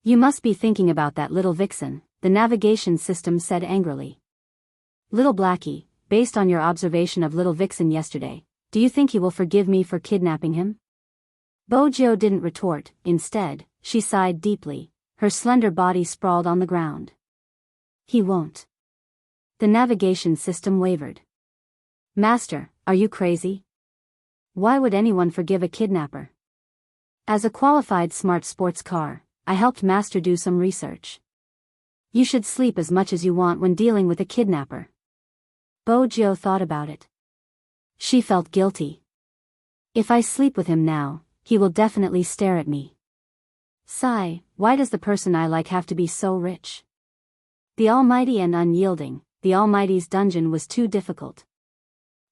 You must be thinking about that little vixen," the navigation system said angrily. "Little Blackie, based on your observation of little vixen yesterday, do you think he will forgive me for kidnapping him?" Bo Jiao didn't retort, instead, she sighed deeply, her slender body sprawled on the ground. "He won't." The navigation system wavered. "Master, are you crazy? Why would anyone forgive a kidnapper? As a qualified smart sports car, I helped master do some research. You should sleep as much as you want when dealing with a kidnapper." Bo Jiao thought about it. She felt guilty. If I sleep with him now, he will definitely stare at me. Sigh, why does the person I like have to be so rich? The almighty and unyielding, the Almighty's dungeon was too difficult.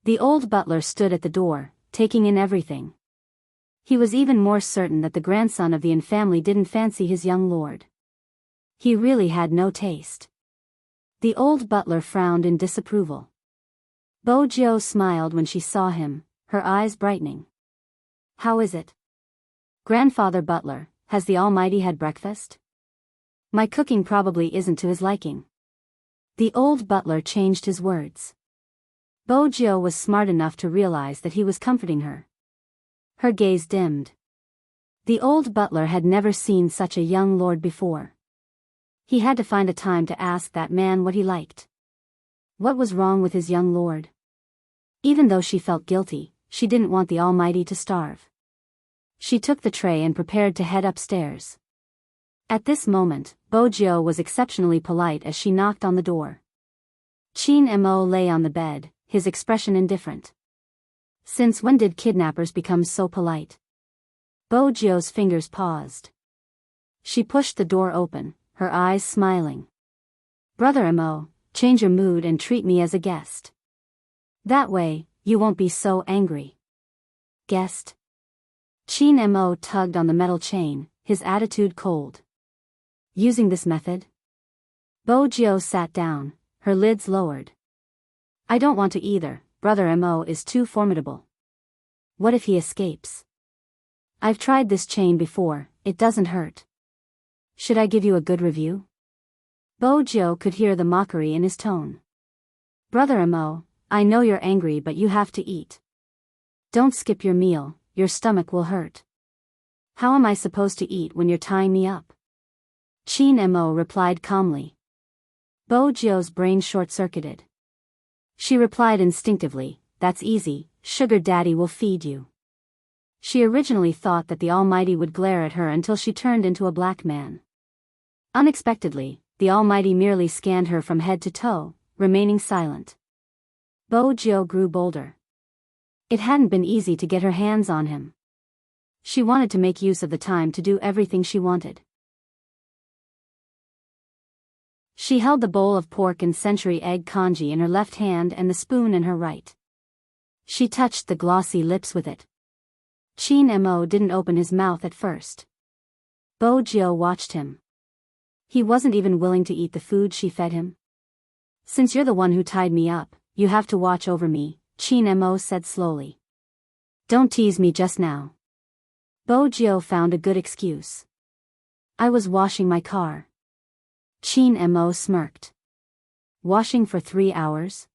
The old butler stood at the door, taking in everything. He was even more certain that the grandson of the Yin family didn't fancy his young lord. He really had no taste. The old butler frowned in disapproval. Bo Jiao smiled when she saw him, her eyes brightening. "How is it? Grandfather butler, has the Almighty had breakfast? My cooking probably isn't to his liking." The old butler changed his words. Bo Jiao was smart enough to realize that he was comforting her. Her gaze dimmed. The old butler had never seen such a young lord before. He had to find a time to ask that man what he liked. What was wrong with his young lord? Even though she felt guilty, she didn't want the Almighty to starve. She took the tray and prepared to head upstairs. At this moment, Bojio was exceptionally polite as she knocked on the door. Chin Mo lay on the bed, his expression indifferent. Since when did kidnappers become so polite? Bojio's fingers paused. She pushed the door open, her eyes smiling. Brother Mo, change your mood and treat me as a guest. That way, you won't be so angry. Guest? Chin Mo tugged on the metal chain, his attitude cold. Using this method? Bojio sat down, her lids lowered. I don't want to either, Brother Mo is too formidable. What if he escapes? I've tried this chain before, it doesn't hurt. Should I give you a good review? Bojio could hear the mockery in his tone. Brother Mo, I know you're angry but you have to eat. Don't skip your meal, your stomach will hurt. How am I supposed to eat when you're tying me up? Chin Mo replied calmly. Bojio's brain short-circuited. She replied instinctively, that's easy, Sugar Daddy will feed you. She originally thought that the Almighty would glare at her until she turned into a black man. Unexpectedly, the Almighty merely scanned her from head to toe, remaining silent. Bojio grew bolder. It hadn't been easy to get her hands on him. She wanted to make use of the time to do everything she wanted. She held the bowl of pork and century egg congee in her left hand and the spoon in her right. She touched the glossy lips with it. Chin Mo didn't open his mouth at first. Bojio watched him. He wasn't even willing to eat the food she fed him. Since you're the one who tied me up, you have to watch over me, Chin Mo said slowly. Don't tease me just now. Bojio found a good excuse. I was washing my car. Chin Mo smirked. Washing for 3 hours?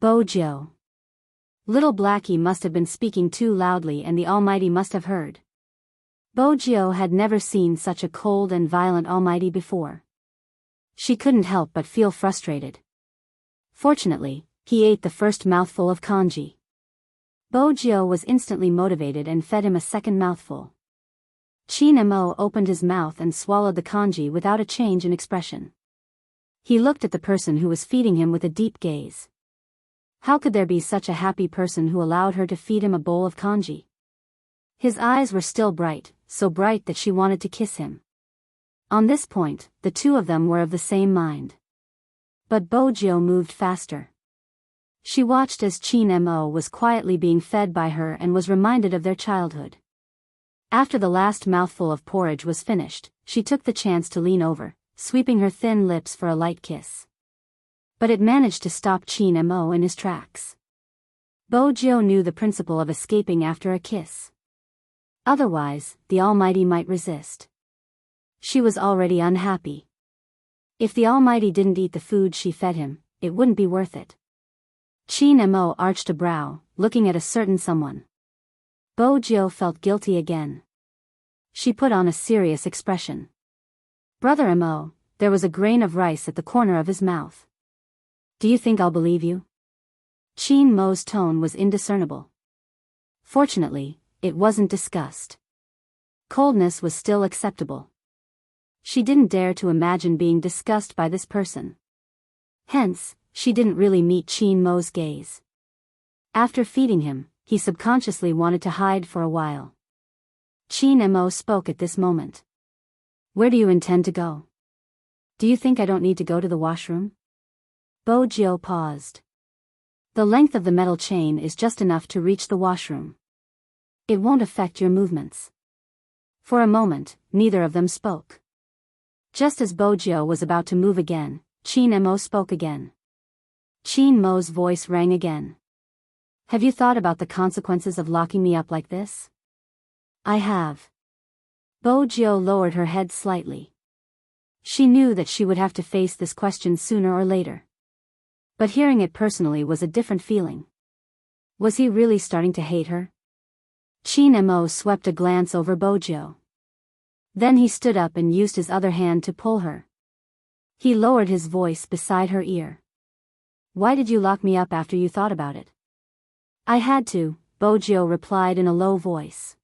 Bojio. Little Blackie must have been speaking too loudly and the Almighty must have heard. Bojio had never seen such a cold and violent Almighty before. She couldn't help but feel frustrated. Fortunately, he ate the first mouthful of congee. Bojio was instantly motivated and fed him a second mouthful. Chin Mo opened his mouth and swallowed the congee without a change in expression. He looked at the person who was feeding him with a deep gaze. How could there be such a happy person who allowed her to feed him a bowl of congee? His eyes were still bright, so bright that she wanted to kiss him. On this point, the two of them were of the same mind. But Bojio moved faster. She watched as Chin Mo was quietly being fed by her and was reminded of their childhood. After the last mouthful of porridge was finished, she took the chance to lean over, sweeping her thin lips for a light kiss. But it managed to stop Chin Mo in his tracks. Bojio knew the principle of escaping after a kiss. Otherwise, the Almighty might resist. She was already unhappy. If the Almighty didn't eat the food she fed him, it wouldn't be worth it. Chin Mo arched a brow, looking at a certain someone. Bojio felt guilty again. She put on a serious expression. Brother Mo, there was a grain of rice at the corner of his mouth. Do you think I'll believe you? Chin Mo's tone was indiscernible. Fortunately, it wasn't disgust. Coldness was still acceptable. She didn't dare to imagine being disgusted by this person. Hence, she didn't really meet Chin Mo's gaze. After feeding him, he subconsciously wanted to hide for a while. Chin Mo spoke at this moment. Where do you intend to go? Do you think I don't need to go to the washroom? Bojio paused. The length of the metal chain is just enough to reach the washroom. It won't affect your movements. For a moment, neither of them spoke. Just as Bojio was about to move again, Chin Mo spoke again. Chin Mo's voice rang again. Have you thought about the consequences of locking me up like this? I have. Bojio lowered her head slightly. She knew that she would have to face this question sooner or later. But hearing it personally was a different feeling. Was he really starting to hate her? Chin Mo swept a glance over Bojio. Then he stood up and used his other hand to pull her. He lowered his voice beside her ear. Why did you lock me up after you thought about it? I had to, Bojio replied in a low voice.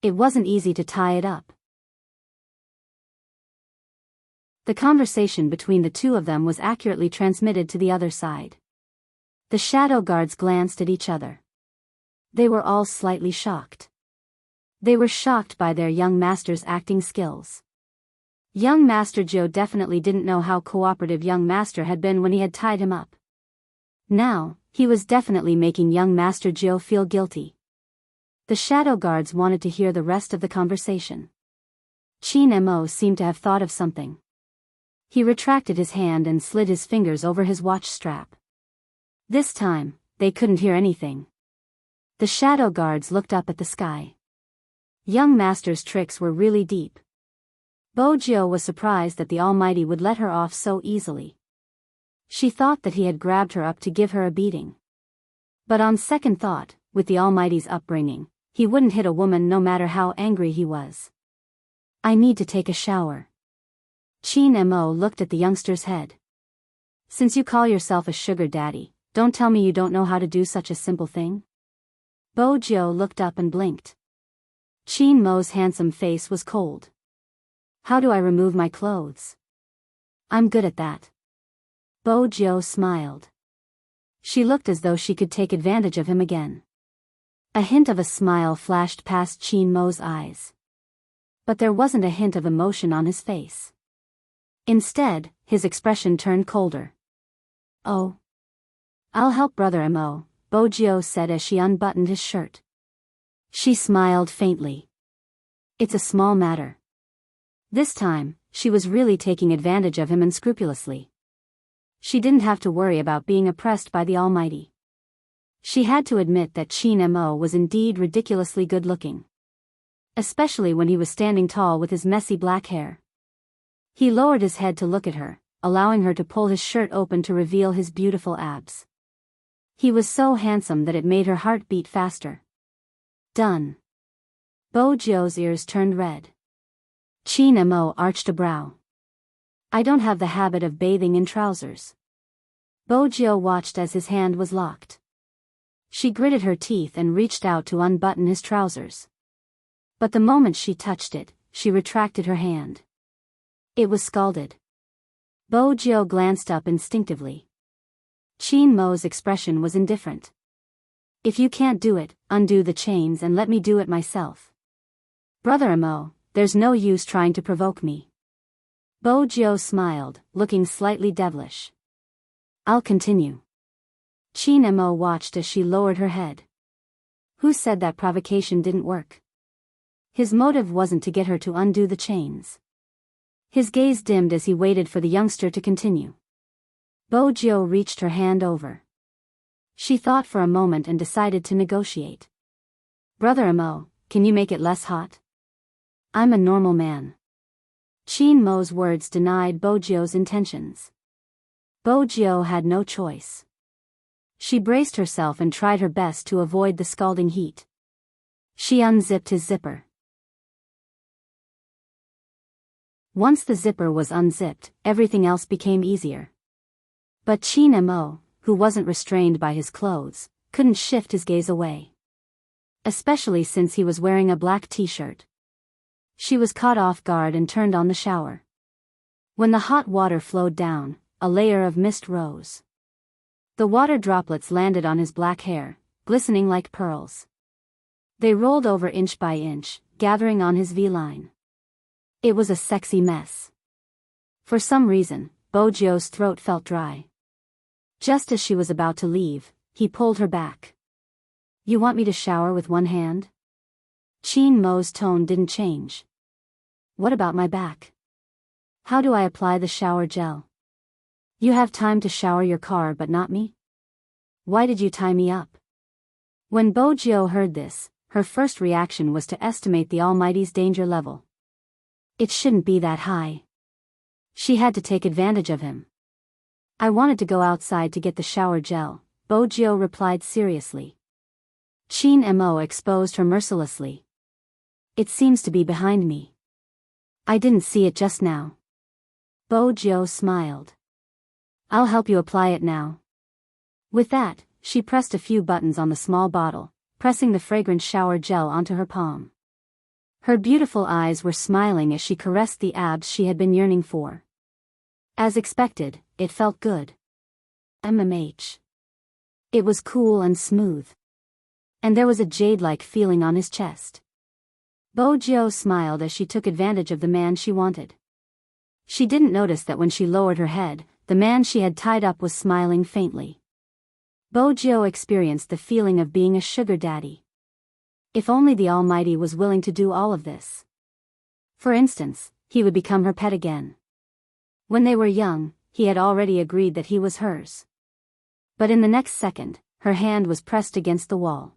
It wasn't easy to tie it up. The conversation between the two of them was accurately transmitted to the other side. The shadow guards glanced at each other. They were all slightly shocked. They were shocked by their young master's acting skills. Young Master Joe definitely didn't know how cooperative young master had been when he had tied him up. Now, he was definitely making young Master Joe feel guilty. The shadow guards wanted to hear the rest of the conversation. Chin Mo seemed to have thought of something. He retracted his hand and slid his fingers over his watch strap. This time, they couldn't hear anything. The shadow guards looked up at the sky. Young Master's tricks were really deep. Bojio was surprised that the Almighty would let her off so easily. She thought that he had grabbed her up to give her a beating. But on second thought, with the Almighty's upbringing, he wouldn't hit a woman no matter how angry he was. I need to take a shower. Chin Mo looked at the youngster's head. Since you call yourself a sugar daddy, don't tell me you don't know how to do such a simple thing? Bojio looked up and blinked. Chin Mo's handsome face was cold. How do I remove my clothes? I'm good at that. Bojio smiled. She looked as though she could take advantage of him again. A hint of a smile flashed past Chin Mo's eyes. But there wasn't a hint of emotion on his face. Instead, his expression turned colder. Oh. I'll help Brother Mo, Bojio said as she unbuttoned his shirt. She smiled faintly. It's a small matter. This time, she was really taking advantage of him unscrupulously. She didn't have to worry about being oppressed by the Almighty. She had to admit that Chin Mo was indeed ridiculously good-looking. Especially when he was standing tall with his messy black hair. He lowered his head to look at her, allowing her to pull his shirt open to reveal his beautiful abs. He was so handsome that it made her heart beat faster. Done. Bojio's ears turned red. Chin Mo arched a brow. I don't have the habit of bathing in trousers. Bojio watched as his hand was locked. She gritted her teeth and reached out to unbutton his trousers. But the moment she touched it, she retracted her hand. It was scalded. Bojio glanced up instinctively. Chin Mo's expression was indifferent. If you can't do it, undo the chains and let me do it myself. Brother Mo, there's no use trying to provoke me. Bojio smiled, looking slightly devilish. I'll continue. Chin Mo watched as she lowered her head. Who said that provocation didn't work? His motive wasn't to get her to undo the chains. His gaze dimmed as he waited for the youngster to continue. Bojio reached her hand over. She thought for a moment and decided to negotiate. Brother Mo, can you make it less hot? I'm a normal man. Chin Mo's words denied Bojio's intentions. Bojio had no choice. She braced herself and tried her best to avoid the scalding heat. She unzipped his zipper. Once the zipper was unzipped, everything else became easier. But Chin Mo, who wasn't restrained by his clothes, couldn't shift his gaze away. Especially since he was wearing a black t-shirt. She was caught off guard and turned on the shower. When the hot water flowed down, a layer of mist rose. The water droplets landed on his black hair, glistening like pearls. They rolled over inch by inch, gathering on his V-line. It was a sexy mess. For some reason, Bojio's throat felt dry. Just as she was about to leave, he pulled her back. You want me to shower with one hand? Chin Mo's tone didn't change. What about my back? How do I apply the shower gel? You have time to shower your car but not me? Why did you tie me up? When Bojio heard this, her first reaction was to estimate the Almighty's danger level. It shouldn't be that high. She had to take advantage of him. I wanted to go outside to get the shower gel, Bojio replied seriously. Chin Mo exposed her mercilessly. It seems to be behind me. I didn't see it just now. Bojio smiled. I'll help you apply it now. With that, she pressed a few buttons on the small bottle, pressing the fragrant shower gel onto her palm. Her beautiful eyes were smiling as she caressed the abs she had been yearning for. As expected, it felt good. MMH. It was cool and smooth. And there was a jade-like feeling on his chest. Bojo smiled as she took advantage of the man she wanted. She didn't notice that when she lowered her head, the man she had tied up was smiling faintly. Bojo experienced the feeling of being a sugar daddy. If only the Almighty was willing to do all of this. For instance, he would become her pet again. When they were young, he had already agreed that he was hers. But in the next second, her hand was pressed against the wall.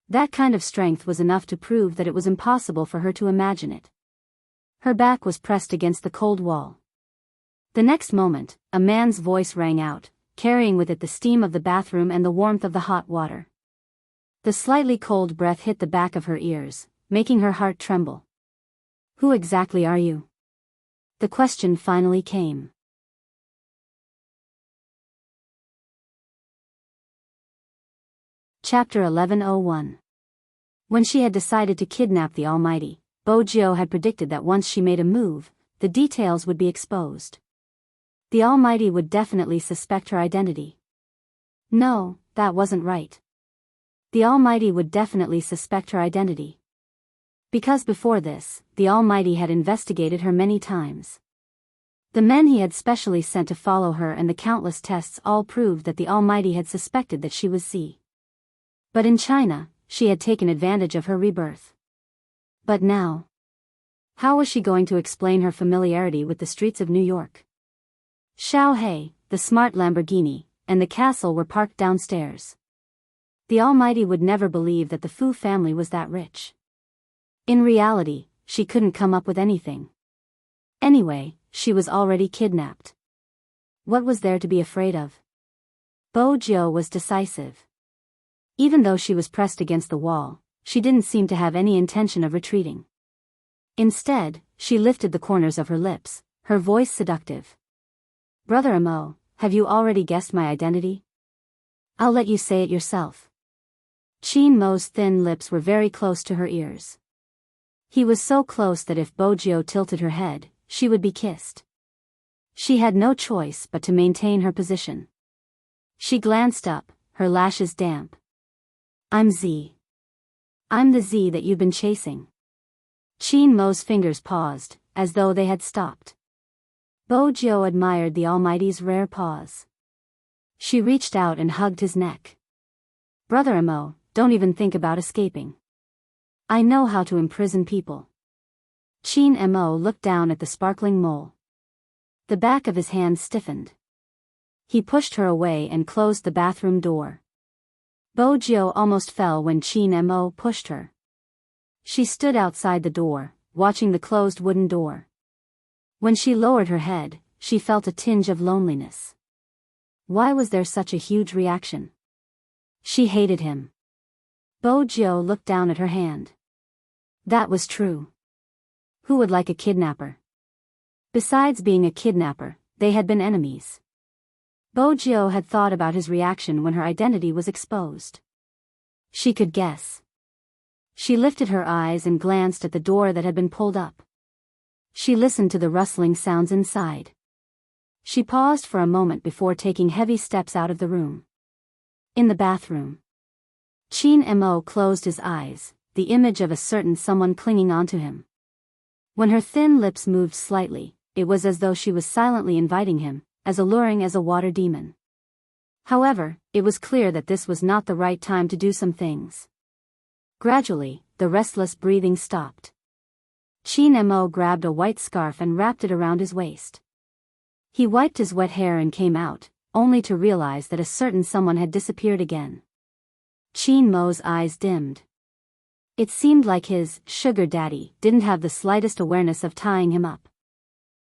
That kind of strength was enough to prove that it was impossible for her to imagine it. Her back was pressed against the cold wall. The next moment, a man's voice rang out, carrying with it the steam of the bathroom and the warmth of the hot water. The slightly cold breath hit the back of her ears, making her heart tremble. "Who exactly are you?" The question finally came. Chapter 1101. When she had decided to kidnap the Almighty, Bojo had predicted that once she made a move, the details would be exposed. The Almighty would definitely suspect her identity. No, that wasn't right. The Almighty would definitely suspect her identity. Because before this, the Almighty had investigated her many times. The men he had specially sent to follow her and the countless tests all proved that the Almighty had suspected that she was Z. But in China, she had taken advantage of her rebirth. But now, how was she going to explain her familiarity with the streets of New York? Xiaohei, the smart Lamborghini, and the castle were parked downstairs. The Almighty would never believe that the Fu family was that rich. In reality, she couldn't come up with anything. Anyway, she was already kidnapped. What was there to be afraid of? Bojo was decisive. Even though she was pressed against the wall, she didn't seem to have any intention of retreating. Instead, she lifted the corners of her lips, her voice seductive. "Brother Amo, have you already guessed my identity? I'll let you say it yourself." Qin Mo's thin lips were very close to her ears. He was so close that if Bojo tilted her head, she would be kissed. She had no choice but to maintain her position. She glanced up, her lashes damp. "I'm Z. I'm the Z that you've been chasing." Qin Mo's fingers paused, as though they had stopped. Bojo admired the Almighty's rare pause. She reached out and hugged his neck. "Brother Amo, don't even think about escaping. I know how to imprison people." Qin Mo looked down at the sparkling mole. The back of his hand stiffened. He pushed her away and closed the bathroom door. Bojo almost fell when Qin Mo pushed her. She stood outside the door, watching the closed wooden door. When she lowered her head, she felt a tinge of loneliness. Why was there such a huge reaction? She hated him. Bojo looked down at her hand. That was true. Who would like a kidnapper? Besides being a kidnapper, they had been enemies. Bojo had thought about his reaction when her identity was exposed. She could guess. She lifted her eyes and glanced at the door that had been pulled up. She listened to the rustling sounds inside. She paused for a moment before taking heavy steps out of the room. In the bathroom, Qin Mo closed his eyes, the image of a certain someone clinging onto him. When her thin lips moved slightly, it was as though she was silently inviting him, as alluring as a water demon. However, it was clear that this was not the right time to do some things. Gradually, the restless breathing stopped. Qin Mo grabbed a white scarf and wrapped it around his waist. He wiped his wet hair and came out, only to realize that a certain someone had disappeared again. Qin Mo's eyes dimmed. It seemed like his sugar daddy didn't have the slightest awareness of tying him up.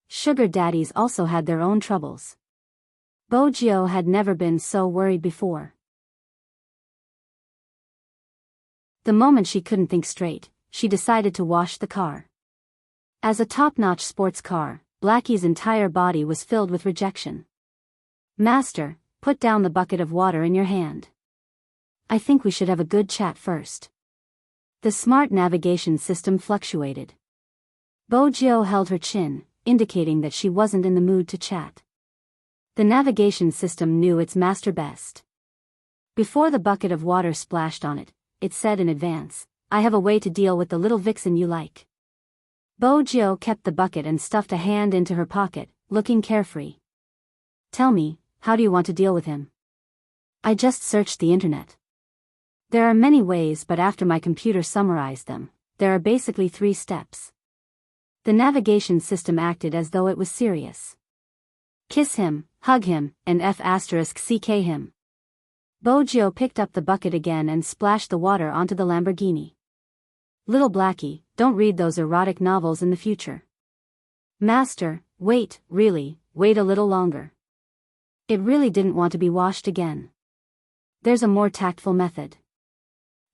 Sugar daddies also had their own troubles. Bojo had never been so worried before. The moment she couldn't think straight, she decided to wash the car. As a top-notch sports car, Blackie's entire body was filled with rejection. "Master, put down the bucket of water in your hand. I think we should have a good chat first. The smart navigation system fluctuated. Bojo held her chin, indicating that she wasn't in the mood to chat. The navigation system knew its master best. Before the bucket of water splashed on it, it said in advance, I have a way to deal with the little vixen you like. Bojo kept the bucket and stuffed a hand into her pocket, looking carefree. Tell me, how do you want to deal with him? I just searched the internet. There are many ways, but after my computer summarized them, there are basically 3 steps. The navigation system acted as though it was serious. Kiss him, hug him, and *ck him. Bojo picked up the bucket again and splashed the water onto the Lamborghini. Little Blackie, don't read those erotic novels in the future. Master, wait, really, wait a little longer. It really didn't want to be washed again. There's a more tactful method.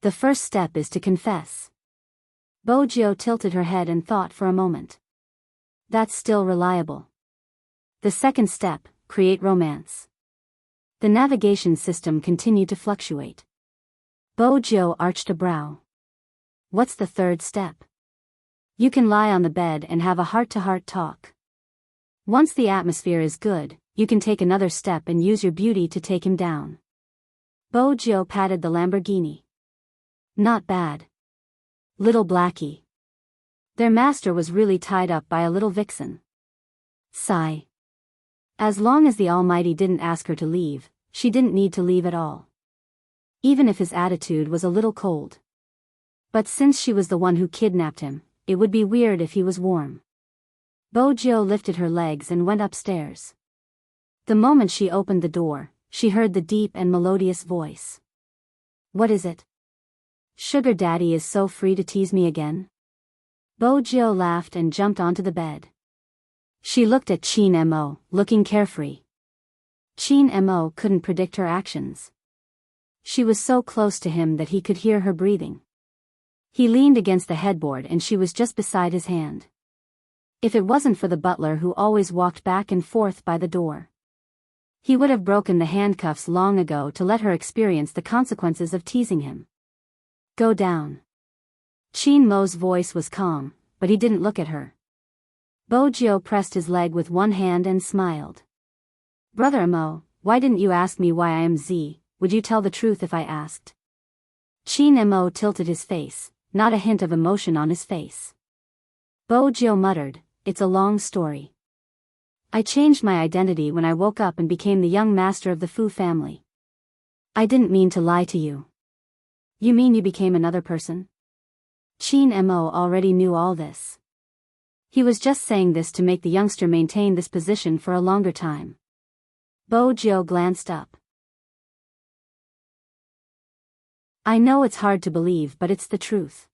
The first step is to confess. Bojo tilted her head and thought for a moment. That's still reliable. The second step, create romance. The navigation system continued to fluctuate. Bojo arched a brow. What's the third step? You can lie on the bed and have a heart-to-heart talk. Once the atmosphere is good, you can take another step and use your beauty to take him down. Bojo patted the Lamborghini. Not bad. Little Blackie. Their master was really tied up by a little vixen. Sigh. As long as the Almighty didn't ask her to leave, she didn't need to leave at all. Even if his attitude was a little cold. But since she was the one who kidnapped him, it would be weird if he was warm. Bojo lifted her legs and went upstairs. The moment she opened the door, she heard the deep and melodious voice. What is it? Sugar Daddy is so free to tease me again? Bojo laughed and jumped onto the bed. She looked at Chin Mo, looking carefree. Chin Mo couldn't predict her actions. She was so close to him that he could hear her breathing. He leaned against the headboard and she was just beside his hand. If it wasn't for the butler who always walked back and forth by the door, he would have broken the handcuffs long ago to let her experience the consequences of teasing him. Go down. Chin Mo's voice was calm, but he didn't look at her. Bojo pressed his leg with one hand and smiled. Brother Mo, why didn't you ask me why I am Z? Would you tell the truth if I asked? Chin Mo tilted his face, not a hint of emotion on his face. Bojo muttered, it's a long story. I changed my identity when I woke up and became the young master of the Fu family. I didn't mean to lie to you. You mean you became another person? Chin Mo already knew all this. He was just saying this to make the youngster maintain this position for a longer time. Bojo glanced up. I know it's hard to believe, but it's the truth.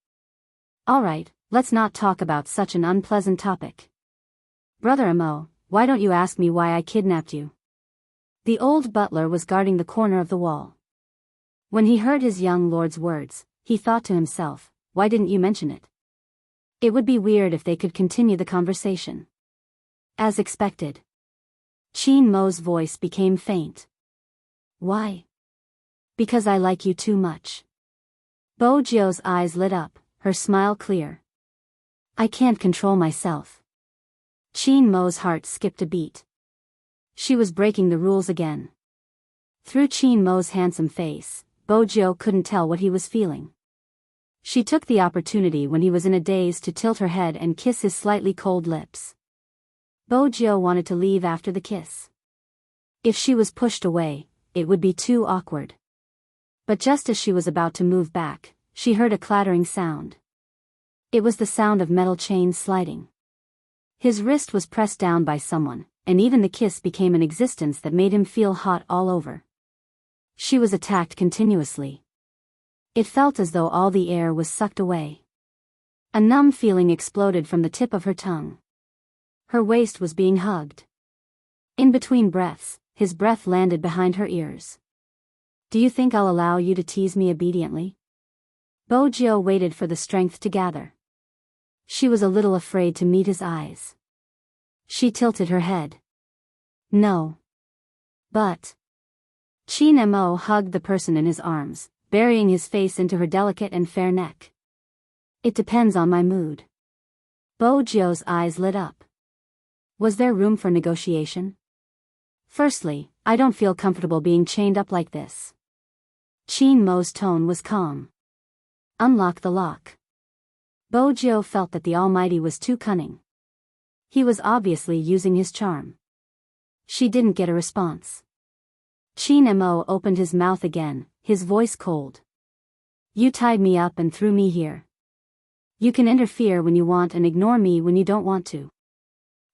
Alright, let's not talk about such an unpleasant topic. Brother Mo, why don't you ask me why I kidnapped you? The old butler was guarding the corner of the wall. When he heard his young lord's words, he thought to himself, why didn't you mention it? It would be weird if they could continue the conversation. As expected. Chin Mo's voice became faint. Why? Because I like you too much. Bojo's eyes lit up, her smile clear. I can't control myself. Chin Mo's heart skipped a beat. She was breaking the rules again. Through Chin Mo's handsome face, Bojo couldn't tell what he was feeling. She took the opportunity when he was in a daze to tilt her head and kiss his slightly cold lips. Bojo wanted to leave after the kiss. If she was pushed away, it would be too awkward. But just as she was about to move back, she heard a clattering sound. It was the sound of metal chains sliding. His wrist was pressed down by someone, and even the kiss became an existence that made him feel hot all over. She was attacked continuously. It felt as though all the air was sucked away. A numb feeling exploded from the tip of her tongue. Her waist was being hugged. In between breaths, his breath landed behind her ears. Do you think I'll allow you to tease me obediently? Bojo waited for the strength to gather. She was a little afraid to meet his eyes. She tilted her head. No. But. Chin Mo hugged the person in his arms, burying his face into her delicate and fair neck. It depends on my mood. Bo Jio's eyes lit up. Was there room for negotiation? Firstly, I don't feel comfortable being chained up like this. Chin Mo's tone was calm. Unlock the lock. Bo Jio felt that the Almighty was too cunning. He was obviously using his charm. She didn't get a response. Chin Mo opened his mouth again, his voice cold. You tied me up and threw me here. You can interfere when you want and ignore me when you don't want to.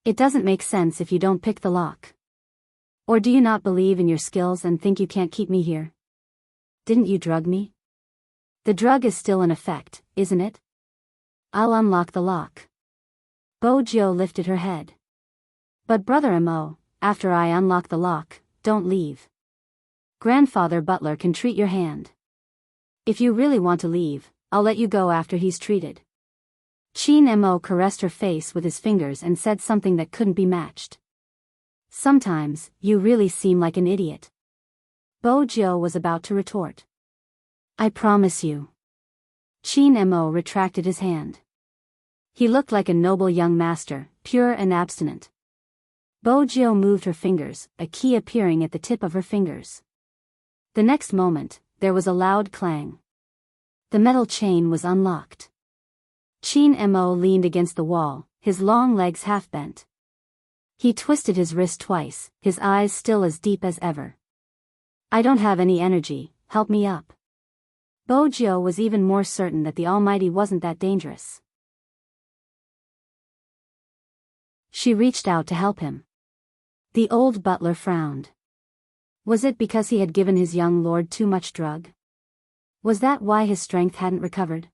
It doesn't make sense if you don't pick the lock. Or do you not believe in your skills and think you can't keep me here? Didn't you drug me? The drug is still in effect, isn't it? I'll unlock the lock. Bo Jio lifted her head. But Brother Mo, after I unlock the lock, don't leave. Grandfather Butler can treat your hand. If you really want to leave, I'll let you go after he's treated. Chin Mo caressed her face with his fingers and said something that couldn't be matched. Sometimes, you really seem like an idiot. Bo Jio was about to retort. I promise you. Chin Mo retracted his hand. He looked like a noble young master, pure and abstinent. Bo Jio moved her fingers, a key appearing at the tip of her fingers. The next moment, there was a loud clang. The metal chain was unlocked. Chin Mo leaned against the wall, his long legs half bent. He twisted his wrist twice, his eyes still as deep as ever. I don't have any energy, help me up. Bo Jio was even more certain that the Almighty wasn't that dangerous. She reached out to help him. The old butler frowned. Was it because he had given his young lord too much drug? Was that why his strength hadn't recovered?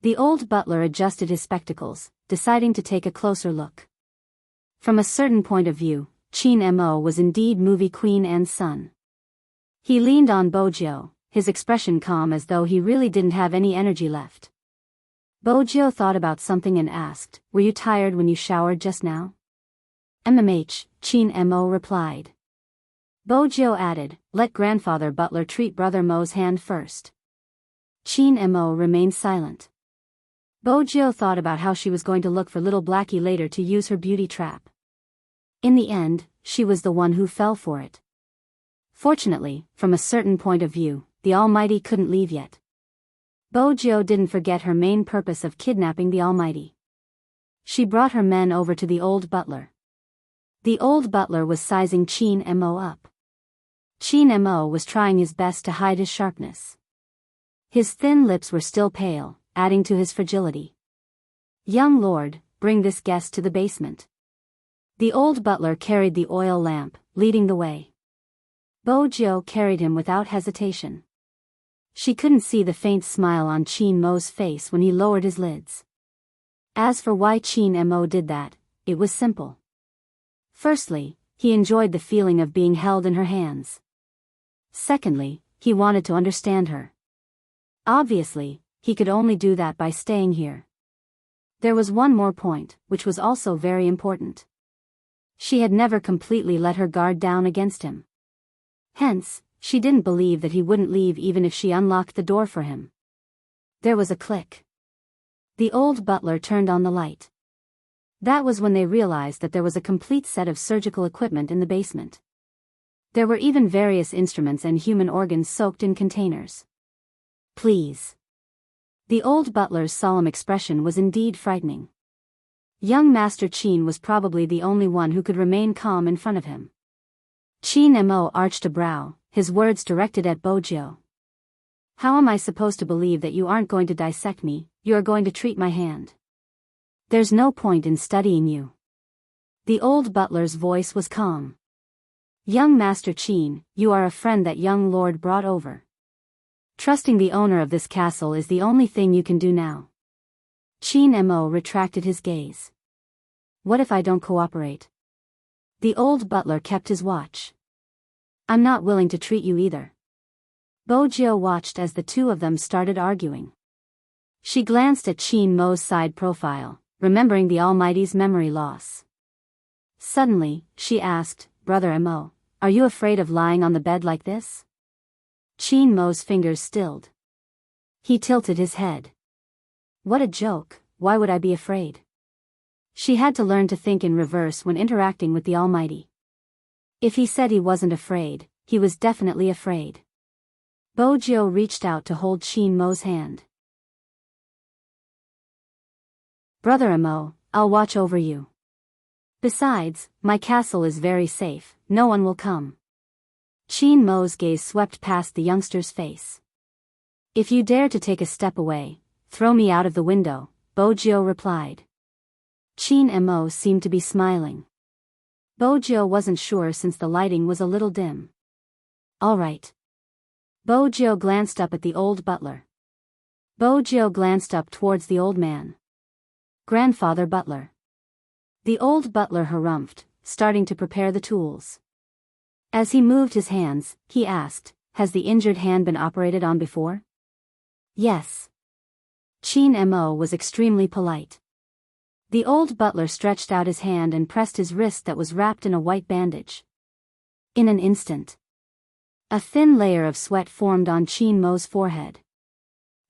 The old butler adjusted his spectacles, deciding to take a closer look. From a certain point of view, Chin Mo was indeed movie queen and son. He leaned on Bo Jio, his expression calm as though he really didn't have any energy left. Bo Jio thought about something and asked, were you tired when you showered just now? Chin Mo replied. Bo Jio added, let Grandfather Butler treat Brother Mo's hand first. Chin Mo remained silent. Bo Jio thought about how she was going to look for little Blackie later to use her beauty trap. In the end, she was the one who fell for it. Fortunately, from a certain point of view, the Almighty couldn't leave yet. Bo Jio didn't forget her main purpose of kidnapping the Almighty. She brought her men over to the old butler. The old butler was sizing Chin Mo up. Chin Mo was trying his best to hide his sharpness. His thin lips were still pale, adding to his fragility. Young lord, bring this guest to the basement. The old butler carried the oil lamp, leading the way. Bo Jio carried him without hesitation. She couldn't see the faint smile on Chin Mo's face when he lowered his lids. As for why Chin Mo did that, it was simple. Firstly, he enjoyed the feeling of being held in her hands. Secondly, he wanted to understand her. Obviously, he could only do that by staying here. There was one more point, which was also very important. She had never completely let her guard down against him. Hence, she didn't believe that he wouldn't leave even if she unlocked the door for him. There was a click. The old butler turned on the light. That was when they realized that there was a complete set of surgical equipment in the basement. There were even various instruments and human organs soaked in containers. Please. The old butler's solemn expression was indeed frightening. Young Master Chin was probably the only one who could remain calm in front of him. Chin Mo arched a brow, his words directed at Bo Jio. How am I supposed to believe that you aren't going to dissect me, you are going to treat my hand? There's no point in studying you. The old butler's voice was calm. Young Master Chin, you are a friend that young lord brought over. Trusting the owner of this castle is the only thing you can do now. Chin Mo retracted his gaze. What if I don't cooperate? The old butler kept his watch. I'm not willing to treat you either. Bo Jio watched as the two of them started arguing. She glanced at Chin Mo's side profile, remembering the Almighty's memory loss. Suddenly, she asked, Brother Mo, Are you afraid of lying on the bed like this? Chin Mo's fingers stilled. He tilted his head. What a joke, why would I be afraid? She had to learn to think in reverse when interacting with the Almighty. If he said he wasn't afraid, he was definitely afraid. Bojo reached out to hold Chin Mo's hand. Brother Amo, I'll watch over you. Besides, my castle is very safe, no one will come. Chin Mo's gaze swept past the youngster's face. If you dare to take a step away, throw me out of the window, Bojo replied. Chin Mo seemed to be smiling. Bojo wasn't sure since the lighting was a little dim. All right. Bojo glanced up at the old butler. Bojo glanced up towards the old man. Grandfather Butler. The old butler harumphed, starting to prepare the tools. As he moved his hands, he asked, has the injured hand been operated on before? Yes. Chin Mo was extremely polite. The old butler stretched out his hand and pressed his wrist that was wrapped in a white bandage. In an instant, a thin layer of sweat formed on Chin Mo's forehead.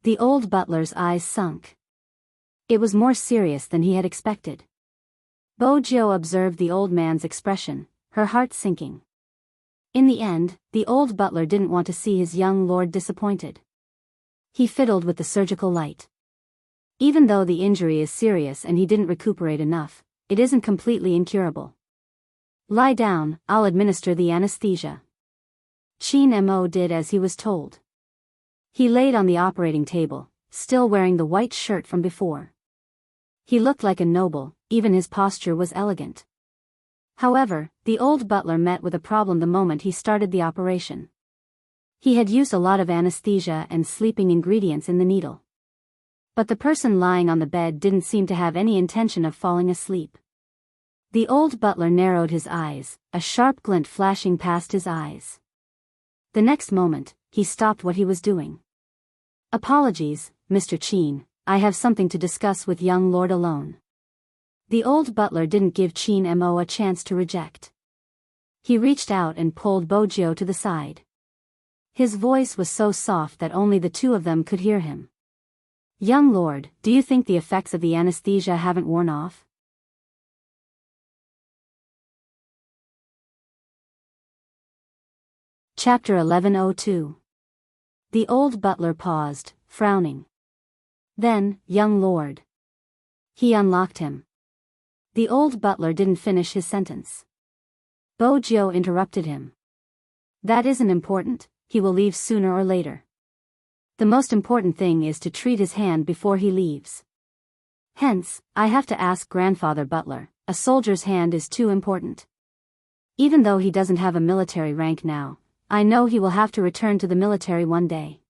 The old butler's eyes sunk. It was more serious than he had expected. Bojo observed the old man's expression, her heart sinking. In the end, the old butler didn't want to see his young lord disappointed. He fiddled with the surgical light. Even though the injury is serious and he didn't recuperate enough, it isn't completely incurable. Lie down, I'll administer the anesthesia. Chin Mo did as he was told. He laid on the operating table, still wearing the white shirt from before. He looked like a noble, even his posture was elegant. However, the old butler met with a problem the moment he started the operation. He had used a lot of anesthesia and sleeping ingredients in the needle. But the person lying on the bed didn't seem to have any intention of falling asleep. The old butler narrowed his eyes, a sharp glint flashing past his eyes. The next moment, he stopped what he was doing. Apologies, Mr. Chin, I have something to discuss with young lord alone. The old butler didn't give Chin Mo a chance to reject. He reached out and pulled Bojo to the side. His voice was so soft that only the two of them could hear him. Young lord, do you think the effects of the anesthesia haven't worn off? Chapter 1102. The old butler paused, frowning. Then, young lord. He unlocked him. The old butler didn't finish his sentence. Bojo interrupted him. That isn't important, he will leave sooner or later. The most important thing is to treat his hand before he leaves. Hence, I have to ask Grandfather Butler, a soldier's hand is too important. Even though he doesn't have a military rank now, I know he will have to return to the military one day.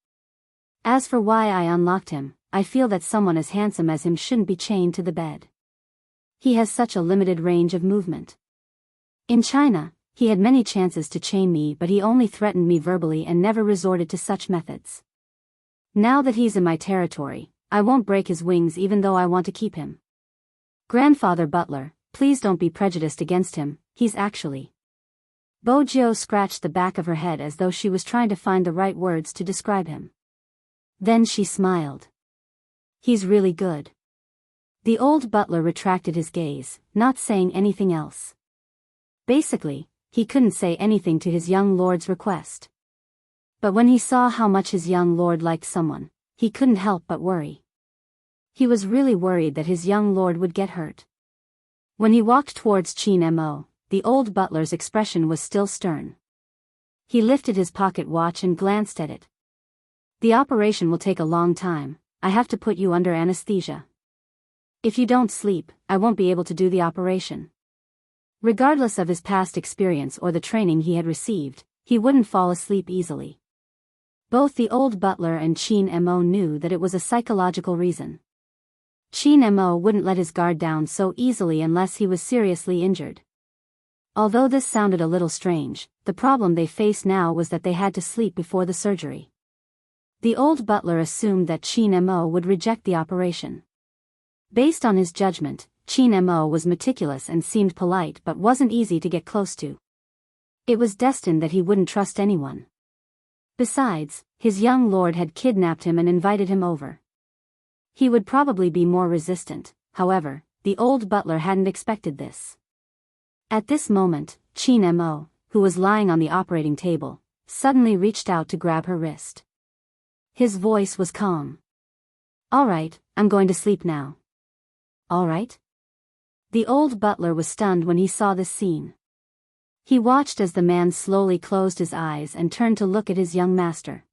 As for why I unlocked him, I feel that someone as handsome as him shouldn't be chained to the bed. He has such a limited range of movement. In China, he had many chances to chain me, but he only threatened me verbally and never resorted to such methods. Now that he's in my territory, I won't break his wings even though I want to keep him. Grandfather Butler, please don't be prejudiced against him, he's actually... Bojo scratched the back of her head as though she was trying to find the right words to describe him. Then she smiled. He's really good. The old butler retracted his gaze, not saying anything else. Basically, he couldn't say anything to his young lord's request. But when he saw how much his young lord liked someone, he couldn't help but worry. He was really worried that his young lord would get hurt. When he walked towards Chin Mo, the old butler's expression was still stern. He lifted his pocket watch and glanced at it. The operation will take a long time, I have to put you under anesthesia. If you don't sleep, I won't be able to do the operation. Regardless of his past experience or the training he had received, he wouldn't fall asleep easily. Both the old butler and Chin Mo knew that it was a psychological reason. Chin Mo wouldn't let his guard down so easily unless he was seriously injured. Although this sounded a little strange, the problem they faced now was that they had to sleep before the surgery. The old butler assumed that Chin Mo would reject the operation. Based on his judgment, Chin Mo was meticulous and seemed polite but wasn't easy to get close to. It was destined that he wouldn't trust anyone. Besides, his young lord had kidnapped him and invited him over. He would probably be more resistant, however, the old butler hadn't expected this. At this moment, Chin Mo, who was lying on the operating table, suddenly reached out to grab her wrist. His voice was calm. "All right, I'm going to sleep now." "All right?" The old butler was stunned when he saw this scene. He watched as the man slowly closed his eyes and turned to look at his young master.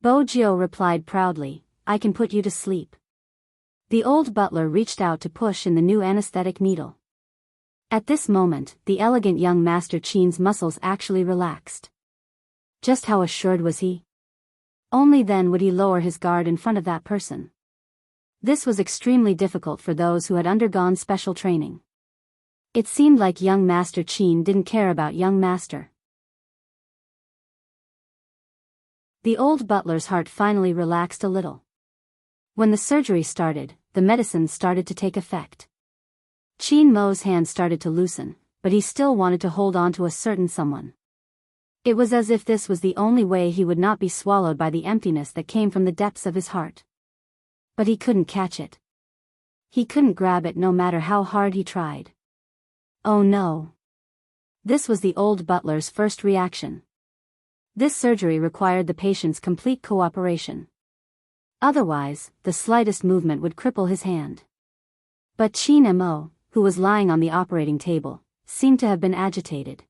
Bojio replied proudly, "I can put you to sleep." The old butler reached out to push in the new anesthetic needle. At this moment, the elegant young master Chin's muscles actually relaxed. Just how assured was he? Only then would he lower his guard in front of that person. This was extremely difficult for those who had undergone special training. It seemed like young Master Chin didn't care about young Master. The old butler's heart finally relaxed a little. When the surgery started, the medicine started to take effect. Chin Mo's hand started to loosen, but he still wanted to hold on to a certain someone. It was as if this was the only way he would not be swallowed by the emptiness that came from the depths of his heart. But he couldn't catch it. He couldn't grab it no matter how hard he tried. Oh no. This was the old butler's first reaction. This surgery required the patient's complete cooperation. Otherwise, the slightest movement would cripple his hand. But Chin Mo, who was lying on the operating table, seemed to have been agitated.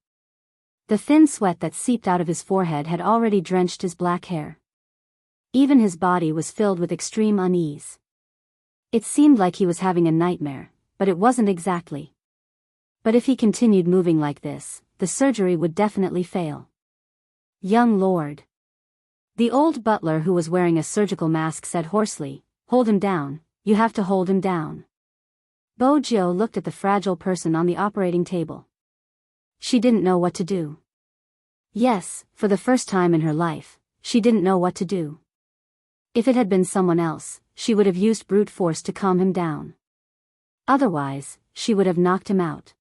The thin sweat that seeped out of his forehead had already drenched his black hair. Even his body was filled with extreme unease. It seemed like he was having a nightmare, but it wasn't exactly. But if he continued moving like this, the surgery would definitely fail. "Young lord." The old butler who was wearing a surgical mask said hoarsely, "Hold him down, you have to hold him down." Bojio looked at the fragile person on the operating table. She didn't know what to do. Yes, for the first time in her life, she didn't know what to do. If it had been someone else, she would have used brute force to calm him down. Otherwise, she would have knocked him out.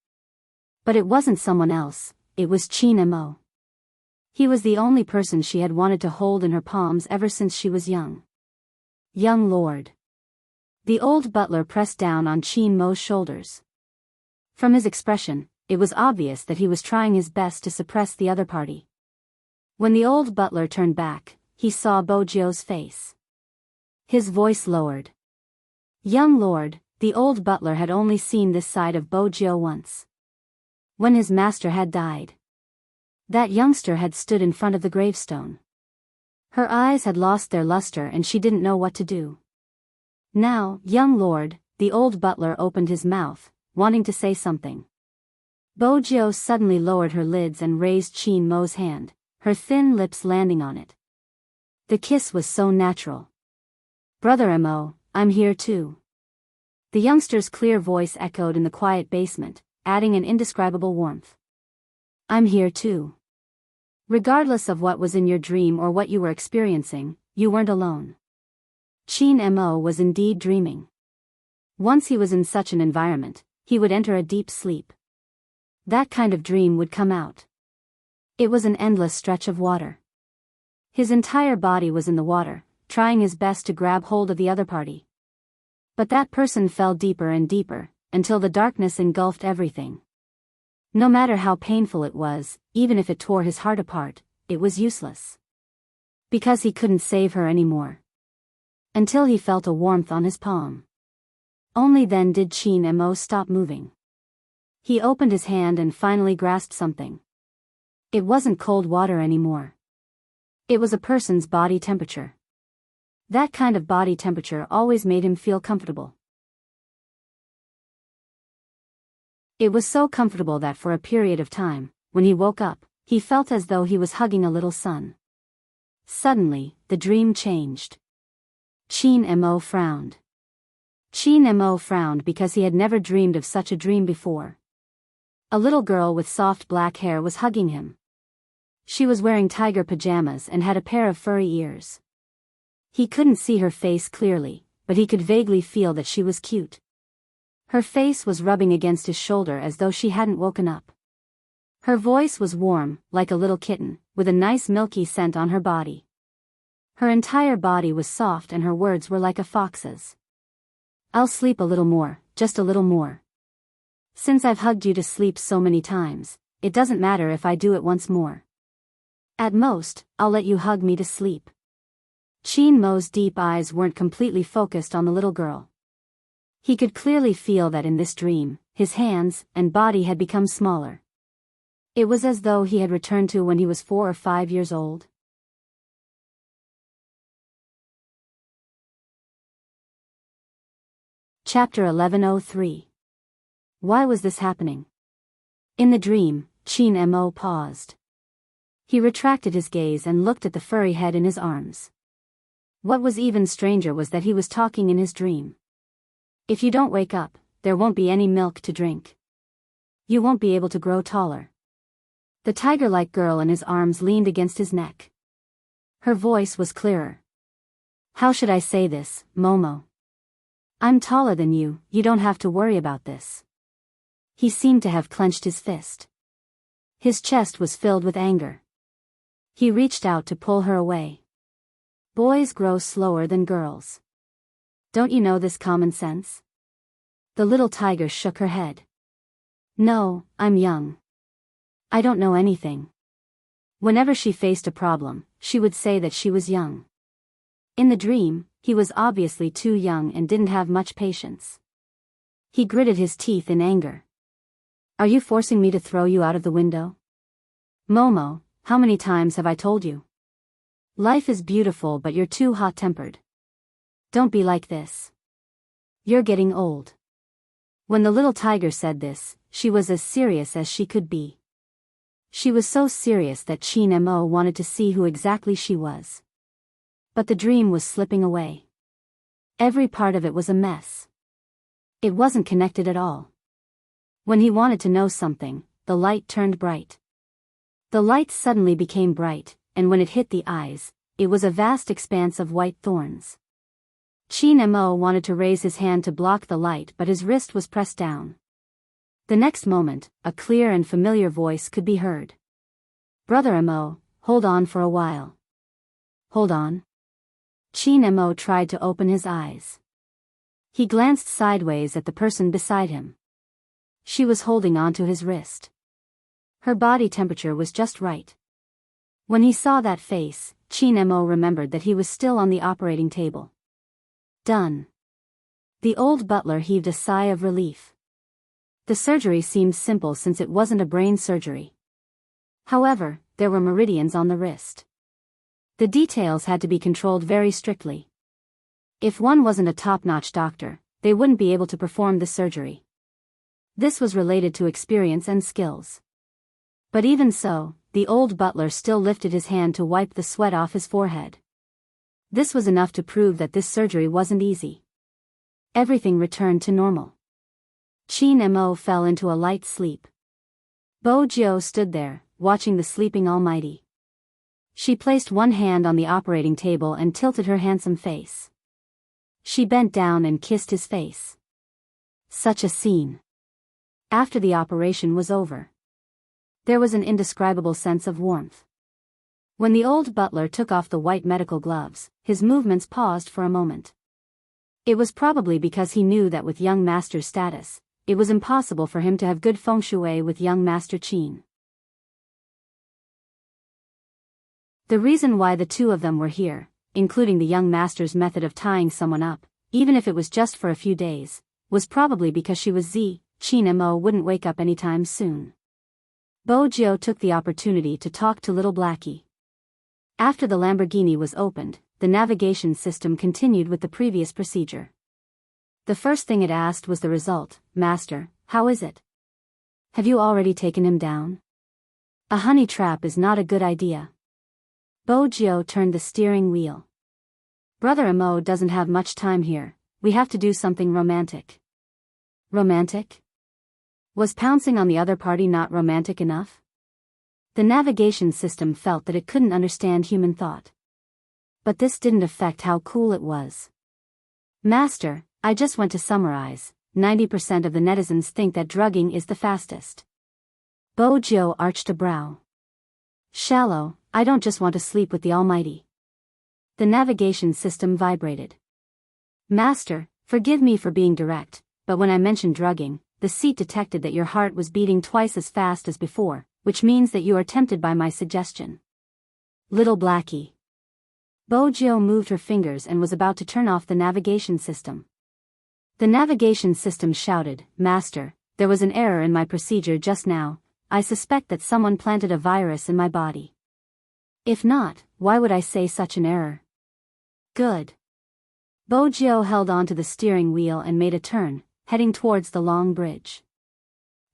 But it wasn't someone else, it was Chin Mo. He was the only person she had wanted to hold in her palms ever since she was young. "Young lord." The old butler pressed down on Chin Mo's shoulders. From his expression, it was obvious that he was trying his best to suppress the other party. When the old butler turned back, he saw Bojio's face. His voice lowered. "Young lord," the old butler had only seen this side of Bojio once. When his master had died. That youngster had stood in front of the gravestone. Her eyes had lost their luster and she didn't know what to do. Now, young lord, the old butler opened his mouth, wanting to say something. Bojio suddenly lowered her lids and raised Chin Mo's hand, her thin lips landing on it. The kiss was so natural. "Brother Mo, I'm here too." The youngster's clear voice echoed in the quiet basement, adding an indescribable warmth. "I'm here too." Regardless of what was in your dream or what you were experiencing, you weren't alone. Chin Mo was indeed dreaming. Once he was in such an environment, he would enter a deep sleep. That kind of dream would come out. It was an endless stretch of water. His entire body was in the water, trying his best to grab hold of the other party. But that person fell deeper and deeper, until the darkness engulfed everything. No matter how painful it was, even if it tore his heart apart, it was useless. Because he couldn't save her anymore. Until he felt a warmth on his palm. Only then did Chin Mo stop moving. He opened his hand and finally grasped something. It wasn't cold water anymore. It was a person's body temperature. That kind of body temperature always made him feel comfortable. It was so comfortable that for a period of time, when he woke up, he felt as though he was hugging a little son. Suddenly, the dream changed. Chin Mo frowned. Chin Mo frowned because he had never dreamed of such a dream before. A little girl with soft black hair was hugging him. She was wearing tiger pajamas and had a pair of furry ears. He couldn't see her face clearly, but he could vaguely feel that she was cute. Her face was rubbing against his shoulder as though she hadn't woken up. Her voice was warm, like a little kitten, with a nice milky scent on her body. Her entire body was soft and her words were like a fox's. I'll sleep a little more, just a little more. Since I've hugged you to sleep so many times, it doesn't matter if I do it once more. At most, I'll let you hug me to sleep. Chin Mo's deep eyes weren't completely focused on the little girl. He could clearly feel that in this dream, his hands and body had become smaller. It was as though he had returned to when he was 4 or 5 years old. Chapter 1103. Why was this happening? In the dream, Chin Mo paused. He retracted his gaze and looked at the furry head in his arms. What was even stranger was that he was talking in his dream. If you don't wake up, there won't be any milk to drink. You won't be able to grow taller. The tiger-like girl in his arms leaned against his neck. Her voice was clearer. How should I say this, Momo? I'm taller than you, you don't have to worry about this. He seemed to have clenched his fist. His chest was filled with anger. He reached out to pull her away. Boys grow slower than girls. Don't you know this common sense? The little tiger shook her head. No, I'm young. I don't know anything. Whenever she faced a problem, she would say that she was young. In the dream, he was obviously too young and didn't have much patience. He gritted his teeth in anger. Are you forcing me to throw you out of the window? Momo, how many times have I told you? Life is beautiful but you're too hot-tempered. Don't be like this. You're getting old. When the little tiger said this, she was as serious as she could be. She was so serious that Chin Mo wanted to see who exactly she was. But the dream was slipping away. Every part of it was a mess. It wasn't connected at all. When he wanted to know something, the light turned bright. The light suddenly became bright, and when it hit the eyes, it was a vast expanse of white thorns. Chin Mo wanted to raise his hand to block the light but his wrist was pressed down. The next moment, a clear and familiar voice could be heard. Brother Mo, hold on for a while. Hold on? Chin Mo tried to open his eyes. He glanced sideways at the person beside him. She was holding onto his wrist. Her body temperature was just right. When he saw that face, Chin Mo remembered that he was still on the operating table. Done. The old butler heaved a sigh of relief. The surgery seemed simple since it wasn't a brain surgery. However, there were meridians on the wrist. The details had to be controlled very strictly. If one wasn't a top-notch doctor, they wouldn't be able to perform the surgery. This was related to experience and skills. But even so, the old butler still lifted his hand to wipe the sweat off his forehead. This was enough to prove that this surgery wasn't easy. Everything returned to normal. Chin Mo fell into a light sleep. Bo Jiao stood there, watching the sleeping almighty. She placed one hand on the operating table and tilted her handsome face. She bent down and kissed his face. Such a scene. After the operation was over, there was an indescribable sense of warmth. When the old butler took off the white medical gloves, his movements paused for a moment. It was probably because he knew that with young master's status, it was impossible for him to have good feng shui with young Master Chin. The reason why the two of them were here, including the young master's method of tying someone up, even if it was just for a few days, was probably because she was Chin Mo wouldn't wake up anytime soon. Bo Jiao took the opportunity to talk to little Blackie. After the Lamborghini was opened, the navigation system continued with the previous procedure. The first thing it asked was the result. Master, how is it? Have you already taken him down? A honey trap is not a good idea. Bo Jiao turned the steering wheel. Brother Mo doesn't have much time here, we have to do something romantic. Romantic? Was pouncing on the other party not romantic enough? The navigation system felt that it couldn't understand human thought. But this didn't affect how cool it was. Master, I just want to summarize, 90% of the netizens think that drugging is the fastest. Bojo arched a brow. Shallow, I don't just want to sleep with the Almighty. The navigation system vibrated. Master, forgive me for being direct, but when I mentioned drugging, the seat detected that your heart was beating twice as fast as before, which means that you are tempted by my suggestion. Little Blackie. Bojo moved her fingers and was about to turn off the navigation system. The navigation system shouted, Master, there was an error in my procedure just now. I suspect that someone planted a virus in my body. If not, why would I say such an error? Good. Bojo held on to the steering wheel and made a turn, heading towards the long bridge.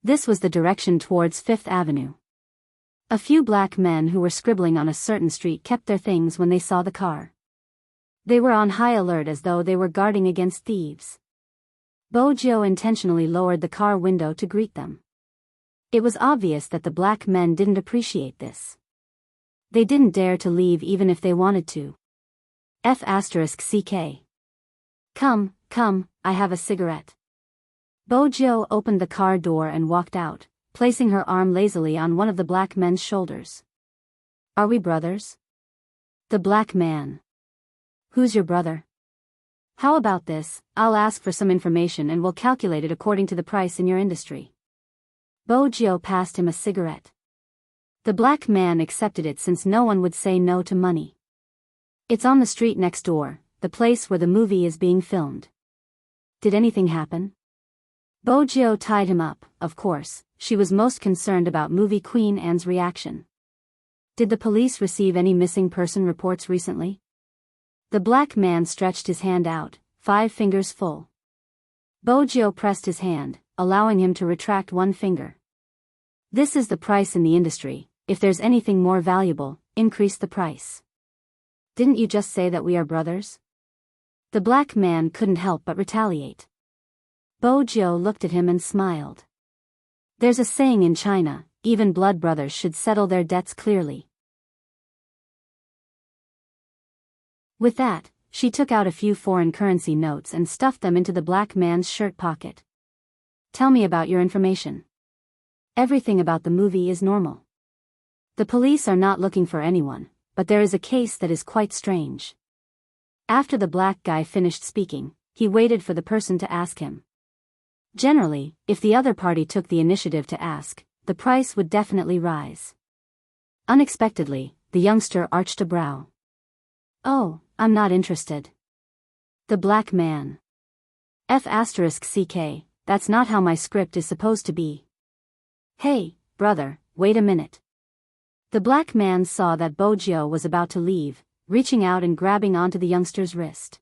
This was the direction towards Fifth Avenue. A few black men who were scribbling on a certain street kept their things when they saw the car. They were on high alert as though they were guarding against thieves. Bojo intentionally lowered the car window to greet them. It was obvious that the black men didn't appreciate this. They didn't dare to leave even if they wanted to. F***CK. Come, I have a cigarette. Bojo opened the car door and walked out, placing her arm lazily on one of the black men's shoulders. Are we brothers? The black man. Who's your brother? How about this, I'll ask for some information and we'll calculate it according to the price in your industry. Bojo passed him a cigarette. The black man accepted it since no one would say no to money. It's on the street next door, the place where the movie is being filmed. Did anything happen? Bojo tied him up, of course. She was most concerned about movie Queen Anne's reaction. Did the police receive any missing person reports recently? The black man stretched his hand out, 5 fingers full. Bojo pressed his hand, allowing him to retract 1 finger. This is the price in the industry. If there's anything more valuable, increase the price. Didn't you just say that we are brothers? The black man couldn't help but retaliate. Bojo looked at him and smiled. There's a saying in China, even blood brothers should settle their debts clearly. With that, she took out a few foreign currency notes and stuffed them into the black man's shirt pocket. Tell me about your information. Everything about the movie is normal. The police are not looking for anyone, but there is a case that is quite strange. After the black guy finished speaking, he waited for the person to ask him. Generally, if the other party took the initiative to ask, the price would definitely rise. Unexpectedly, the youngster arched a brow. Oh, I'm not interested. The black man. F***CK, that's not how my script is supposed to be. Hey, brother, wait a minute. The black man saw that Bojo was about to leave, reaching out and grabbing onto the youngster's wrist.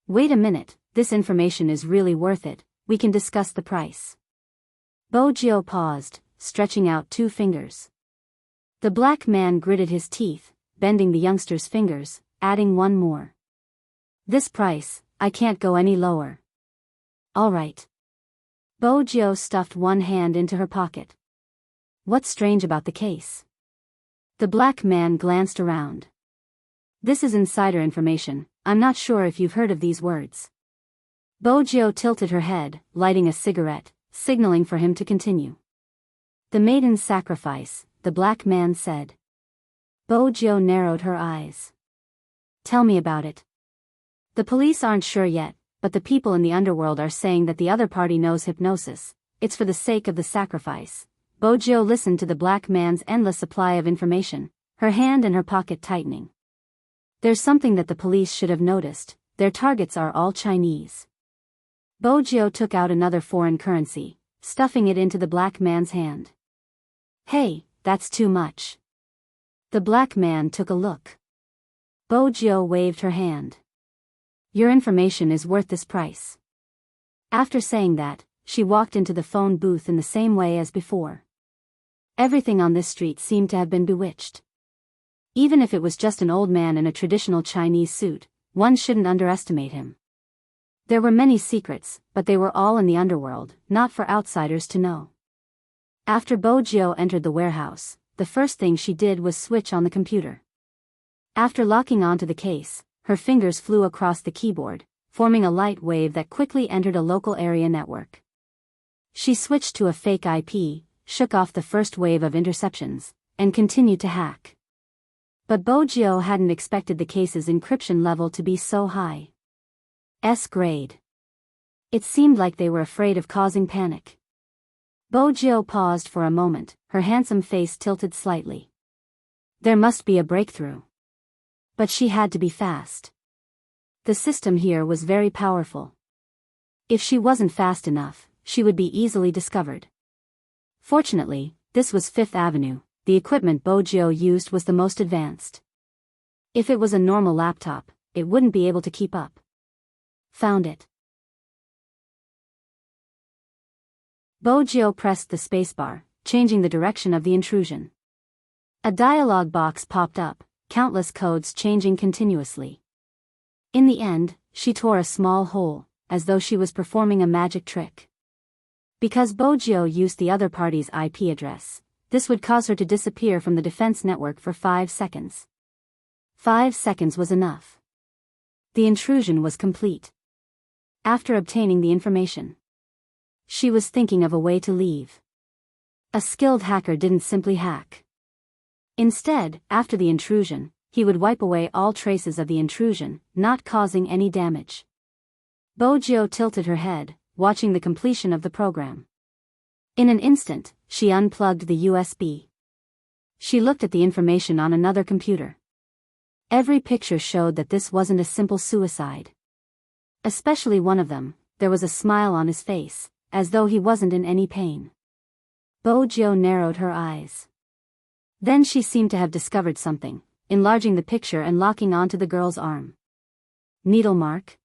Wait a minute, this information is really worth it. We can discuss the price. Bojo paused, stretching out 2 fingers. The black man gritted his teeth, bending the youngster's fingers, adding 1 more. This price, I can't go any lower. All right. Bojo stuffed 1 hand into her pocket. What's strange about the case? The black man glanced around. This is insider information. I'm not sure if you've heard of these words. Bojo tilted her head, lighting a cigarette, signaling for him to continue. The maiden's sacrifice, the black man said. Bojo narrowed her eyes. Tell me about it. The police aren't sure yet, but the people in the underworld are saying that the other party knows hypnosis. It's for the sake of the sacrifice. Bojo listened to the black man's endless supply of information, her hand in her pocket tightening. There's something that the police should have noticed. Their targets are all Chinese. Bojo took out another foreign currency, stuffing it into the black man's hand. Hey, that's too much. The black man took a look. Bojo waved her hand. Your information is worth this price. After saying that, she walked into the phone booth in the same way as before. Everything on this street seemed to have been bewitched. Even if it was just an old man in a traditional Chinese suit, one shouldn't underestimate him. There were many secrets, but they were all in the underworld, not for outsiders to know. After Bojo entered the warehouse, the first thing she did was switch on the computer. After locking onto the case, her fingers flew across the keyboard, forming a light wave that quickly entered a local area network. She switched to a fake IP, shook off the first wave of interceptions, and continued to hack. But Bojio hadn't expected the case's encryption level to be so high. S grade. It seemed like they were afraid of causing panic. Bojio paused for a moment, her handsome face tilted slightly. There must be a breakthrough. But she had to be fast. The system here was very powerful. If she wasn't fast enough, she would be easily discovered. Fortunately, this was Fifth Avenue. The equipment Bojio used was the most advanced. If it was a normal laptop, it wouldn't be able to keep up. Found it. Bojio pressed the spacebar, changing the direction of the intrusion. A dialog box popped up, countless codes changing continuously. In the end, she tore a small hole, as though she was performing a magic trick. Because Bojio used the other party's IP address, this would cause her to disappear from the defense network for 5 seconds. 5 seconds was enough. The intrusion was complete. After obtaining the information, she was thinking of a way to leave. A skilled hacker didn't simply hack. Instead, after the intrusion, he would wipe away all traces of the intrusion, not causing any damage. Bojio tilted her head, watching the completion of the program. In an instant, she unplugged the USB. She looked at the information on another computer. Every picture showed that this wasn't a simple suicide. Especially one of them, there was a smile on his face, as though he wasn't in any pain. Bojio narrowed her eyes. Then she seemed to have discovered something, enlarging the picture and locking onto the girl's arm. Needle mark?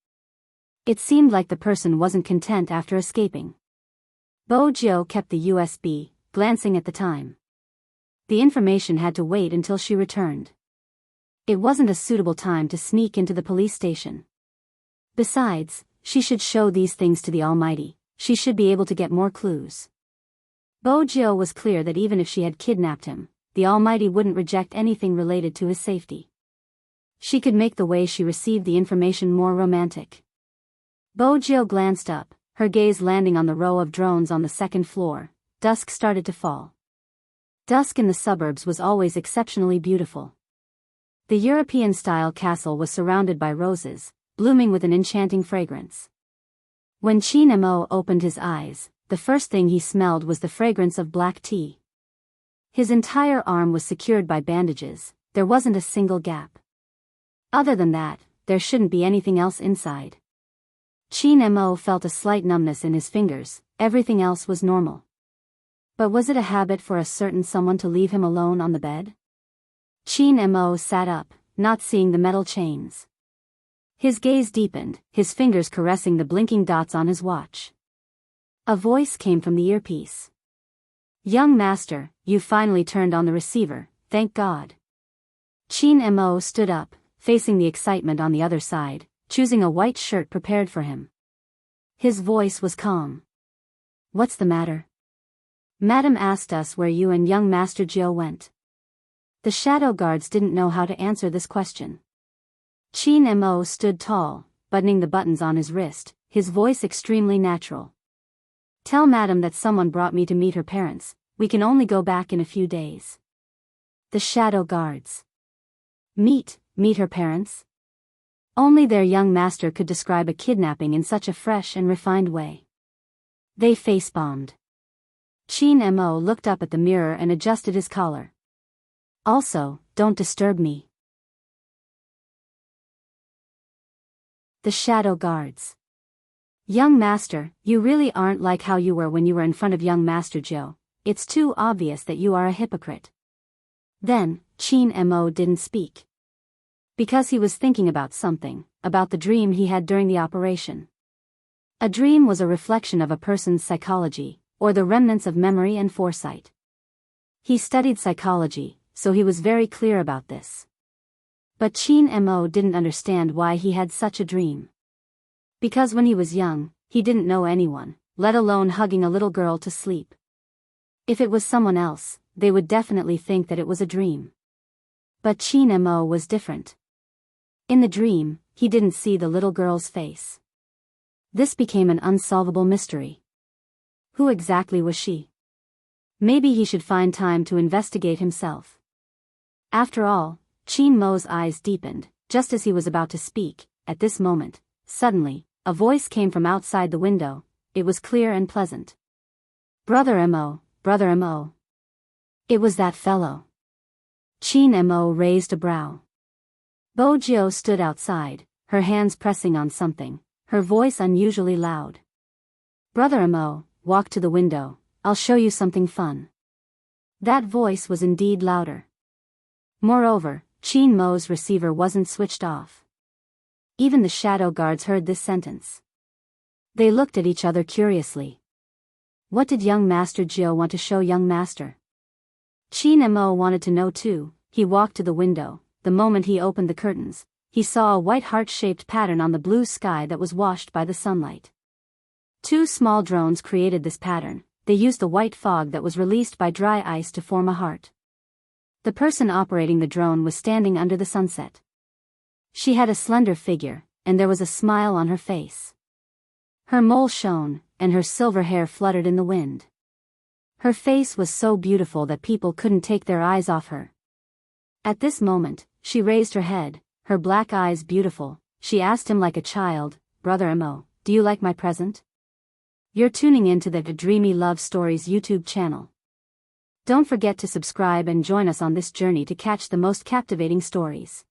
It seemed like the person wasn't content after escaping. Bojio kept the USB, glancing at the time. The information had to wait until she returned. It wasn't a suitable time to sneak into the police station. Besides, she should show these things to the Almighty. She should be able to get more clues. Bojio was clear that even if she had kidnapped him, the Almighty wouldn't reject anything related to his safety. She could make the way she received the information more romantic. Bojio glanced up, her gaze landing on the row of drones on the second floor. Dusk started to fall. Dusk in the suburbs was always exceptionally beautiful. The European-style castle was surrounded by roses, blooming with an enchanting fragrance. When Chin Mo opened his eyes, the first thing he smelled was the fragrance of black tea. His entire arm was secured by bandages, there wasn't a single gap. Other than that, there shouldn't be anything else inside. Chin Mo felt a slight numbness in his fingers, everything else was normal. But was it a habit for a certain someone to leave him alone on the bed? Chin Mo sat up, not seeing the metal chains. His gaze deepened, his fingers caressing the blinking dots on his watch. A voice came from the earpiece. "Young master, you finally turned on the receiver, thank God." Chin Mo stood up, facing the excitement on the other side, choosing a white shirt prepared for him. His voice was calm. "What's the matter?" "Madam asked us where you and young Master Jiu went." The shadow guards didn't know how to answer this question. Chin Mo stood tall, buttoning the buttons on his wrist, his voice extremely natural. "Tell Madam that someone brought me to meet her parents, we can only go back in a few days." The shadow guards. Meet her parents? Only their young master could describe a kidnapping in such a fresh and refined way. They face-bombed. Chin Mo looked up at the mirror and adjusted his collar. "Also, don't disturb me." The shadow guards. "Young master, you really aren't like how you were when you were in front of young Master Joe. It's too obvious that you are a hypocrite." Then, Chin Mo didn't speak. Because he was thinking about something, about the dream he had during the operation. A dream was a reflection of a person's psychology, or the remnants of memory and foresight. He studied psychology, so he was very clear about this. But Chin Mo didn't understand why he had such a dream. Because when he was young, he didn't know anyone, let alone hugging a little girl to sleep. If it was someone else, they would definitely think that it was a dream. But Chin Mo was different. In the dream, he didn't see the little girl's face. This became an unsolvable mystery. Who exactly was she? Maybe he should find time to investigate himself. After all, Chin Mo's eyes deepened, just as he was about to speak. At this moment, suddenly, a voice came from outside the window. It was clear and pleasant. Brother Mo, Brother Mo. It was that fellow. Chin Mo raised a brow. Bo Jio stood outside, her hands pressing on something, her voice unusually loud. Brother Mo, walk to the window, I'll show you something fun. That voice was indeed louder. Moreover, Chin Mo's receiver wasn't switched off. Even the shadow guards heard this sentence. They looked at each other curiously. What did young Master Jio want to show young Master? Chin Mo wanted to know too. He walked to the window. The moment he opened the curtains, he saw a white heart-shaped pattern on the blue sky that was washed by the sunlight. Two small drones created this pattern. They used the white fog that was released by dry ice to form a heart. The person operating the drone was standing under the sunset. She had a slender figure, and there was a smile on her face. Her mole shone, and her silver hair fluttered in the wind. Her face was so beautiful that people couldn't take their eyes off her. At this moment, she raised her head, her black eyes beautiful. She asked him like a child, Brother Mo, do you like my present? You're tuning into the Dreamy Love Stories YouTube channel. Don't forget to subscribe and join us on this journey to catch the most captivating stories.